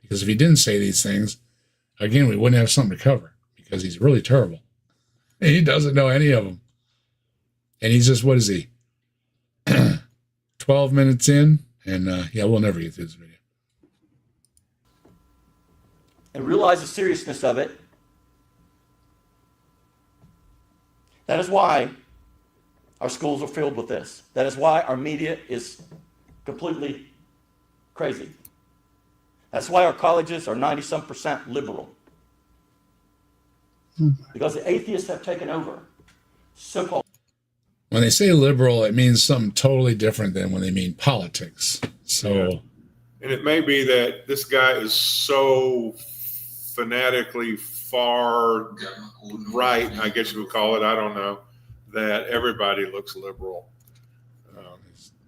Because if he didn't say these things, again, we wouldn't have something to cover because he's really terrible. He doesn't know any of them. And he's just, what is he? 12 minutes in, and we'll never get through this video. and realize the seriousness of it. That is why our schools are filled with this. That is why our media is completely crazy. That's why our colleges are 90-some% liberal. Because the atheists have taken over. So-called. When they say liberal, it means something totally different than when they mean politics. So, yeah. And it may be that this guy is so fanatically far right, I guess you would call it, I don't know, that everybody looks liberal.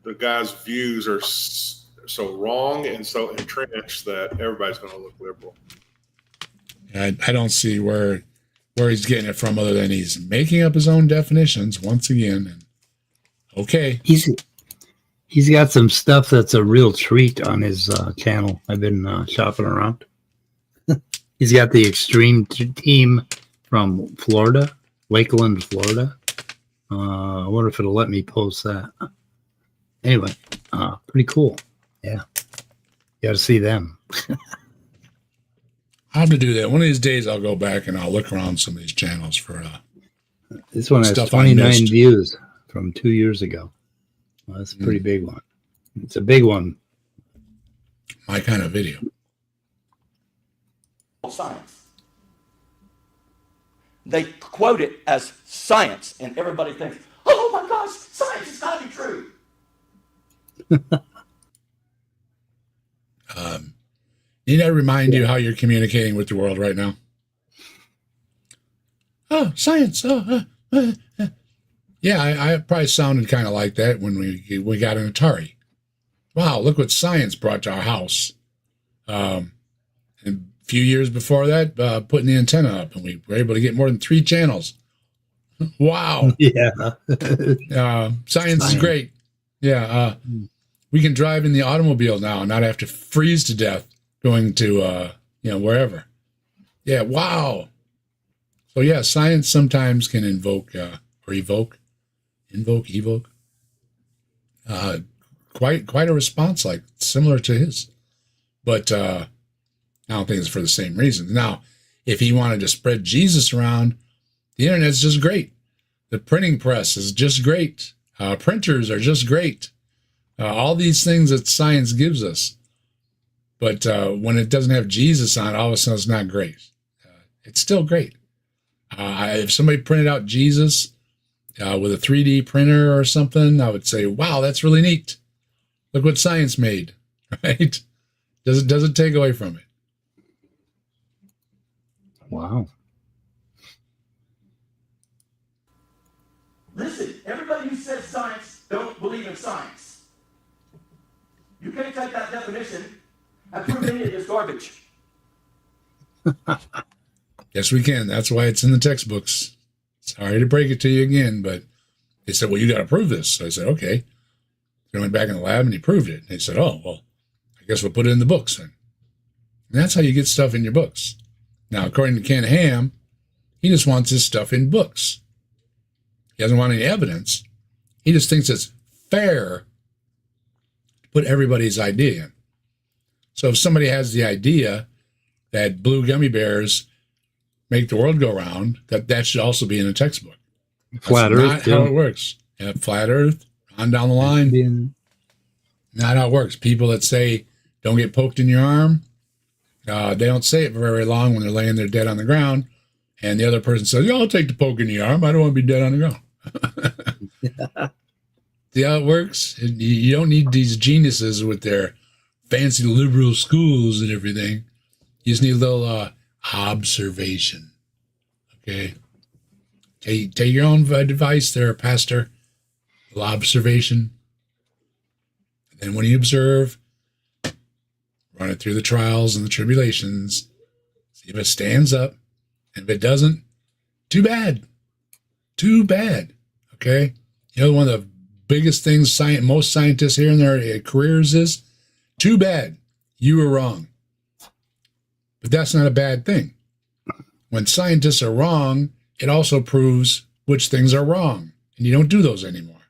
The guy's views are so wrong and so entrenched that everybody's going to look liberal. I don't see where he's getting it from other than he's making up his own definitions once again. And okay. He's got some stuff that's a real treat on his channel. I've been shopping around. He's got the extreme team from Florida, Lakeland, Florida. I wonder if it'll let me post that. Anyway, pretty cool. Yeah. You got to see them. I'll have to do that. One of these days I'll go back and I'll look around some of these channels for this one has stuff 29 views from 2 years ago. Well, that's a pretty big one. It's a big one. My kind of video. Science. They quote it as science, and everybody thinks, oh my gosh, science has got to be true. Need I remind you how you're communicating with the world right now? Oh, science. Yeah, I probably sounded kind of like that when we got an Atari. Wow, look what science brought to our house. And a few years before that, putting the antenna up, and we were able to get more than 3 channels. Wow. Yeah. Science is great. Yeah. We can drive in the automobile now and not have to freeze to death going to, wherever. Yeah. Wow. So yeah, science sometimes can evoke quite a response, like similar to his, but I don't think it's for the same reasons. Now, if he wanted to spread Jesus around, the internet's just great. The printing press is just great. Printers are just great. All these things that science gives us. But when it doesn't have Jesus on it, all of a sudden it's not great. It's still great. If somebody printed out Jesus with a 3D printer or something, I would say, wow, that's really neat. Look what science made, right? Doesn't take away from it. Wow. Listen, everybody who says science don't believe in science. You can't take that definition and prove any of this garbage. Yes, we can. That's why it's in the textbooks. Sorry to break it to you again, but they said, well, you got to prove this. So I said, okay. So I went back in the lab and he proved it. And they said, oh, well, I guess we'll put it in the books then. And that's how you get stuff in your books. Now, according to Ken Ham, he just wants his stuff in books. He doesn't want any evidence. He just thinks it's fair to put everybody's idea in. So if somebody has the idea that blue gummy bears make the world go round, that should also be in a textbook. Flat That's Earth, not how it works. Yeah, flat Earth, on down the line. Not how it works. People that say don't get poked in your arm, they don't say it for very long when they're laying there dead on the ground. And the other person says, yeah, I'll take the poke in the arm. I don't want to be dead on the ground. See how it works? You don't need these geniuses with their fancy liberal schools and everything. You just need a little observation. Okay? Take your own advice there, Pastor. A little observation. And then when you observe, run it through the trials and the tribulations. See if it stands up. And if it doesn't, too bad. Too bad. Okay? You know, one of the biggest things most scientists here in their careers is, too bad. You were wrong. But that's not a bad thing. When scientists are wrong, it also proves which things are wrong. And you don't do those anymore.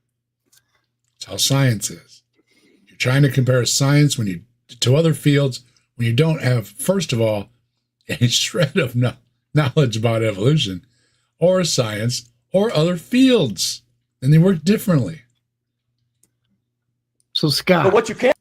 That's how science is. You're trying to compare science to other fields when you don't have, first of all, a shred of knowledge about evolution or science or other fields. And they work differently. So Scott, But what you can't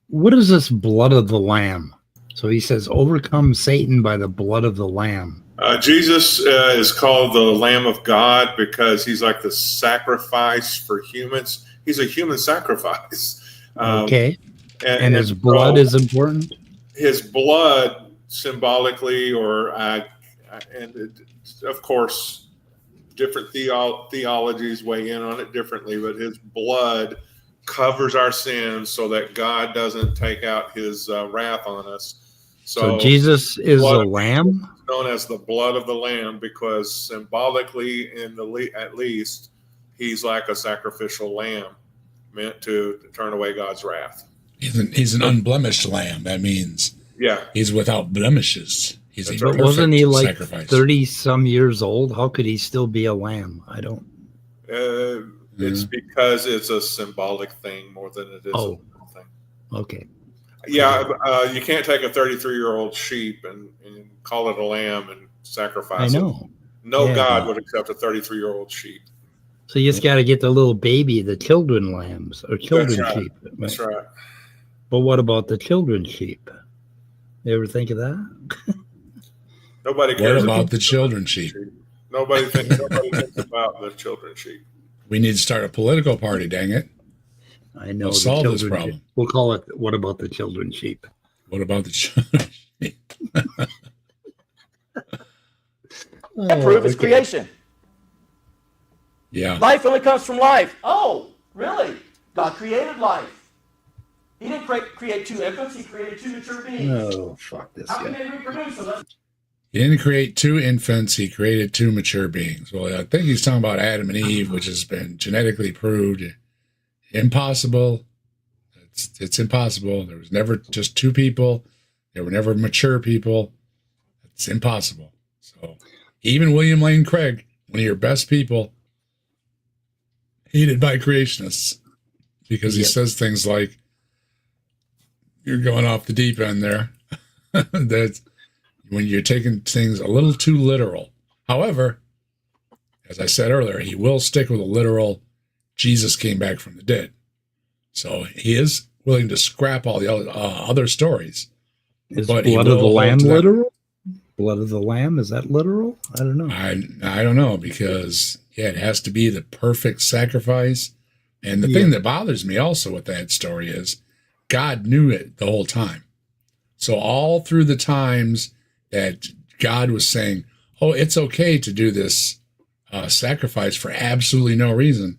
what is this blood of the Lamb? So he says, overcome Satan by the blood of the Lamb. Jesus is called the Lamb of God because he's like the sacrifice for humans. He's a human sacrifice. Okay. And his blood is important? His blood symbolically, and of course, different theologies weigh in on it differently, but his blood covers our sins so that God doesn't take out his wrath on us. So Jesus is a lamb? Known as the blood of the Lamb because symbolically, at least, he's like a sacrificial lamb meant to turn away God's wrath. He's an unblemished lamb. That means he's without blemishes. But wasn't he like 30-some years old? How could he still be a lamb? I don't. It's because it's a symbolic thing more than it is a real thing. Okay. Yeah, you can't take a 33-year-old sheep and call it a lamb and sacrifice I know. it. No God would accept a 33-year-old sheep. So you just got to get the little baby, the children lambs or children sheep. That's right. But what about the children sheep? You ever think of that? Nobody cares about the children sheep. Nobody thinks about the children sheep. We need to start a political party, dang it. I know. We'll solve this problem. We'll call it, what about the children sheep? What about the children sheep? prove his creation. Yeah. Life only comes from life. Oh, really? God created life. He didn't create two infants. He created two mature beings. Oh, fuck this How can guy. they reproduce? He didn't create two infants. He created two mature beings. Well, I think he's talking about Adam and Eve, which has been genetically proved impossible. It's impossible. There was never just two people. There were never mature people. It's impossible. So even William Lane Craig, one of your best people, hated by creationists because he says things like, you're going off the deep end there. That's when you're taking things a little too literal. However, as I said earlier, he will stick with a literal Jesus came back from the dead. So he is willing to scrap all the other stories Is But he blood of the will hold lamb to that. literal? Blood of the lamb, is that literal? I don't know. I don't know, because it has to be the perfect sacrifice. And the Yeah. thing that bothers me also with that story is God knew it the whole time. So all through the times that God was saying, oh, it's okay to do this sacrifice for absolutely no reason,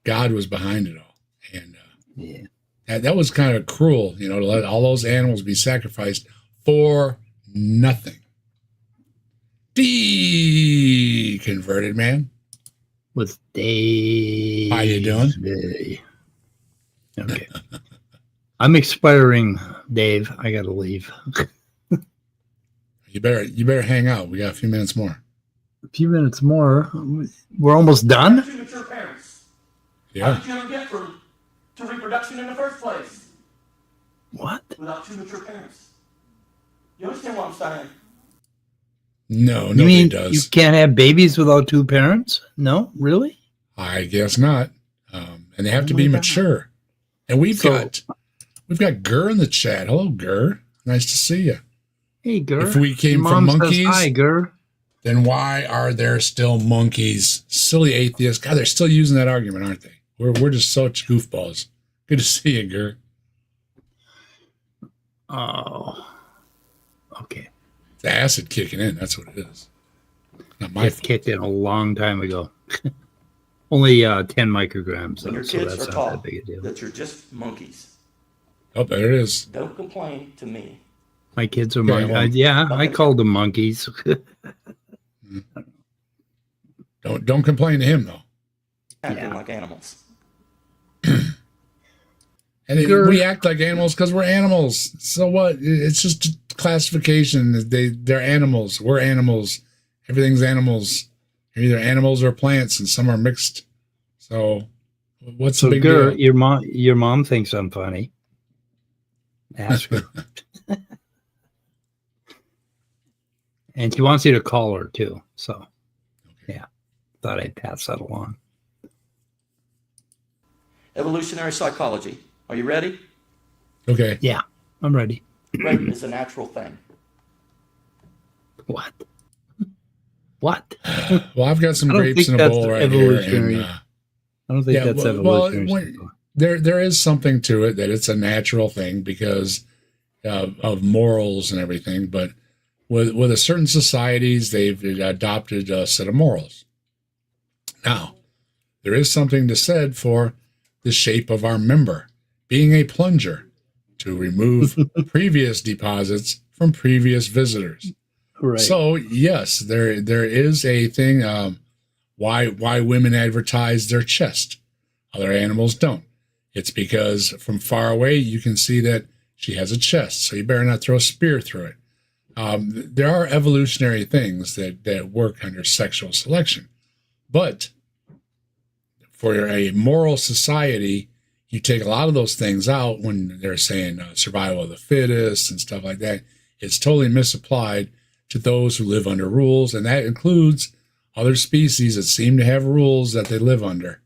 God was behind it all. And Yeah. that was kind of cruel, to let all those animals be sacrificed for nothing. Converted man. With Dave. How you doing? Okay. I'm expiring, Dave. I gotta leave. You better hang out. We got a few minutes more. A few minutes more. We're almost done. Two mature parents. How Yeah. did you ever get to reproduction in the first place? What? Without two mature parents. You understand what I'm saying? No, You nobody mean does. you can't have babies without two parents? No, really? I guess not. And they have to Oh be my God. mature. And we've So- got Gurr in the chat. Hello, Gurr. Nice to see you. Hey, Gur. If we came Your from mom says monkeys, hi, Gur. then why are there still monkeys? Silly atheists. God, they're still using that argument, aren't they? We're just such goofballs. Good to see you, Gurr. Oh. Okay. The acid kicking in. That's what it is. Not my It fault. kicked in a long time ago. Only 10 micrograms, When though, your so kids that's are not that taught big a deal. that you're just monkeys, Oh, there it is. don't complain to me. My kids are Okay, monkeys. well- Yeah, I called them monkeys. Don't complain to him though. Acting Yeah. like animals. And Gurr. we act like animals because we're animals. So what? It's just a classification. They're animals. We're animals. Everything's animals. They're either animals or plants, and some are mixed. So what's So, the big Gur, deal? your mom thinks I'm funny. Ask her. And she wants you to call her, too. So, yeah, thought I'd pass that along. Evolutionary psychology. Are you ready? Okay. Yeah, I'm ready. Rape is a natural thing. What? What? Well, I've got some I don't grapes think in a that's bowl right evolutionary. here. And, I don't think yeah, that's well, evolutionary. there is something to it that it's a natural thing because of morals and everything. But with a certain societies, they've adopted a set of morals. Now, there is something to said for the shape of our member being a plunger to remove previous deposits from previous visitors. Right. So yes, there is a thing. Why women advertise their chest, other animals don't. It's because from far away you can see that she has a chest, so you better not throw a spear through it. There are evolutionary things that work under sexual selection, but for a moral society, you take a lot of those things out when they're saying survival of the fittest and stuff like that. It's totally misapplied to those who live under rules, and that includes other species that seem to have rules that they live under,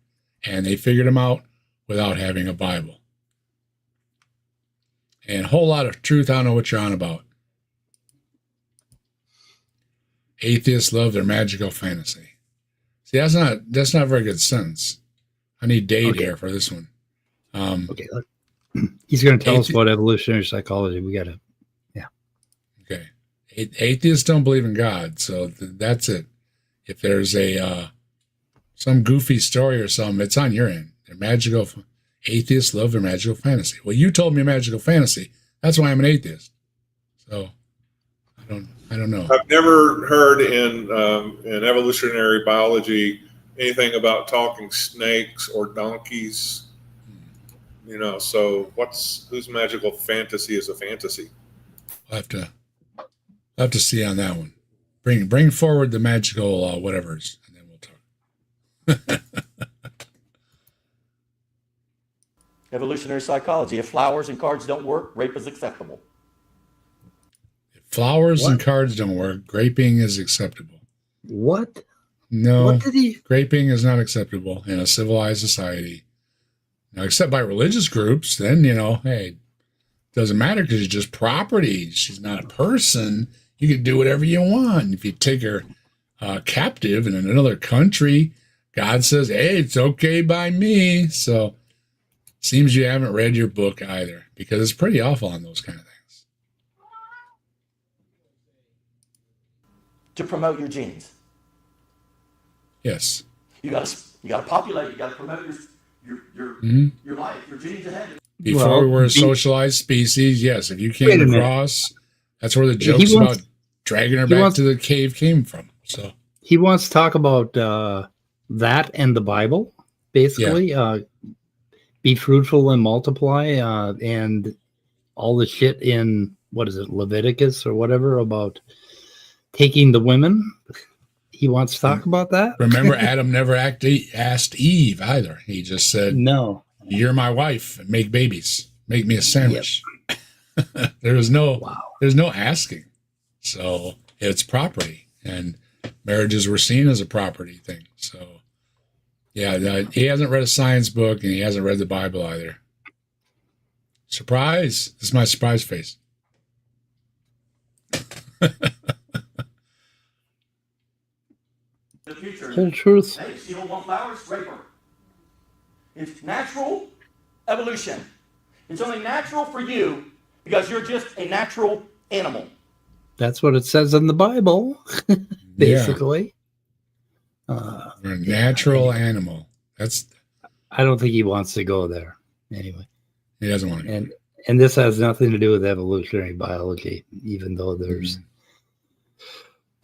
and they figured them out without having a Bible. And a whole lot of truth, I don't know what you're on about. Atheists love their magical fantasy. See, that's not a very good sentence. I need Dade here for this one. Okay, look. He's going to tell us about evolutionary psychology. We got to. Okay. Atheists don't believe in God, so that's it. If there's some goofy story or something, it's on your end. They're magical. Atheists love their magical fantasy. Well, you told me magical fantasy. That's why I'm an atheist. So I don't know. I've never heard in evolutionary biology anything about talking snakes or donkeys. So whose magical fantasy is a fantasy? I'll have to see on that one. Bring forward the magical whatevers, and then we'll talk. Evolutionary psychology. If flowers and cards don't work, rape is acceptable. If flowers and cards don't work, graping is acceptable. What? No, What did he? graping is not acceptable in a civilized society. Now, except by religious groups, then, hey, doesn't matter because she's just property. She's not a person. You can do whatever you want. If you take her captive in another country, God says, hey, it's okay by me. So seems you haven't read your book either, because it's pretty awful on those kind of things. To promote your genes. Yes. You got to populate. You got to promote your life, your genes ahead. Before we were a socialized species, yes. If you came across, that's where the jokes about dragging her back to the cave came from. So he wants to talk about that and the Bible, basically. Be fruitful and multiply, and all the shit in, what is it, Leviticus or whatever, about taking the women. He wants to talk about that. Remember, Adam never asked Eve either. He just said, no, you're my wife, make babies, make me a sandwich. Yep. There's no asking. So it's property, and marriages were seen as a property thing. So yeah, he hasn't read a science book, and he hasn't read the Bible either. Surprise. This is my surprise face. The future. Whole truth. Hey, you don't want flowers? Rape her. It's natural evolution. It's only natural for you because you're just a natural animal. That's what it says in the Bible, basically. We're a natural animal. I don't think he wants to go there. Anyway. He doesn't want to. And this has nothing to do with evolutionary biology, even though there's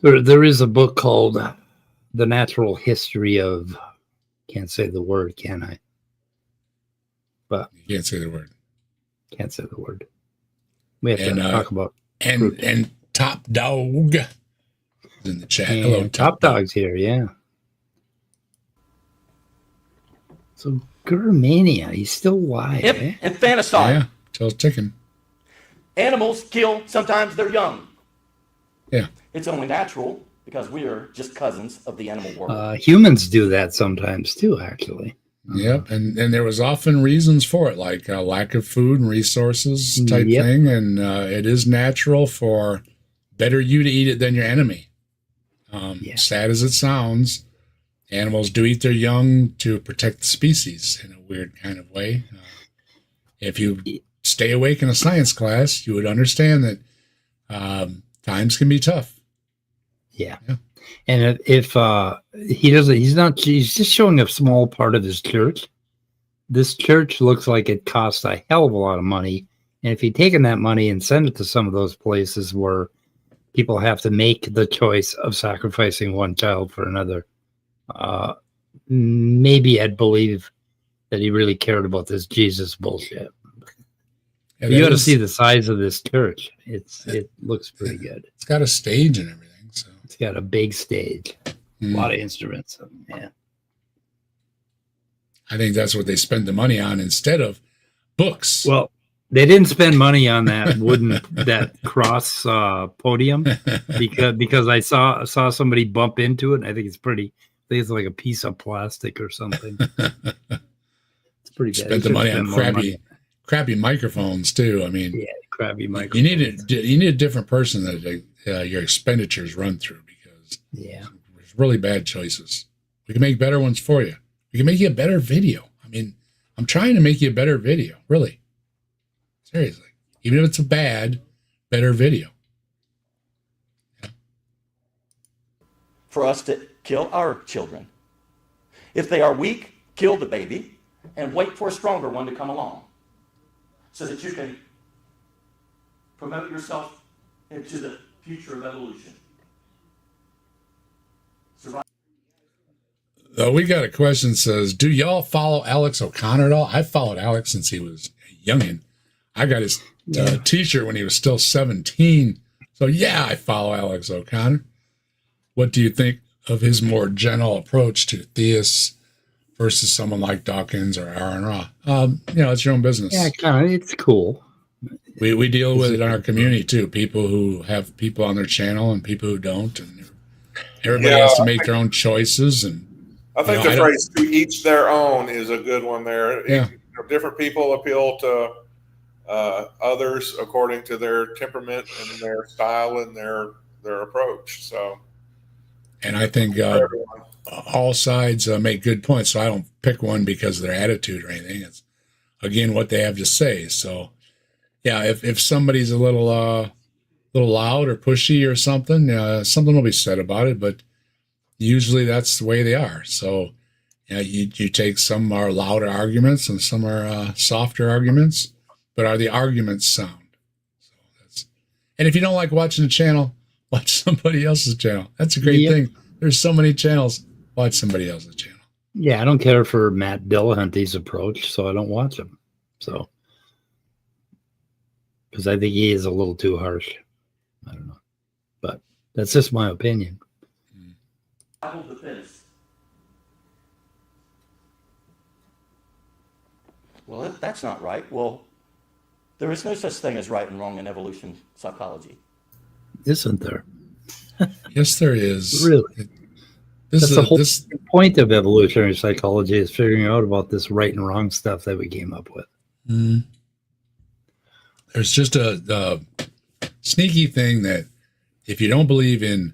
there is a book called The Natural History of, can't say the word, can I? But you can't say the word. Can't say the word. We have to talk about and Top Dog is in the chat. And hello, Top Dog's here, yeah. So Gurmania, he's still alive. Infanticide. Yeah, till it's ticking. Animals kill, sometimes they're young. Yeah. It's only natural because we are just cousins of the animal world. Humans do that sometimes too, actually. Yep, and there was often reasons for it, like lack of food and resources type thing, and it is natural for better you to eat it than your enemy. Sad as it sounds, animals do eat their young to protect the species in a weird kind of way. If you stay awake in a science class, you would understand that times can be tough. Yeah. And if he doesn't, he's just showing a small part of his church. This church looks like it costs a hell of a lot of money. And if he'd taken that money and sent it to some of those places where people have to make the choice of sacrificing one child for another, maybe I'd believe that he really cared about this Jesus bullshit. Yeah, you got to see the size of this church. It looks pretty good. It's got a stage and everything. So it's got a big stage, a lot of instruments. Yeah, I think that's what they spend the money on instead of books. Well, they didn't spend money on that that cross podium because I saw somebody bump into it. And I think it's like a piece of plastic or something. It's pretty bad. Spent the money on crappy microphones too. I mean, crappy microphones. You need a different person that your expenditures run through, because there's really bad choices. We can make better ones for you. We can make you a better video. I mean, I'm trying to make you a better video, really. Seriously. Even if it's a better video. Yeah. For us to kill our children. If they are weak, kill the baby and wait for a stronger one to come along so that you can promote yourself into the future of evolution. We got a question that says, do y'all follow Alex O'Connor at all? I followed Alex since he was a youngin'. I got his t-shirt when he was still 17. So yeah, I follow Alex O'Connor. What do you think of his more gentle approach to theists versus someone like Dawkins or Aaron Ra? It's your own business. Yeah, kind of. It's cool. We deal with it in our community too. People who have people on their channel and people who don't, and everybody has to make their own choices. And I think the phrase "to each their own" is a good one there. Yeah. Different people appeal to others according to their temperament and their style and their approach. So, And I think all sides make good points. So I don't pick one because of their attitude or anything. It's again what they have to say. So yeah, if somebody's a little loud or pushy or something, something will be said about it. But usually that's the way they are. So you take some are louder arguments and some are softer arguments, but are the arguments sound? So and if you don't like watching the channel, watch somebody else's channel. That's a great thing. There's so many channels. Watch somebody else's channel. Yeah, I don't care for Matt Dillahunty's approach, so I don't watch him. So, because I think he is a little too harsh. I don't know, but that's just my opinion. I hold the fence. Well, that's not right. Well, there is no such thing as right and wrong in evolution psychology. Isn't there? Yes, there is. Really? This That's the whole point of evolutionary psychology is figuring out about this right and wrong stuff that we came up with. Mm. There's just a sneaky thing that if you don't believe in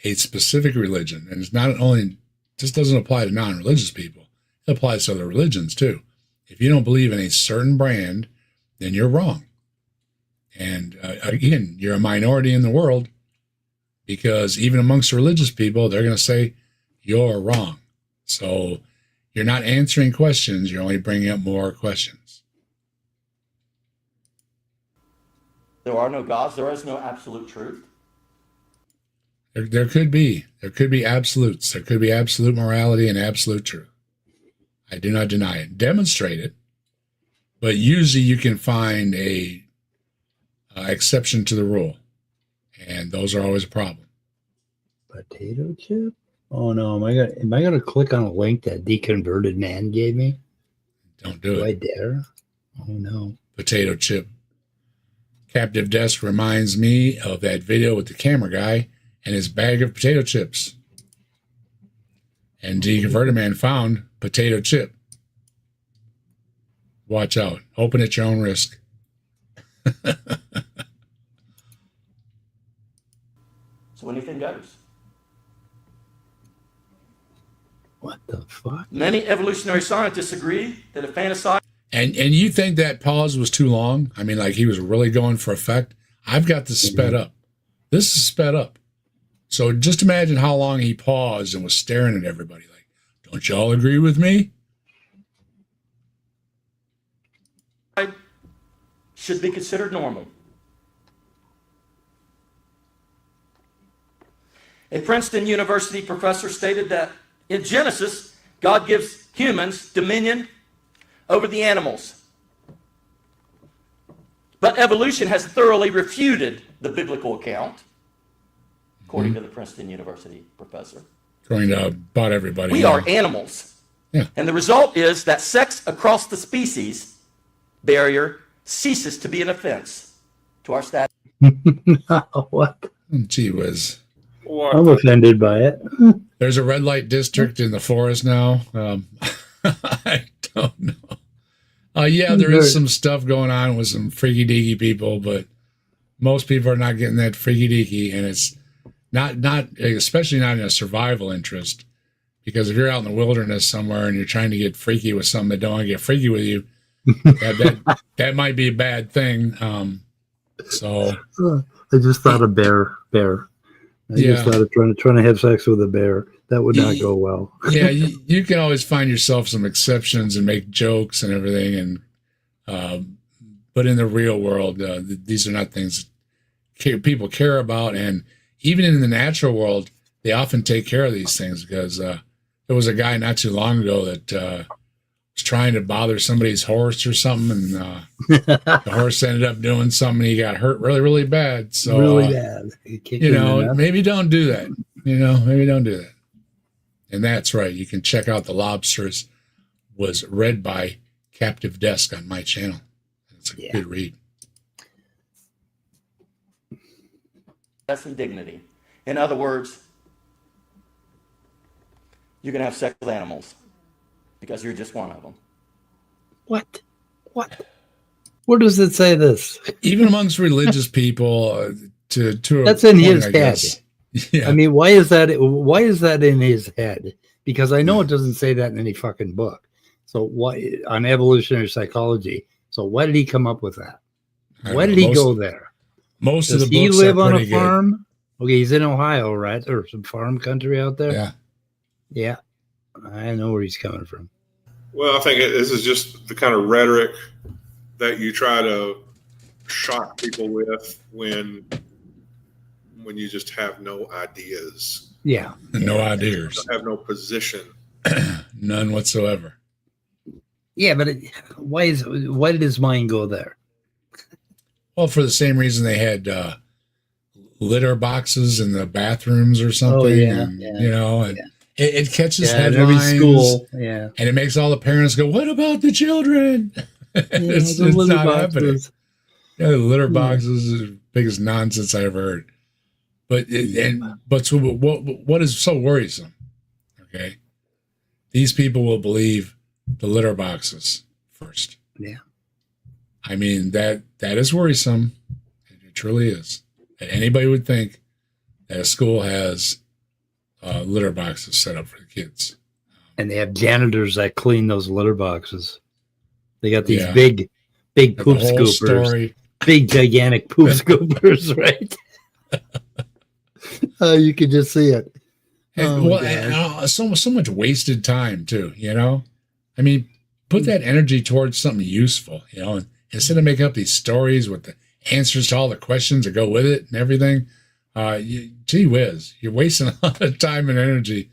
a specific religion, and it's not only just doesn't apply to non-religious people, it applies to other religions too. If you don't believe in a certain brand, then you're wrong. And again, you're a minority in the world because even amongst religious people, they're going to say you're wrong. So you're not answering questions. You're only bringing up more questions. There are no gods. There is no absolute truth. There could be absolutes. There could be absolute morality and absolute truth. I do not deny it. Demonstrate it. But usually you can find a exception to the rule. And those are always a problem. Potato chip? Oh no, am I gonna click on a link that Deconverted Man gave me? Don't do Do it. I dare? Oh no. Potato chip. Captive Desk reminds me of that video with the camera guy and his bag of potato chips. And Deconverted Man found potato chip. Watch out. Open at your own risk. So anything goes. What the fuck? Many evolutionary scientists agree that a fantasized And you think that pause was too long? I mean, like he was really going for effect. I've got this sped up. This is sped up. So just imagine how long he paused and was staring at everybody like, don't y'all agree with me? should be considered normal. A Princeton University professor stated that in Genesis, God gives humans dominion over the animals. But evolution has thoroughly refuted the biblical account, according to the Princeton University professor. Going to about everybody. We are animals. Yeah. And the result is that sex across the species barrier ceases to be an offense to our status. What? Gee whiz. I'm offended by it. There's a red light district in the forest now. I don't know. Yeah, there is some stuff going on with some freaky deaky people, but most people are not getting that freaky deaky, and it's not especially not in a survival interest. Because if you're out in the wilderness somewhere and you're trying to get freaky with something that don't want to get freaky with you, that might be a bad thing. So I just thought of bear. I just thought of trying to have sex with a bear. That would not go well. Yeah, you can always find yourself some exceptions and make jokes and everything, and but in the real world, these are not things people care about. And even in the natural world, they often take care of these things because there was a guy not too long ago that was trying to bother somebody's horse or something, and the horse ended up doing something. He got hurt really, really bad. So really bad. Maybe don't do that. Maybe don't do that. And that's right. You can check out The Lobsters. Was read by Captive Desk on my channel. It's a good read. That's indignity. In other words, you're going to have sex with animals because you're just one of them. What? Where does it say this? Even amongst religious people, to That's a in point, his I head. guess. Yeah. I mean, why is that? Why is that in his head? Because I know it doesn't say that in any fucking book. So why on evolutionary psychology? So why did he come up with that? Why did he go there? Most Does of the he books live are on a pretty good. farm? Okay, he's in Ohio, right? Or some farm country out there. Yeah. Yeah, I know where he's coming from. Well, I think this is just the kind of rhetoric that you try to shock people with when you just have no ideas. Yeah, No ideas. You have no position. None whatsoever. yeah, but why did his mind go there? Well, for the same reason they had litter boxes in the bathrooms or something. Oh, yeah, and, yeah, you know, and it catches in headlines. every school. Yeah, And it makes all the parents go, "What about the children?" it's not happening. Yeah, the litter boxes is the biggest nonsense I ever heard. But so what is so worrisome? Okay, these people will believe the litter boxes first. Yeah, I mean that is worrisome. It truly is. And anybody would think that a school has litter boxes set up for the kids. and they have janitors that clean those litter boxes. They got these Yeah. big The poop whole scoopers, story. big gigantic poop scoopers, right? You can just see it. And so much wasted time too, you know? I mean, put that energy towards something useful, you know, and instead of making up these stories with the answers to all the questions that go with it and everything, gee whiz, you're wasting a lot of time and energy.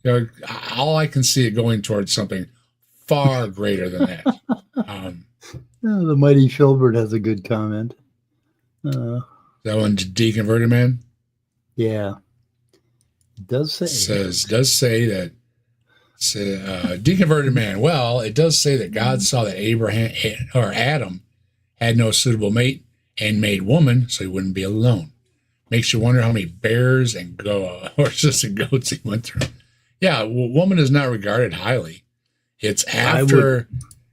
You know, all I can see it going towards something far greater than that. The mighty Filbert has a good comment. That one, Deconverted Man? Yeah. It does say. Deconverted Man. Well, it does say that God saw that Adam had no suitable mate and made woman so he wouldn't be alone. Makes you wonder how many bears and horses and goats he went through. Yeah, woman is not regarded highly. It's after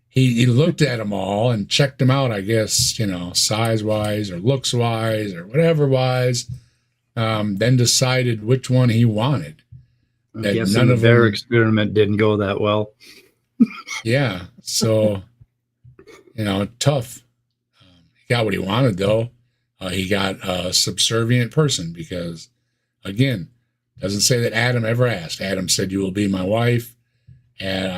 he looked at them all and checked them out, I guess, you know, size-wise or looks-wise or whatever-wise, then decided which one he wanted. I'm guessing the bear experiment didn't go that well. Yeah, so, you know, tough. He got what he wanted, though. He got a subservient person because, again, doesn't say that Adam ever asked. Adam said, "You will be my wife." And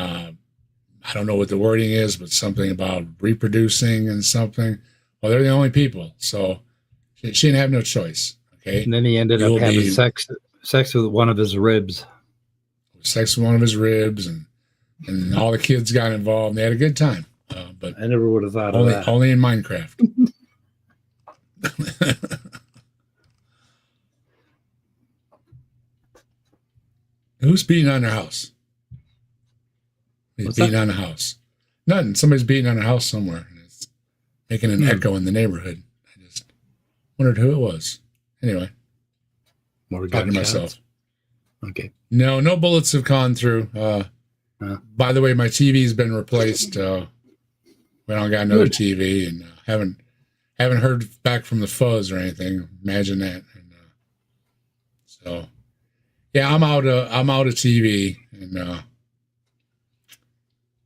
I don't know what the wording is, but something about reproducing and something. Well, they're the only people. So she didn't have no choice. Okay. And then he ended up having sex with one of his ribs. Sex with one of his ribs, and all the kids got involved. And they had a good time. But I never would have thought of that. Only in Minecraft. Who's beating on their house? He's beating on a house. Nothing. Somebody's beating on a house somewhere. And it's making an echo in the neighborhood. I just wondered who it was. Anyway. More talking to myself. Okay. No bullets have gone through. By the way, my TV's been replaced. We don't got another TV, and haven't heard back from the fuzz or anything. Imagine that. And, so, yeah, I'm out of TV, and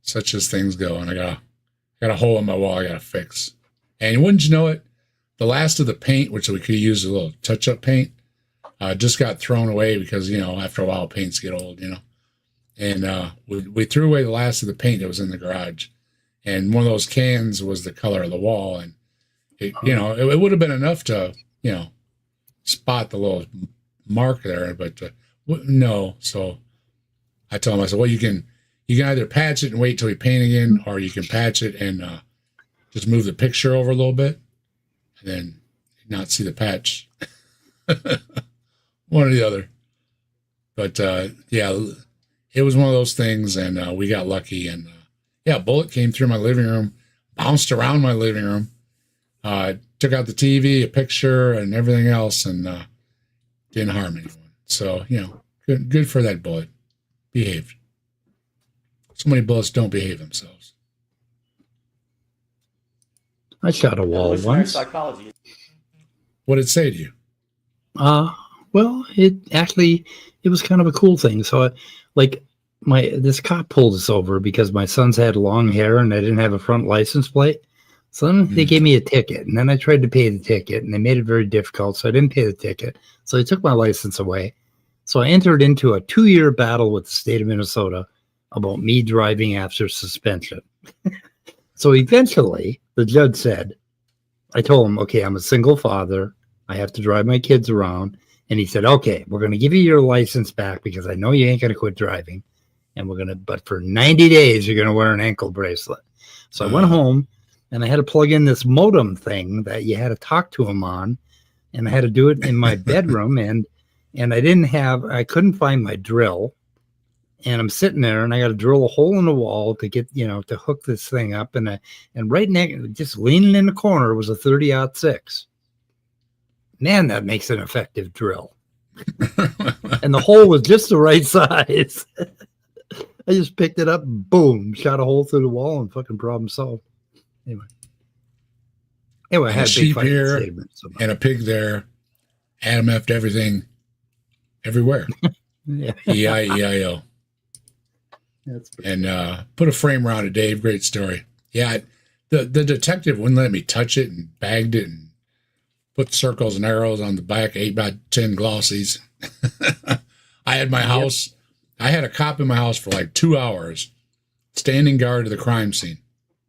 such as things go. And I got a hole in my wall I got to fix. And wouldn't you know it, the last of the paint, which we could use a little touch-up paint, just got thrown away because, you know, after a while paints get old, you know. And we threw away the last of the paint that was in the garage. And one of those cans was the color of the wall. And, it would have been enough to, you know, spot the little mark there. But no. So I told him, I said, well, you can either patch it and wait till we paint again, or you can patch it and just move the picture over a little bit and then not see the patch. One or the other. But, yeah, it was one of those things, and we got lucky. And, a bullet came through my living room, bounced around my living room, took out the TV, a picture, and everything else, and didn't harm anyone. So, you know, good for that bullet. Behaved. So many bullets don't behave themselves. I shot a wall Evolutionary once. psychology. What did it say to you? Well, it was kind of a cool thing. So, this cop pulled us over because my sons had long hair and I didn't have a front license plate. So then they gave me a ticket, and then I tried to pay the ticket, and they made it very difficult. So I didn't pay the ticket. So they took my license away. So I entered into a 2-year battle with the state of Minnesota about me driving after suspension. So eventually, the judge said, I told him, okay, I'm a single father. I have to drive my kids around. And he said, okay, we're going to give you your license back because I know you ain't going to quit driving. And but for 90 days, you're going to wear an ankle bracelet. So I went home and I had to plug in this modem thing that you had to talk to him on. And I had to do it in my bedroom. And I couldn't find my drill. And I'm sitting there and I got to drill a hole in the wall to get, to hook this thing up. And right next, just leaning in the corner was a 30-06. Man, that makes an effective drill. And the hole was just the right size. I just picked it up, boom, shot a hole through the wall, and fucking problem solved. Anyway, I had a sheep here and a pig there. Adam effed everything, everywhere. Yeah. E-I-E-I-O. And put a frame around it, Dave. Great story. Yeah, the detective wouldn't let me touch it and bagged it and put circles and arrows on the back, 8x10 glossies. I had my house. I had a cop in my house for like 2 hours, standing guard to the crime scene.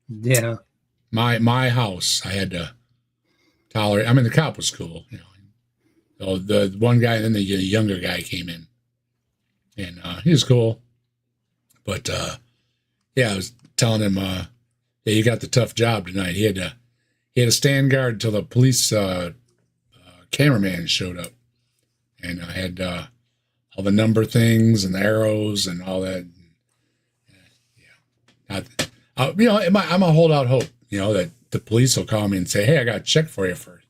Yeah. My house. I had to tolerate. I mean, the cop was cool. So the one guy, and then the younger guy came in, and he was cool. But I was telling him, you got the tough job tonight. He had to stand guard until the police cameraman showed up, and I had all the number things and the arrows and all that. I'm a holdout hope, that the police will call me and say, "Hey, I got a check for you for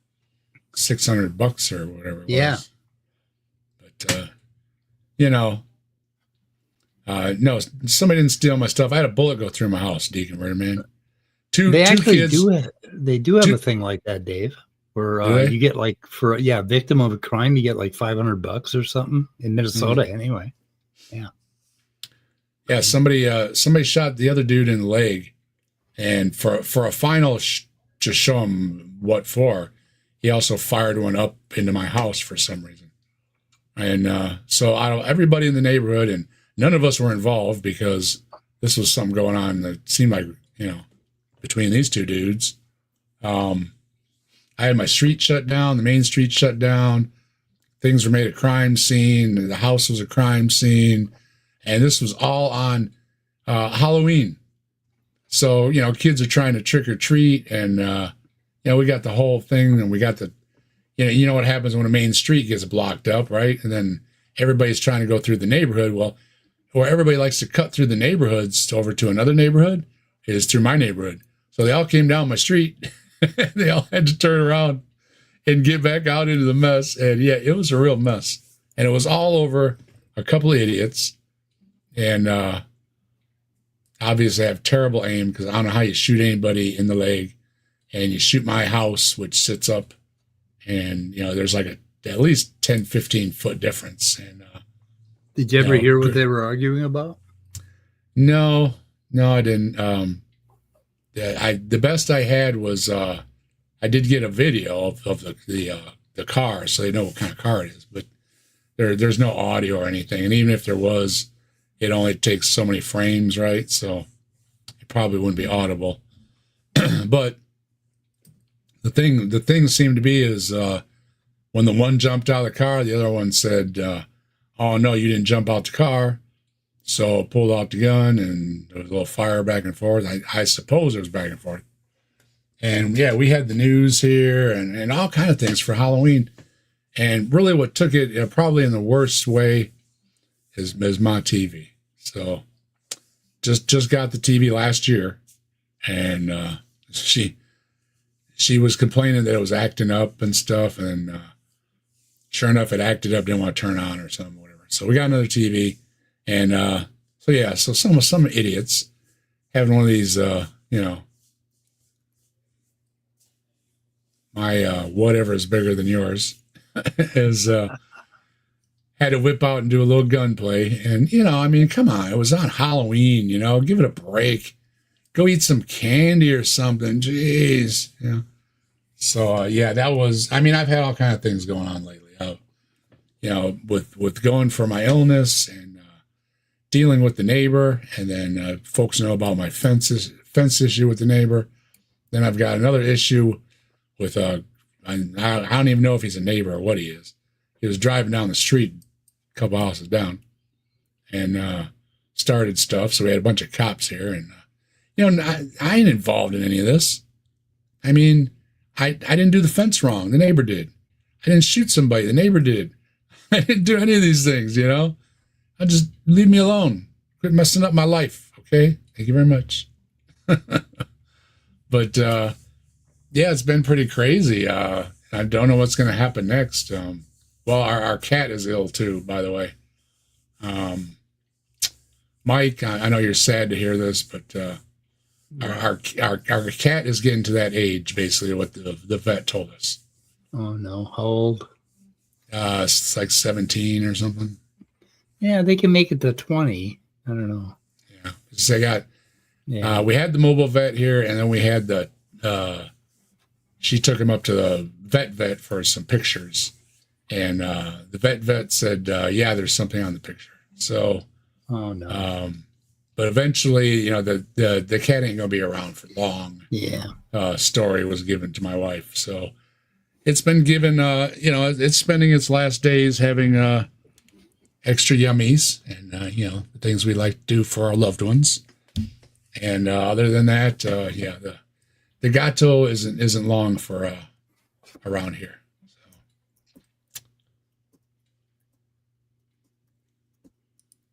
$600 or whatever it was." But no, somebody didn't steal my stuff. I had a bullet go through my house, Deacon Ritter. They actually do have a thing like that, Dave, where you get victim of a crime, you get like $500 or something in Minnesota anyway. Yeah. Yeah. Somebody shot the other dude in the leg, and for a final to show him what for, he also fired one up into my house for some reason. And so everybody in the neighborhood, and none of us were involved because this was something going on that seemed like, between these two dudes. I had my street shut down, the main street shut down. Things were made a crime scene. The house was a crime scene. And this was all on Halloween. So, kids are trying to trick or treat. And, we got the whole thing, and we got you know what happens when a main street gets blocked up, right? And then everybody's trying to go through the neighborhood. Well, where everybody likes to cut through the neighborhoods over to another neighborhood is through my neighborhood. So they all came down my street. They all had to turn around and get back out into the mess. And yeah, it was a real mess. And it was all over a couple of idiots. And obviously I have terrible aim because I don't know how you shoot anybody in the leg. And you shoot my house, which sits up. And, there's like at least 10, 15 foot difference. And did you ever hear what they were arguing about? No, I didn't. The best I had was I did get a video of the car, so they know what kind of car it is. But there's no audio or anything, and even if there was, it only takes so many frames, right? So it probably wouldn't be audible. But the thing seemed to be is when the one jumped out of the car, the other one said, "Oh no, you didn't jump out the car." So pulled out the gun, and there was a little fire back and forth. I suppose it was back and forth. And yeah, we had the news here and all kind of things for Halloween. And really what took it probably in the worst way is my TV. So just got the TV last year, and she was complaining that it was acting up and stuff. And sure enough, it acted up, didn't want to turn on or something, whatever. So we got another TV. And so some idiots having one of these, my whatever is bigger than yours is had to whip out and do a little gunplay. And, you know, I mean, come on, it was on Halloween, you know, give it a break. Go eat some candy or something. Jeez. Yeah. So, yeah, that was, I mean, I've had all kinds of things going on lately. You know, with going for my illness and dealing with the neighbor, and then folks know about my fence issue with the neighbor. Then I've got another issue with I don't even know if he's a neighbor or what he is. He was driving down the street a couple houses down and started stuff. So we had a bunch of cops here, and you know, I ain't involved in any of this. I mean, I didn't do the fence wrong. The neighbor did. I didn't shoot somebody. The neighbor did. I didn't do any of these things, you know. I just leave me alone. Quit messing up my life. Okay. Thank you very much. But yeah, it's been pretty crazy. I don't know what's going to happen next. Well, our cat is ill too, by the way. Mike, I know you're sad to hear this, but our cat is getting to that age, basically, what the vet told us. Oh no, how old? It's like 17 or something. Yeah, they can make it to 20. I don't know. Yeah, so they got. We had the mobile vet here, and then we had the. She took him up to the vet for some pictures, and the vet said, "Yeah, there's something on the picture." So. Oh no. But eventually, you know, the cat ain't gonna be around for long. Yeah. Story was given to my wife, so it's been given. You know, it's spending its last days having extra yummies and you know, the things we like to do for our loved ones. And other than that, yeah, the gato isn't long for around here.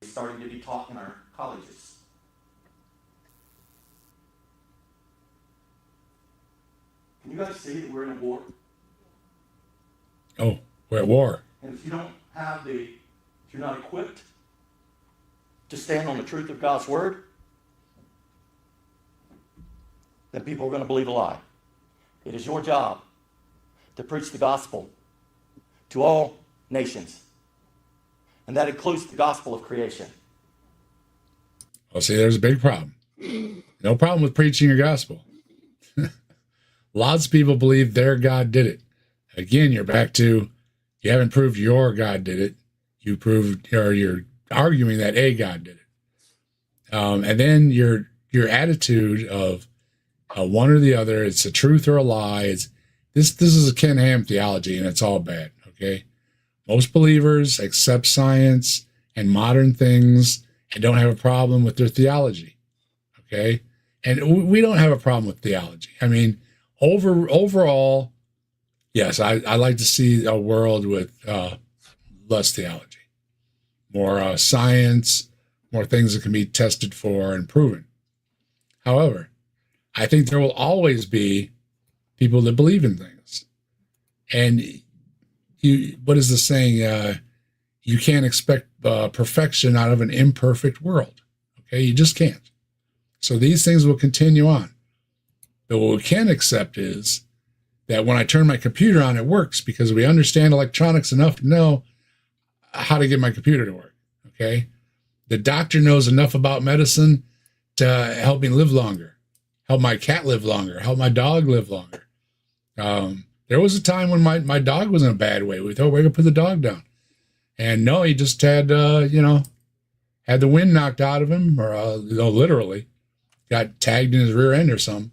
Starting to be taught in our colleges. Can you guys see that we're in a war? Oh, we're at war. And if you don't have if you're not equipped to stand on the truth of God's word, then people are going to believe a lie. It is your job to preach the gospel to all nations. And that includes the gospel of creation. Well, see, there's a big problem. No problem with preaching your gospel. Lots of people believe their God did it. Again, you're back to, you haven't proved your God did it. You proved, or you're arguing that a God did it. And then your attitude of one or the other, it's a truth or a lie. This is a Ken Ham theology, and it's all bad, okay? Most believers accept science and modern things and don't have a problem with their theology, okay? And we don't have a problem with theology. I mean, overall, yes, I like to see a world with less theology, more science, more things that can be tested for and proven. However, I think there will always be people that believe in things. And what is the saying? You can't expect perfection out of an imperfect world. Okay, you just can't. So these things will continue on. But what we can accept is that when I turn my computer on, it works because we understand electronics enough to know how to get my computer to work. Okay, the doctor knows enough about medicine to help me live longer, help my cat live longer, help my dog live longer. There was a time when my dog was in a bad way. We thought we were going to put the dog down. And no, he just had, had the wind knocked out of him, or literally got tagged in his rear end or something.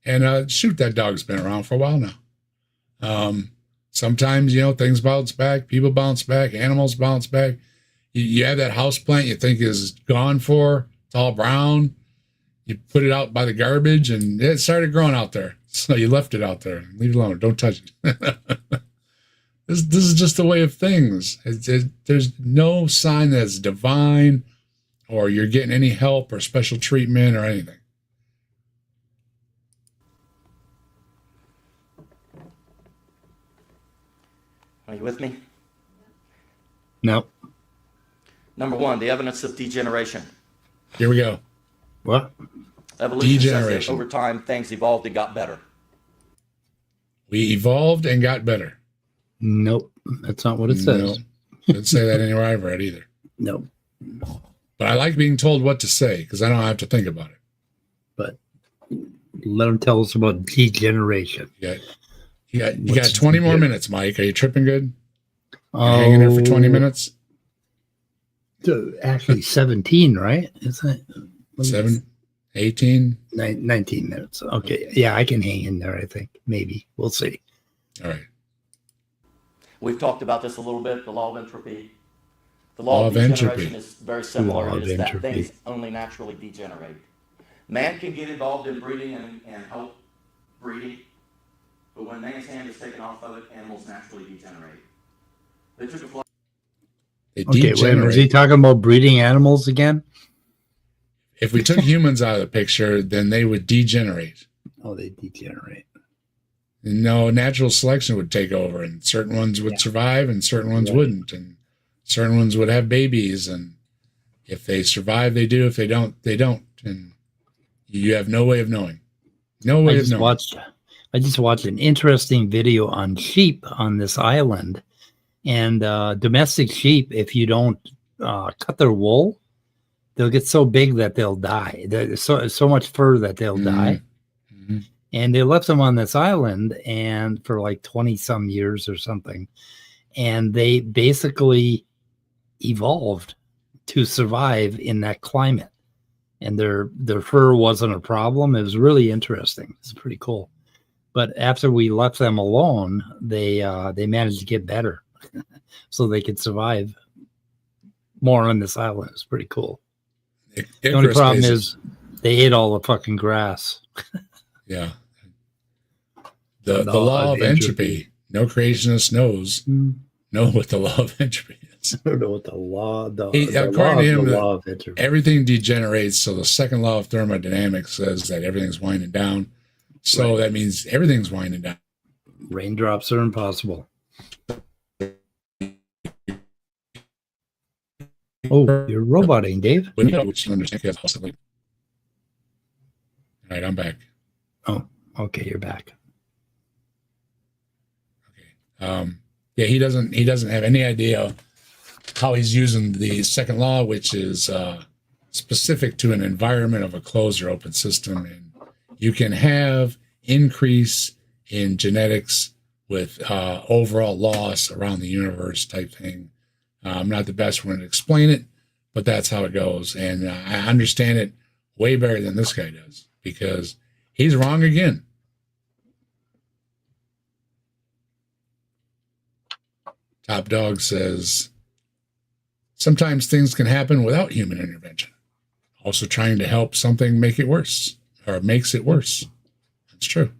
And shoot, that dog's been around for a while now. Sometimes, things bounce back, people bounce back, animals bounce back. You have that house plant you think is gone for, it's all brown. You put it out by the garbage and it started growing out there. So you left it out there. Leave it alone. Don't touch it. This is just the way of things. There's no sign that it's divine or you're getting any help or special treatment or anything. Are you with me? No. Number one, the evidence of degeneration. Here we go. What? Evolution says that Degeneration. over time, things evolved and got better. We evolved and got better. Nope, that's not what it says. No, didn't say that anywhere I've read either. Nope. But I like being told what to say because I don't have to think about it. But let them tell us about degeneration. You got 20 more minutes, Mike. Are you tripping good? Hanging there for 20 minutes? Actually, 17, right? Isn't it? 18? 19 minutes. Okay. Yeah, I can hang in there, I think. Maybe. We'll see. All right. We've talked about this a little bit, the law of entropy. The law of degeneration is very similar. It is that things only naturally degenerate. Man can get involved in breeding and help breeding, but when man's hand is taken off of it, animals naturally degenerate. They took a fly. Okay, wait a minute. Is he talking about breeding animals again? If we took humans out of the picture, then they would degenerate. Oh, they degenerate. No, natural selection would take over, and certain ones would survive, and certain ones wouldn't, and certain ones would have babies, and if they survive, they do. If they don't, they don't, and you have no way of knowing. No way of knowing. I just watched an interesting video on sheep on this island, and domestic sheep, if you don't cut their wool, they'll get so big that they'll die. There's so much fur that they'll die. Mm-hmm. And they left them on this island and for like 20 some years or something. And they basically evolved to survive in that climate. And their fur wasn't a problem. It was really interesting. It's pretty cool. But after we left them alone, they managed to get better so they could survive more on this island. It's pretty cool. The only problem is they ate all the fucking grass. Yeah. The law of entropy. No creationist knows know what the law of entropy is. I don't know what the law of entropy. Everything degenerates. So the second law of thermodynamics says that everything's winding down. So that means everything's winding down. Raindrops are impossible. Oh, you're roboting, Dave. All right, I'm back. Oh, okay, you're back. Okay. Yeah, he doesn't have any idea how he's using the second law, which is specific to an environment of a closed or open system, and you can have increase in genetics with overall loss around the universe type thing. I'm not the best one to explain it, but that's how it goes. And I understand it way better than this guy does because he's wrong again. Top Dog says, sometimes things can happen without human intervention. Also trying to help something make it worse or makes it worse. That's true.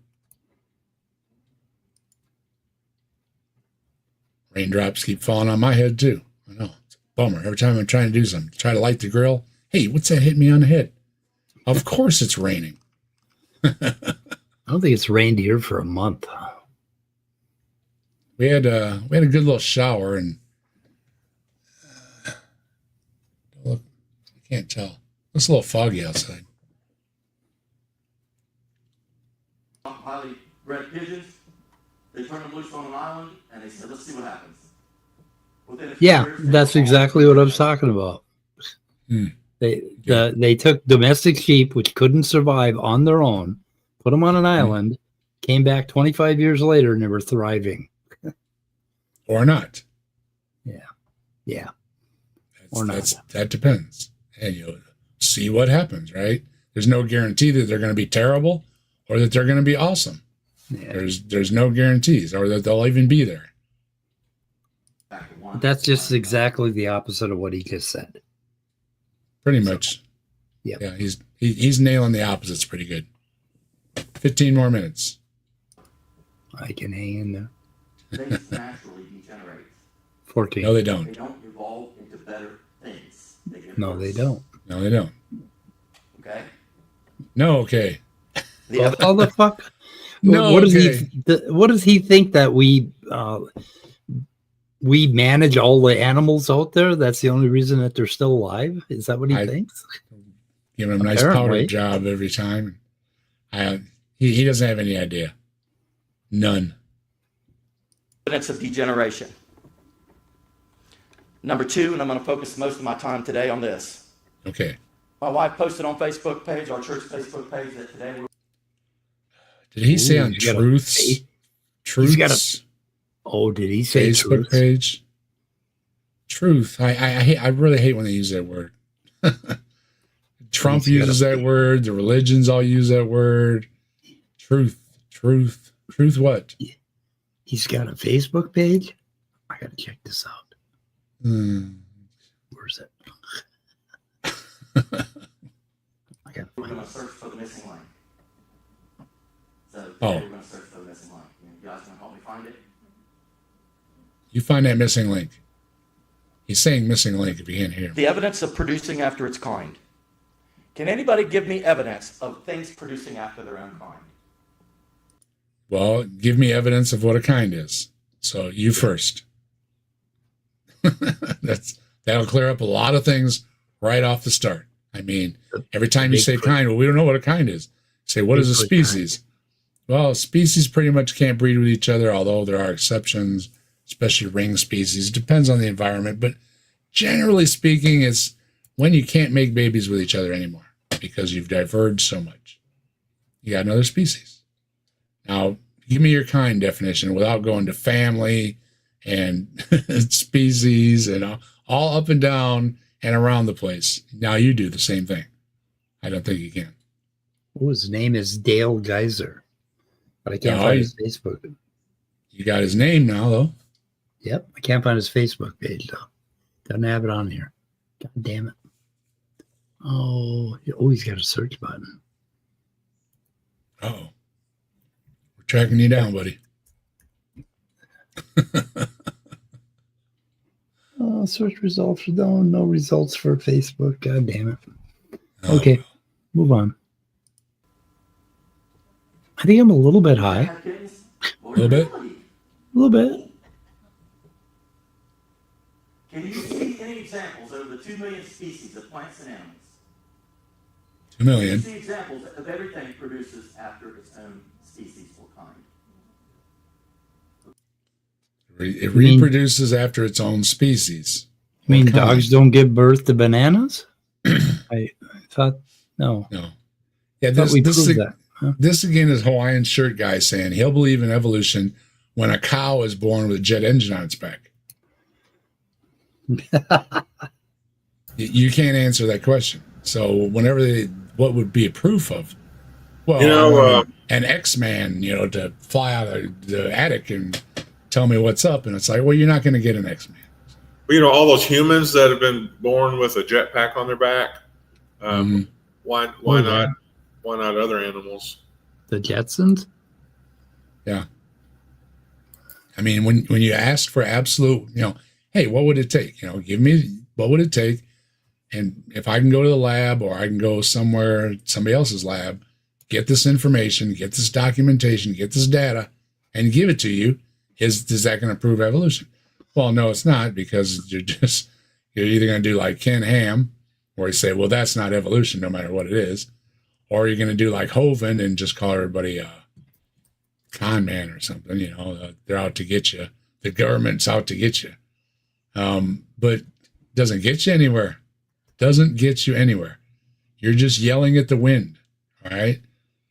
Raindrops keep falling on my head too. I know. It's a bummer. Every time I'm trying to do something, try to light the grill. Hey, what's that hitting me on the head? Of course it's raining. I don't think it's rained here for a month. We had a good little shower and look, I can't tell. It's a little foggy outside. Highly bred pigeons. They turned them loose on an island, and they said, "Let's see what happens." Yeah, that's exactly what I was talking about. They took domestic sheep, which couldn't survive on their own, put them on an island, came back 25 years later, and they were thriving. Or not. Yeah. Or not. That depends. And you'll see what happens, right? There's no guarantee that they're going to be terrible or that they're going to be awesome. Yeah. There's no guarantees or that they'll even be there. That's just exactly the opposite of what he just said. Pretty much. Yep. Yeah, he's nailing the opposites pretty good. 15 more minutes. I can hang in there. Things naturally degenerate. 14. No, they don't. They don't evolve into better things. No, they don't. No, they don't. Okay? No, okay. How the fuck? No, what okay. What does he think that we manage all the animals out there? That's the only reason that they're still alive? Is that what he thinks? Give him a nice powder job every time. He doesn't have any idea. None. evidence of degeneration. Number two, and I'm going to focus most of my time today on this. Okay. My wife posted on Facebook page, our church Facebook page, that today we're... Did he say on he's got a Truth's? He's got Truth's did he say Facebook truth? page? Truth. I really hate when they use that word. Trump uses that word. The religions all use that word. Truth. What? He's got a Facebook page? I got to check this out. Where's it? We're going to search for the missing link. So today Oh. we're going to search for the missing link. You guys going to help me find it? You find that missing link. He's saying missing link if you can't hear him. The evidence of producing after its kind. Can anybody give me evidence of things producing after their own kind? Well, give me evidence of what a kind is. So you first. That'll clear up a lot of things right off the start. I mean, every time you say kind, well, we don't know what a kind is. Say, what is a species? Well, species pretty much can't breed with each other, although there are exceptions, especially ring species. It depends on the environment, but generally speaking, it's when you can't make babies with each other anymore because you've diverged so much. You got another species. Now, give me your kind definition without going to family and species and all up and down and around the place. Now you do the same thing. I don't think you can. Oh, his name is Dale Geyser, but I can't find his Facebook. You got his name now, though. Yep, I can't find his Facebook page, though. Doesn't have it on here. God damn it. Oh, he's got a search button. Oh, we're tracking you down, buddy. Oh, search results. No results for Facebook. God damn it. Oh. Okay, move on. I think I'm a little bit high. Have kittens? A little bit? A little bit. Can you see any examples over the 2 million species of plants and animals? 2 Can million. you see examples of everything produces after its own species or kind? It reproduces after its own species. You mean What kind? dogs don't give birth to bananas? I thought, no. No. Yeah, I thought we proved is, that. Huh? this again is Hawaiian shirt guy saying he'll believe in evolution when a cow is born with a jet engine on its back. You can't answer that question. So whenever what would be a proof of? Well, an X-Man, to fly out of the attic and tell me what's up. And it's like, well, you're not going to get an X-Man. Well, all those humans that have been born with a jetpack on their back. Why not? Yeah. Why not other animals? The Jetsons? Yeah. I mean, when you ask for absolute, hey, what would it take? Give me, what would it take? And if I can go to the lab or I can go somewhere, somebody else's lab, get this information, get this documentation, get this data, and give it to you, is that going to prove evolution? Well, no, it's not, because you're either going to do like Ken Ham, where you say, well, that's not evolution, no matter what it is, or you're going to do like Hovind and just call everybody a con man or something. They're out to get you. The government's out to get you. But doesn't get you anywhere. Doesn't get you anywhere. You're just yelling at the wind. All right.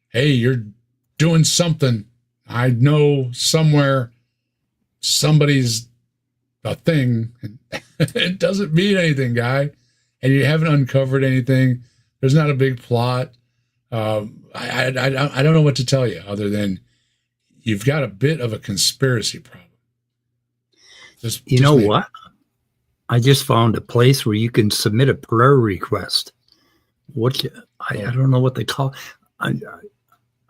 Hey, you're doing something. I know somewhere somebody's a thing. It doesn't mean anything, guy. And you haven't uncovered anything. There's not a big plot. I don't know what to tell you other than you've got a bit of a conspiracy problem. You know what? I just found a place where you can submit a prayer request. I don't know what they call. I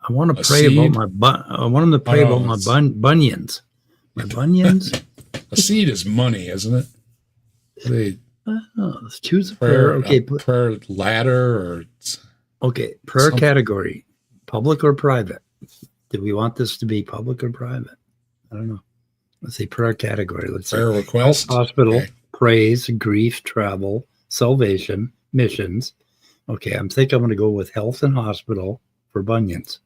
want to pray about I want them to pray about my bunions. My bunions. A seed is money, isn't it? Let's choose a prayer. Okay, prayer ladder prayer something. category, public or private. Do we want this to be public or private? I don't know. Let's say prayer category. Let's prayer say request. Hospital, okay. Praise, grief, travel, salvation, missions. Okay, I'm going to go with health and hospital for bunions.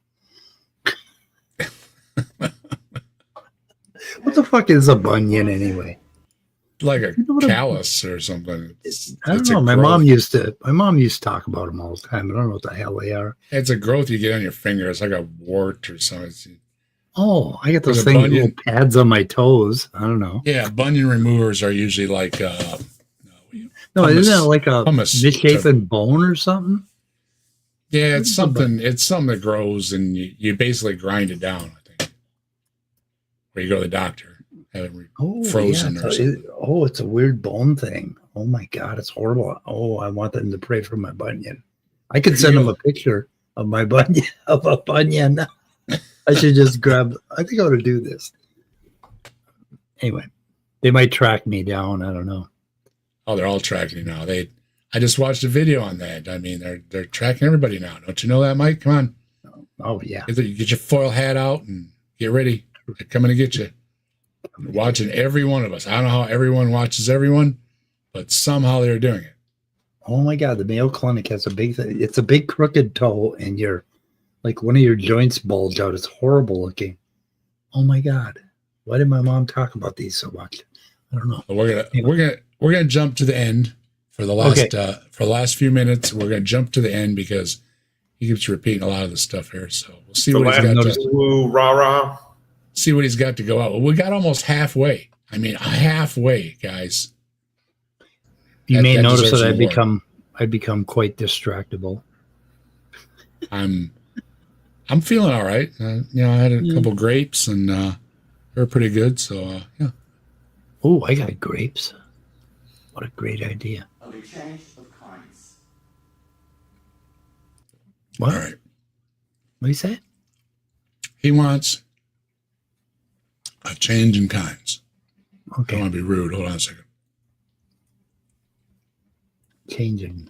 What the fuck is a bunion anyway? Like a You know what a- callus or something. I don't It's a know. My growth. mom used to talk about them all the time. I don't know what the hell they are. It's a growth you get on your finger. It's like a wart or something. Oh, I get those With a things, bunion. little pads on my toes. I don't know. Yeah, bunion removers are usually like No, hummus- isn't that like a hummus misshapen bone or something? yeah, What it's is a something. It's something that grows, and you basically grind it down. I think, or you go to the doctor, have it frozen or something. It's a weird bone thing. Oh my god, it's horrible. Oh, I want them to pray for my bunion. I could There send you them go. a picture of my bunion of a bunion. I should just grab. I think I ought to do this. Anyway, they might track me down. I don't know. Oh, they're all tracking you now. I just watched a video on that. I mean, they're tracking everybody now. Don't you know that, Mike? Come on, Oh yeah. get your foil hat out and get ready. They're coming to get you. They're watching every one of us. I don't know how everyone watches everyone, but somehow they're doing it. Oh my god, the Mayo Clinic has a big thing. It's a big crooked toe, and you're like one of your joints bulge out. It's horrible looking. Oh my god. Why did my mom talk about these so much? I don't know. But we're gonna jump to the end for the last for the last few minutes. We're gonna jump to the end because he keeps repeating a lot of the stuff here. So we'll see The what he's last got to woo rah rah. see what he's got to go out. Well, we got almost halfway. I mean, halfway, guys. You may That notice deserves that an award. I become quite distractible. I'm feeling all right. I had a couple grapes and they're pretty good. So yeah. Oh, I got grapes. What a great idea. Of a change of kinds. What? All right. What do you say? He wants a change in kinds. I don't Okay. want to be rude. Hold on a second. Changing.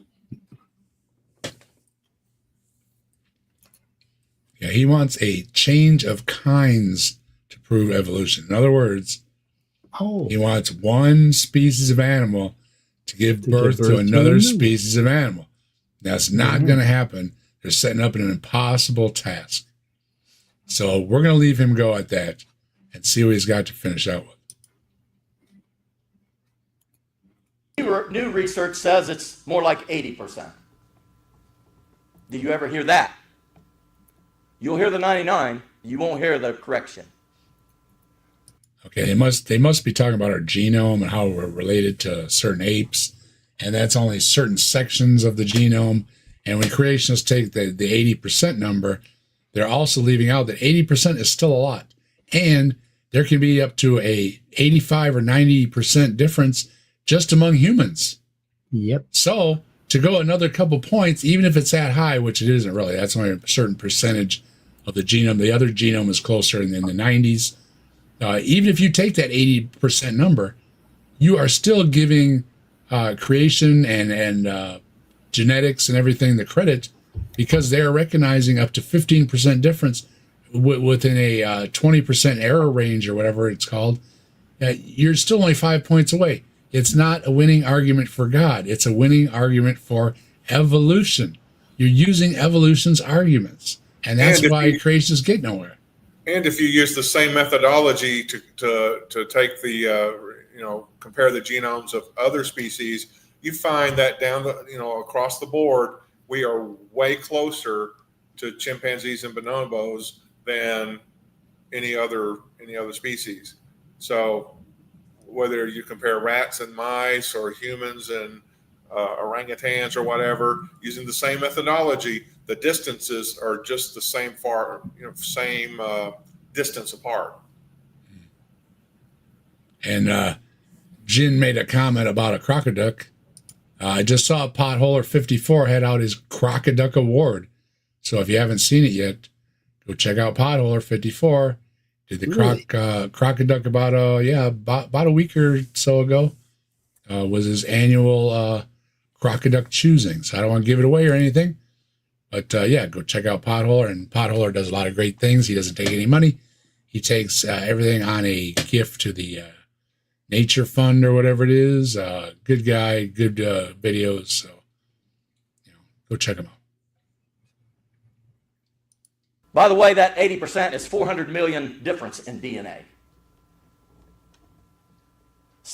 Yeah, he wants a change of kinds to prove evolution. In other words, Oh, he wants one species of animal to give birth to to another a new. species of animal. That's not going to happen. They're setting up an impossible task. So we're going to leave him go at that and see what he's got to finish out with. New research says it's more like 80%. Did you ever hear that? You'll hear the 99, you won't hear the correction. Okay, they must be talking about our genome and how we're related to certain apes, and that's only certain sections of the genome. And when creationists take the 80% number, they're also leaving out that 80% is still a lot, and there can be up to a 85 or 90% difference just among humans. yep. So to go another couple points, even if it's that high, which it isn't really, that's only a certain percentage of the genome. The other genome is closer in the 90s. Even if you take that 80% number, you are still giving creation and genetics and everything the credit, because they're recognizing up to 15% difference within a 20% error range or whatever it's called. You're still only 5 points away. It's not a winning argument for God. It's a winning argument for evolution. You're using evolution's arguments, and that's And if why you- creationists get nowhere. And if you use the same methodology to take the compare the genomes of other species, you find that across the board we are way closer to chimpanzees and bonobos than any other species. So whether you compare rats and mice or humans and orangutans or whatever, using the same methodology, the distances are just the same distance apart. And Jin made a comment about a crocoduck. I just saw Potholer 54 had out his Crocoduck Award. So if you haven't seen it yet, go check out Potholer 54. Did the Really? Crocoduck about a week or so ago. Was his annual Crocoduck choosing. So I don't want to give it away or anything. But go check out Potholer. And Potholer does a lot of great things. He doesn't take any money. He takes everything on a gift to the Nature Fund or whatever it is. Good guy, good videos. So, go check him out. By the way, that 80% is 400 million difference in DNA.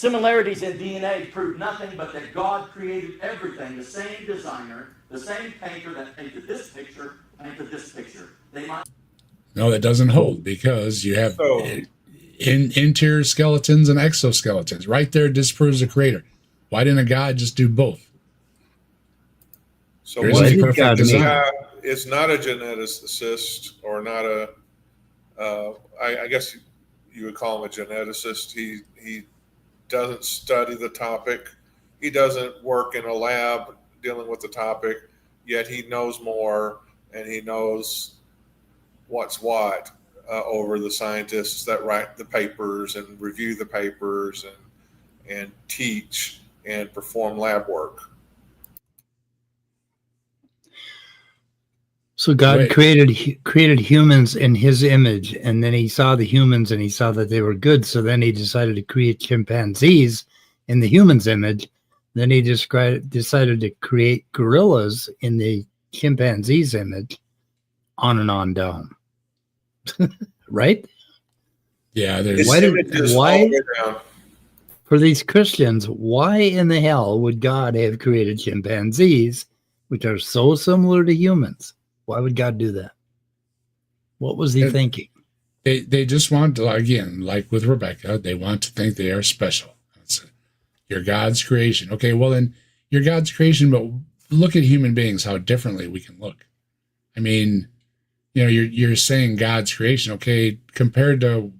Similarities in DNA prove nothing but that God created everything. The same designer, the same painter that painted this picture, painted this picture. They might. No, that doesn't hold because you have So- interior skeletons and exoskeletons. Right there disproves the creator. Why didn't a God just do both? So There's Why a did perfect God make- design. guy is not a geneticist or not a. I guess you would call him a geneticist. He doesn't study the topic. He doesn't work in a lab dealing with the topic. Yet he knows more, and he knows what's what over the scientists that write the papers and review the papers and teach and perform lab work. So God Wait. created humans in His image, and then He saw the humans and He saw that they were good. So then He decided to create chimpanzees in the humans' image. Then He decided to create gorillas in the chimpanzees' image. On and on down, right? Yeah, there's His Why did- images why- all the way down. For these Christians, why in the hell would God have created chimpanzees, which are so similar to humans? Why would God do that? What was He And- thinking? they just want to, again, like with Rebecca, they want to think they are special. You're God's creation. Okay, well then you're God's creation, but look at human beings, how differently we can look. I mean, you know, you're saying God's creation, okay, compared to,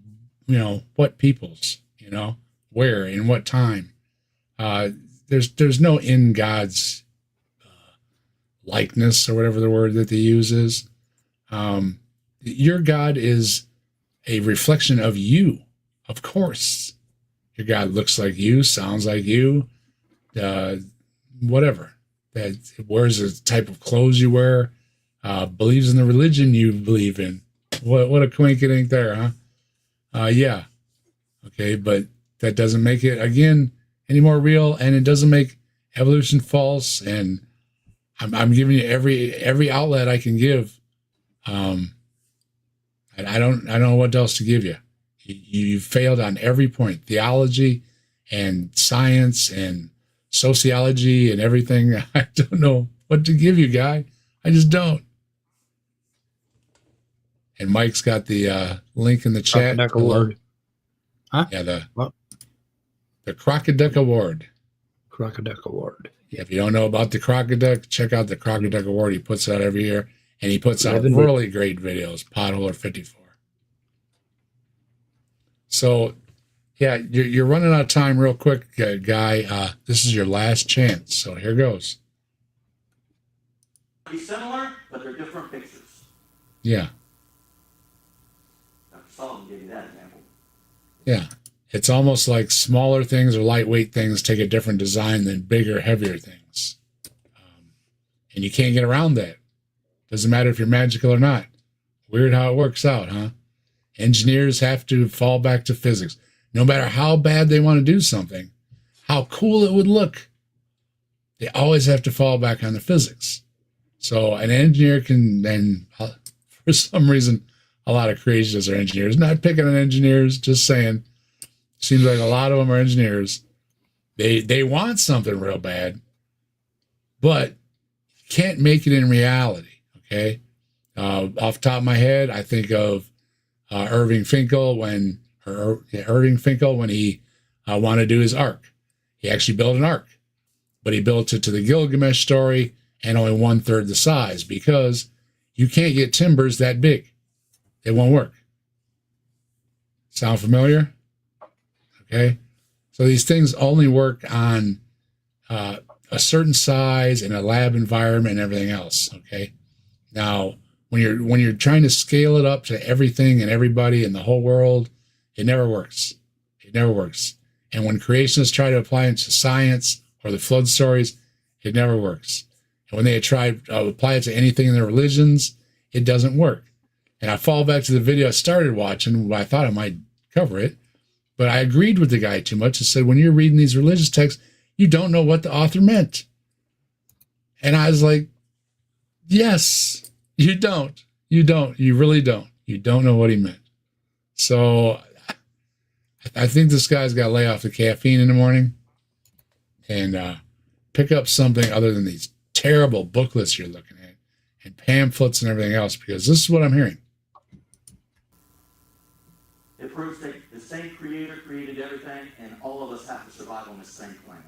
you know, what peoples, you know, where, in what time. There's no in God's likeness or whatever the word that they use is. Your God is a reflection of you, of course. Your God looks like you, sounds like you, whatever. That wears the type of clothes you wear, believes in the religion you believe in. What a coincidence there, huh? Yeah. Okay, but that doesn't make it, again, any more real, and it doesn't make evolution false. And I'm giving you every outlet I can give. I don't know what else to give you. You failed on every point, theology and science and sociology and everything. I don't know what to give you, guy. I just don't. And Mike's got the link in the chat. Crocoduck Award. Huh? Yeah, the What? the Crocoduck Award. Crocoduck Award. Yeah, if you don't know about the Crocoduck, check out the Crocoduck Award. He puts out every year, and he puts out 11 really great videos. Potholer 54. So, yeah, you're running out of time real quick, guy. This is your last chance. So here goes. Be similar, but they're different pictures. Yeah, Dr. Solomon gave you that example. yeah. It's almost like smaller things or lightweight things take a different design than bigger, heavier things. And you can't get around that. Doesn't matter if you're magical or not. Weird how it works out, huh? Engineers have to fall back to physics. No matter how bad they want to do something, how cool it would look, they always have to fall back on the physics. So an engineer can, and for some reason, a lot of creationists are engineers. Not picking on engineers, just saying. Seems like a lot of them are engineers. They want something real bad, but can't make it in reality. Okay, off the top of my head, I think of Irving Finkel when he wanted to do his ark. He actually built an ark, but he built it to the Gilgamesh story and only 1/3 the size because you can't get timbers that big. It won't work. Sound familiar? Okay, so these things only work on a certain size in a lab environment and everything else. Okay, now when you're trying to scale it up to everything and everybody in the whole world, it never works. It never works. And when creationists try to apply it to science or the flood stories, it never works. And when they try to apply it to anything in their religions, it doesn't work. And I fall back to the video I started watching. I thought I might cover it. But I agreed with the guy too much. I said, when you're reading these religious texts, you don't know what the author meant. And I was like, yes, you don't. You don't. You really don't. You don't know what he meant. So I I think this guy's got to lay off the caffeine in the morning and pick up something other than these terrible booklets you're looking at and pamphlets and everything else, because this is what I'm hearing. It proves that the same creator created everything, and all of us have to survive on this same planet.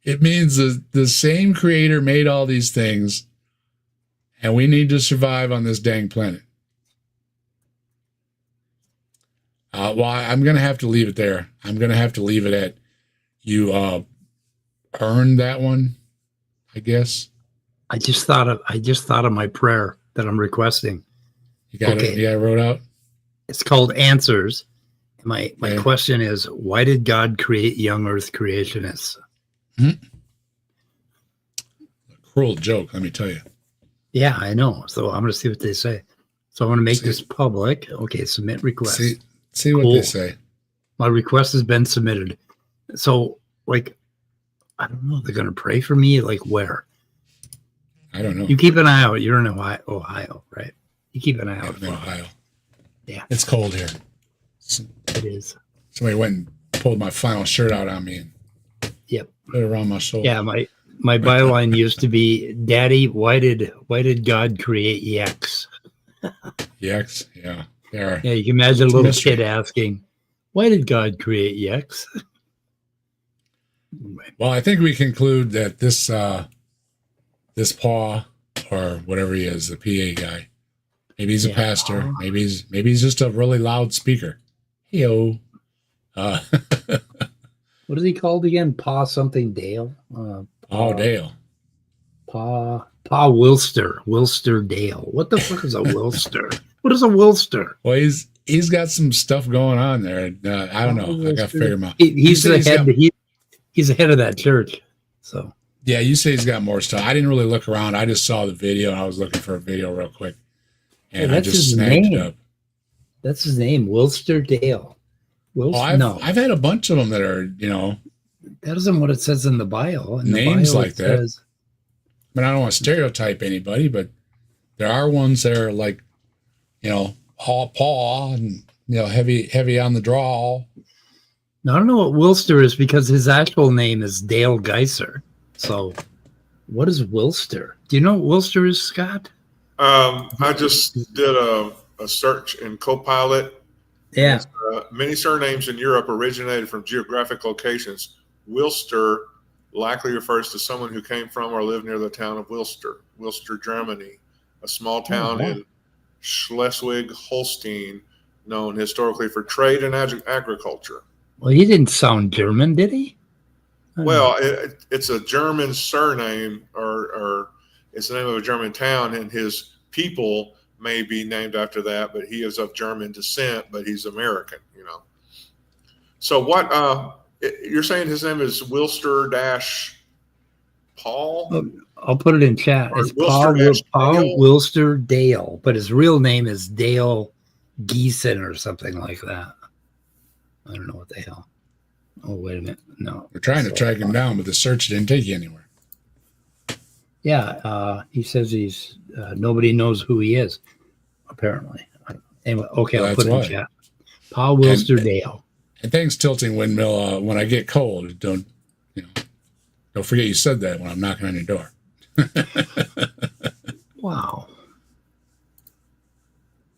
It means the same creator made all these things, and we need to survive on this dang planet. Well, I'm going to have to leave it there. I'm going to have to leave it at you earned that one, I guess. I just thought of my prayer that I'm requesting. You got it? Yeah, I wrote out. It's called Answers. My question is, why did God create young Earth creationists? A cruel joke, let me tell you. Yeah, I know. So I'm going to see what they say. So I'm going to make this public. Okay, submit request. See what they say. My request has been submitted. So, like, I don't know. They're going to pray for me? Like, where? I don't know. You keep an eye out. You're in Ohio, right? You keep an eye out. I'm in Ohio. Yeah. It's cold here. It is. Somebody went and pulled my flannel shirt out on me and Yep. put it around my shoulder. Yeah, my byline used to be, Daddy, why did God create yaks? Yaks, yeah. Yeah, you can imagine a little kid asking, why did God create yaks? Well, I think we conclude that this Paul, or whatever he is, the PA guy, maybe he's a pastor, maybe he's just a really loud speaker. Hey-o. What is he called again? Pa something Dale? Dale. Pa Wilster Dale. What the fuck is a Wilster? What is a Wilster? Well, he's got some stuff going on there. I don't know. I got to figure him out. He's the head. He's the head of that church. So yeah, you say he's got more stuff. I didn't really look around. I just saw the video, and I was looking for a video real quick, and I just snagged it up. That's his name, Wilster Dale. I've had a bunch of them that are, that isn't what it says in the bio. In names the bio, like that. I mean, I don't want to stereotype anybody, but there are ones that are like, Paw, and heavy on the draw. Now, I don't know what Wilster is because his actual name is Dale Geiser. So, what is Wilster? Do you know what Wilster is, Scott? I just did a search in Copilot. Yeah. Many surnames in Europe originated from geographic locations. Wilster likely refers to someone who came from or lived near the town of Wilster, Germany, a small town in Schleswig-Holstein, known historically for trade and agriculture. Well, he didn't sound German, did he? Well, it's a German surname, or it's the name of a German town, and his people may be named after that, but he is of German descent, but he's American, So what you're saying his name is Wilster Paul? I'll put it in chat. It's Paul Wilster Dale, but his real name is Dale Geeson or something like that. I don't know what the hell. Oh, wait a minute. No. We're trying to track him down, but the search didn't take you anywhere. Yeah, he says he's nobody knows who he is, apparently. Anyway, okay, I'll put it in chat. Paul Wilster Dale. And thanks, Tilting Windmill. When I get cold, don't forget you said that when I'm knocking on your door. Wow.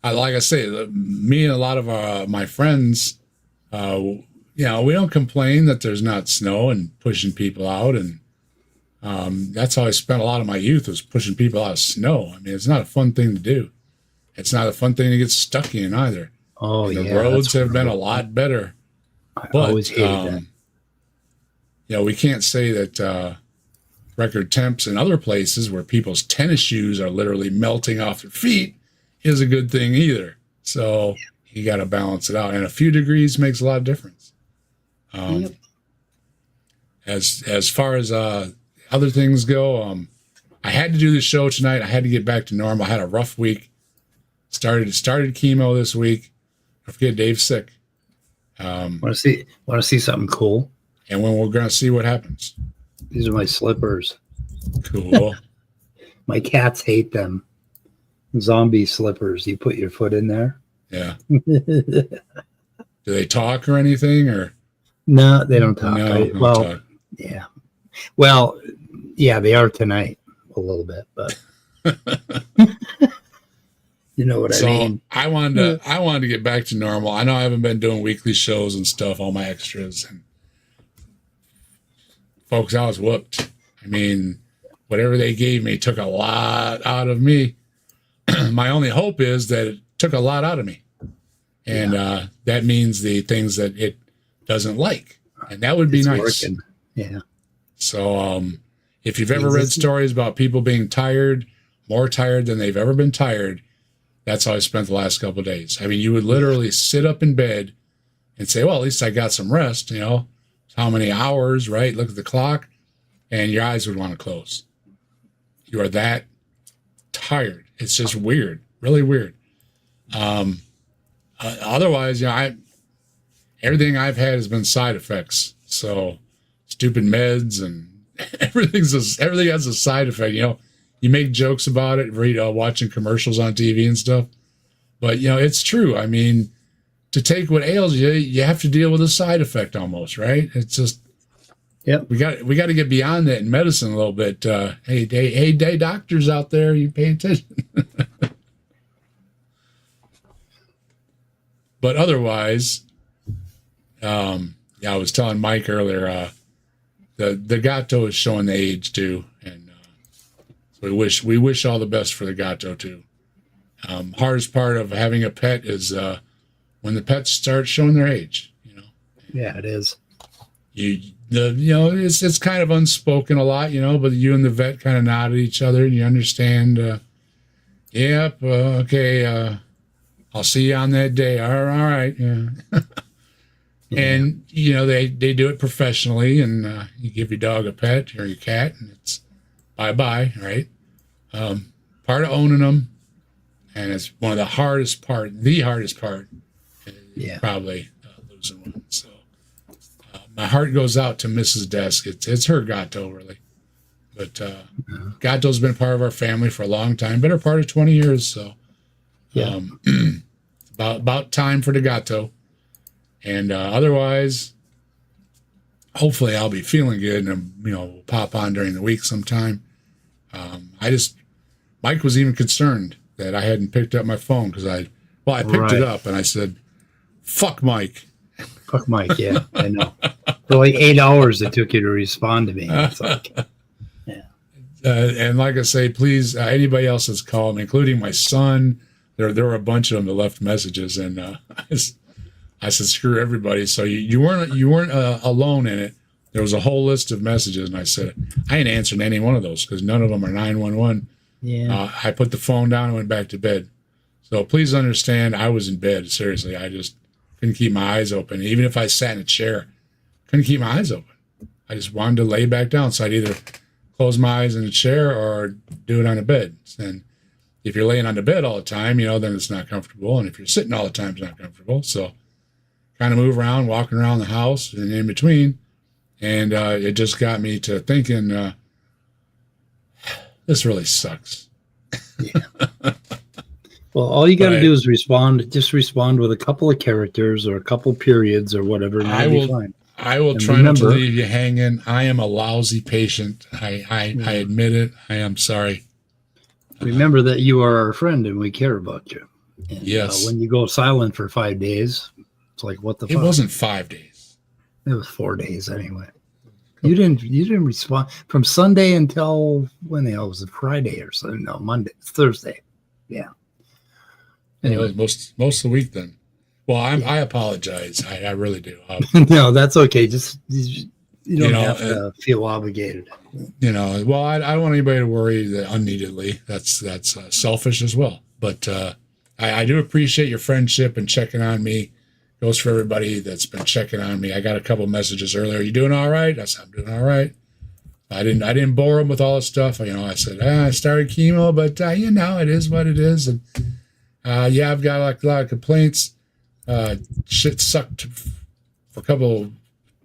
Like I say, me and a lot of my friends, we don't complain that there's not snow and pushing people out, and that's how I spent a lot of my youth, was pushing people out of snow. I mean, it's not a fun thing to do. It's not a fun thing to get stuck in either. Oh, the roads have been a lot better. I always hated that. We can't say that record temps in other places where people's tennis shoes are literally melting off their feet is a good thing either. So you got to balance it out. And a few degrees makes a lot of difference. As far as other things go, I had to do the show tonight. I had to get back to normal. I had a rough week. Started chemo this week. I forget Dave's sick. Want to see something cool? And when we're going to see what happens. These are my slippers. Cool. My cats hate them. zombie slippers. You put your foot in there. Yeah. Do they talk or anything, or? No, they don't talk. No, don't well, talk. yeah. Well, yeah, they are tonight a little bit, but you know what I mean. I wanted to get back to normal. I know I haven't been doing weekly shows and stuff, all my extras, and folks, I was whooped. I mean, whatever they gave me took a lot out of me. My only hope is that it took a lot out of me. And that means the things that it doesn't like. And that would be nice. Working. Yeah. So if you've ever read stories about people being tired, more tired than they've ever been tired, that's how I spent the last couple of days. I mean, you would literally sit up in bed and say, well, at least I got some rest, you know. How many hours, right? Look at the clock, and your eyes would want to close. You are that tired. It's just weird, really weird. Otherwise, you know, everything I've had has been side effects. So stupid meds and everything has a side effect. You know, you make jokes about it, watching commercials on TV and stuff, but you know, it's true. I mean, to take what ails you, you have to deal with a side effect almost, right? It's just, yep. We got to get beyond that in medicine a little bit. Hey, doctors out there, you pay attention. But otherwise, I was telling Mike earlier, the Gato is showing the age too, and so we wish all the best for the Gato too. Hardest part of having a pet is when the pets start showing their age. You know. Yeah, it is. It's kind of unspoken a lot, you know, but you and the vet kind of nod at each other and you understand. Yep. Okay. I'll see you on that day. All right. Yeah. And, you know, they do it professionally, and you give your dog a pet or your cat, and it's bye-bye, right? Part of owning them, and it's one of the hardest part, probably losing one. So my heart goes out to Mrs. Desk. It's her Gato, really. But Gato's been part of our family for a long time, better part of 20 years, so. Yeah. About time for the Gato. And otherwise, hopefully I'll be feeling good and, you know, we'll pop on during the week sometime. Mike was even concerned that I hadn't picked up my phone because I picked it up and I said, fuck Mike. Fuck Mike, yeah, I know. For like 8 hours it took you to respond to me. It's like, yeah. And like I say, please, anybody else that's called me, including my son, there were a bunch of them that left messages, and I said, screw everybody. So you weren't alone in it. There was a whole list of messages, and I said, I ain't answering any one of those because none of them are 911. Yeah. I put the phone down and went back to bed. So please understand, I was in bed. Seriously, I just couldn't keep my eyes open. Even if I sat in a chair, couldn't keep my eyes open. I just wanted to lay back down. So I'd either close my eyes in a chair or do it on a bed. And if you're laying on the bed all the time, you know, then it's not comfortable. And if you're sitting all the time, it's not comfortable. So kind of move around, walking around the house and in between. And it just got me to thinking, this really sucks. Yeah. Well, all you got to do is respond. Just respond with a couple of characters or a couple periods or whatever. And that'll be fine. I will try not to leave you hanging. I am a lousy patient. I admit it. I am sorry. Remember that you are our friend and we care about you. And, yes. When you go silent for 5 days, it's like, what the fuck? It wasn't 5 days. It was 4 days anyway. You didn't respond from Sunday until when the hell was it? Friday or something? No, Monday, Thursday. Yeah. Anyway, most of the week then. Well, I apologize. I really do. No, that's okay. Just you don't have to feel obligated. You know, well, I don't want anybody to worry that unneededly. That's selfish as well. But I do appreciate your friendship and checking on me. Goes for everybody that's been checking on me. I got a couple messages earlier. You doing all right? I said, I'm doing all right. I didn't bore them with all this stuff. You know, I said, I started chemo, but you know, it is what it is. And yeah, I've got like a lot of complaints. Shit sucked for a couple,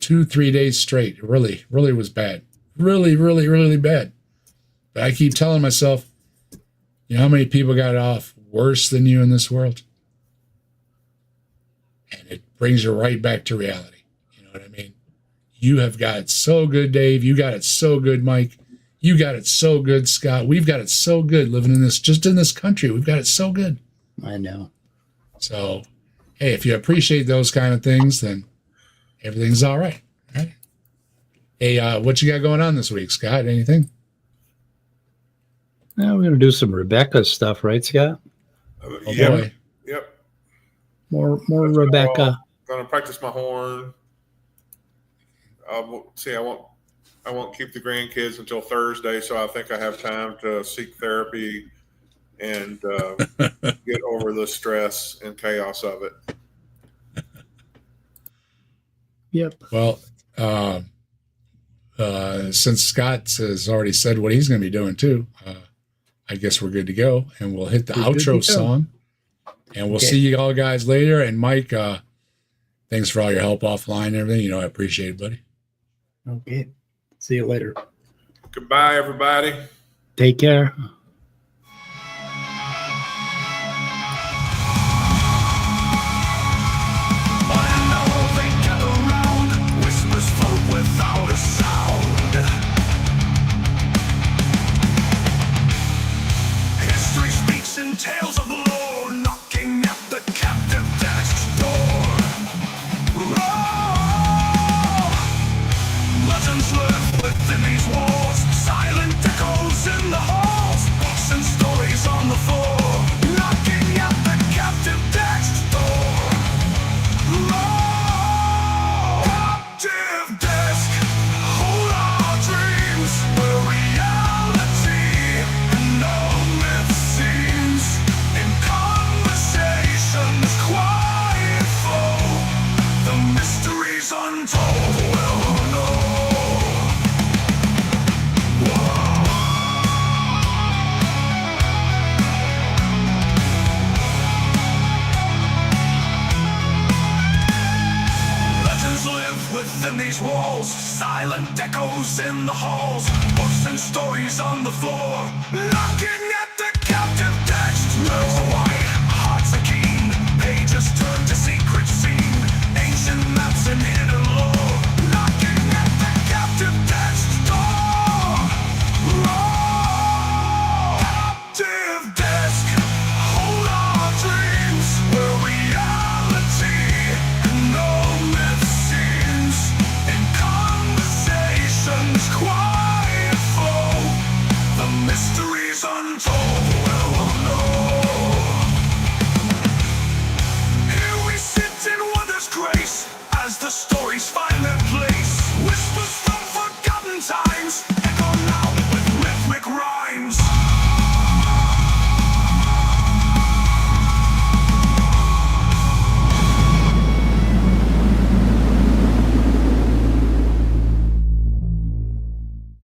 2-3 days straight. It really was bad. Really, really, really bad. But I keep telling myself, You know how many people got off worse than you in this world? And it brings you right back to reality. You know what I mean? You have got it so good, Dave. You got it so good, Mike. You got it so good, Scott. We've got it so good living in this, just in this country. We've got it so good. I know. So, hey, if you appreciate those kind of things, then everything's all right. Right? Hey, what you got going on this week, Scott? Anything? Now we're going to do some Rebecca stuff, right, Scott? Oh, Yep. boy. Yep. More That's Rebecca. Gonna practice my horn. I won't keep the grandkids until Thursday, so I think I have time to seek therapy and get over the stress and chaos of it. Yep. Well, since Scott has already said what he's going to be doing too, I guess we're good to go, and we'll hit the outro song, and we'll see you all guys later. And Mike, thanks for all your help offline and everything. You know, I appreciate it, buddy. Okay. See you later. Goodbye, everybody. Take care. Tales of lore knocking at the captive desk's door. Oh, legends live within these walls, silent echoes in the halls, books and stories on the floor, knocking at the captive desk's door. Oh, captive desk, hold our dreams where reality and no myth seems. In conversations quiet flow, the mysteries untold will know. Legends live within these walls, silent echoes in the halls, books and stories on the floor, knocking at the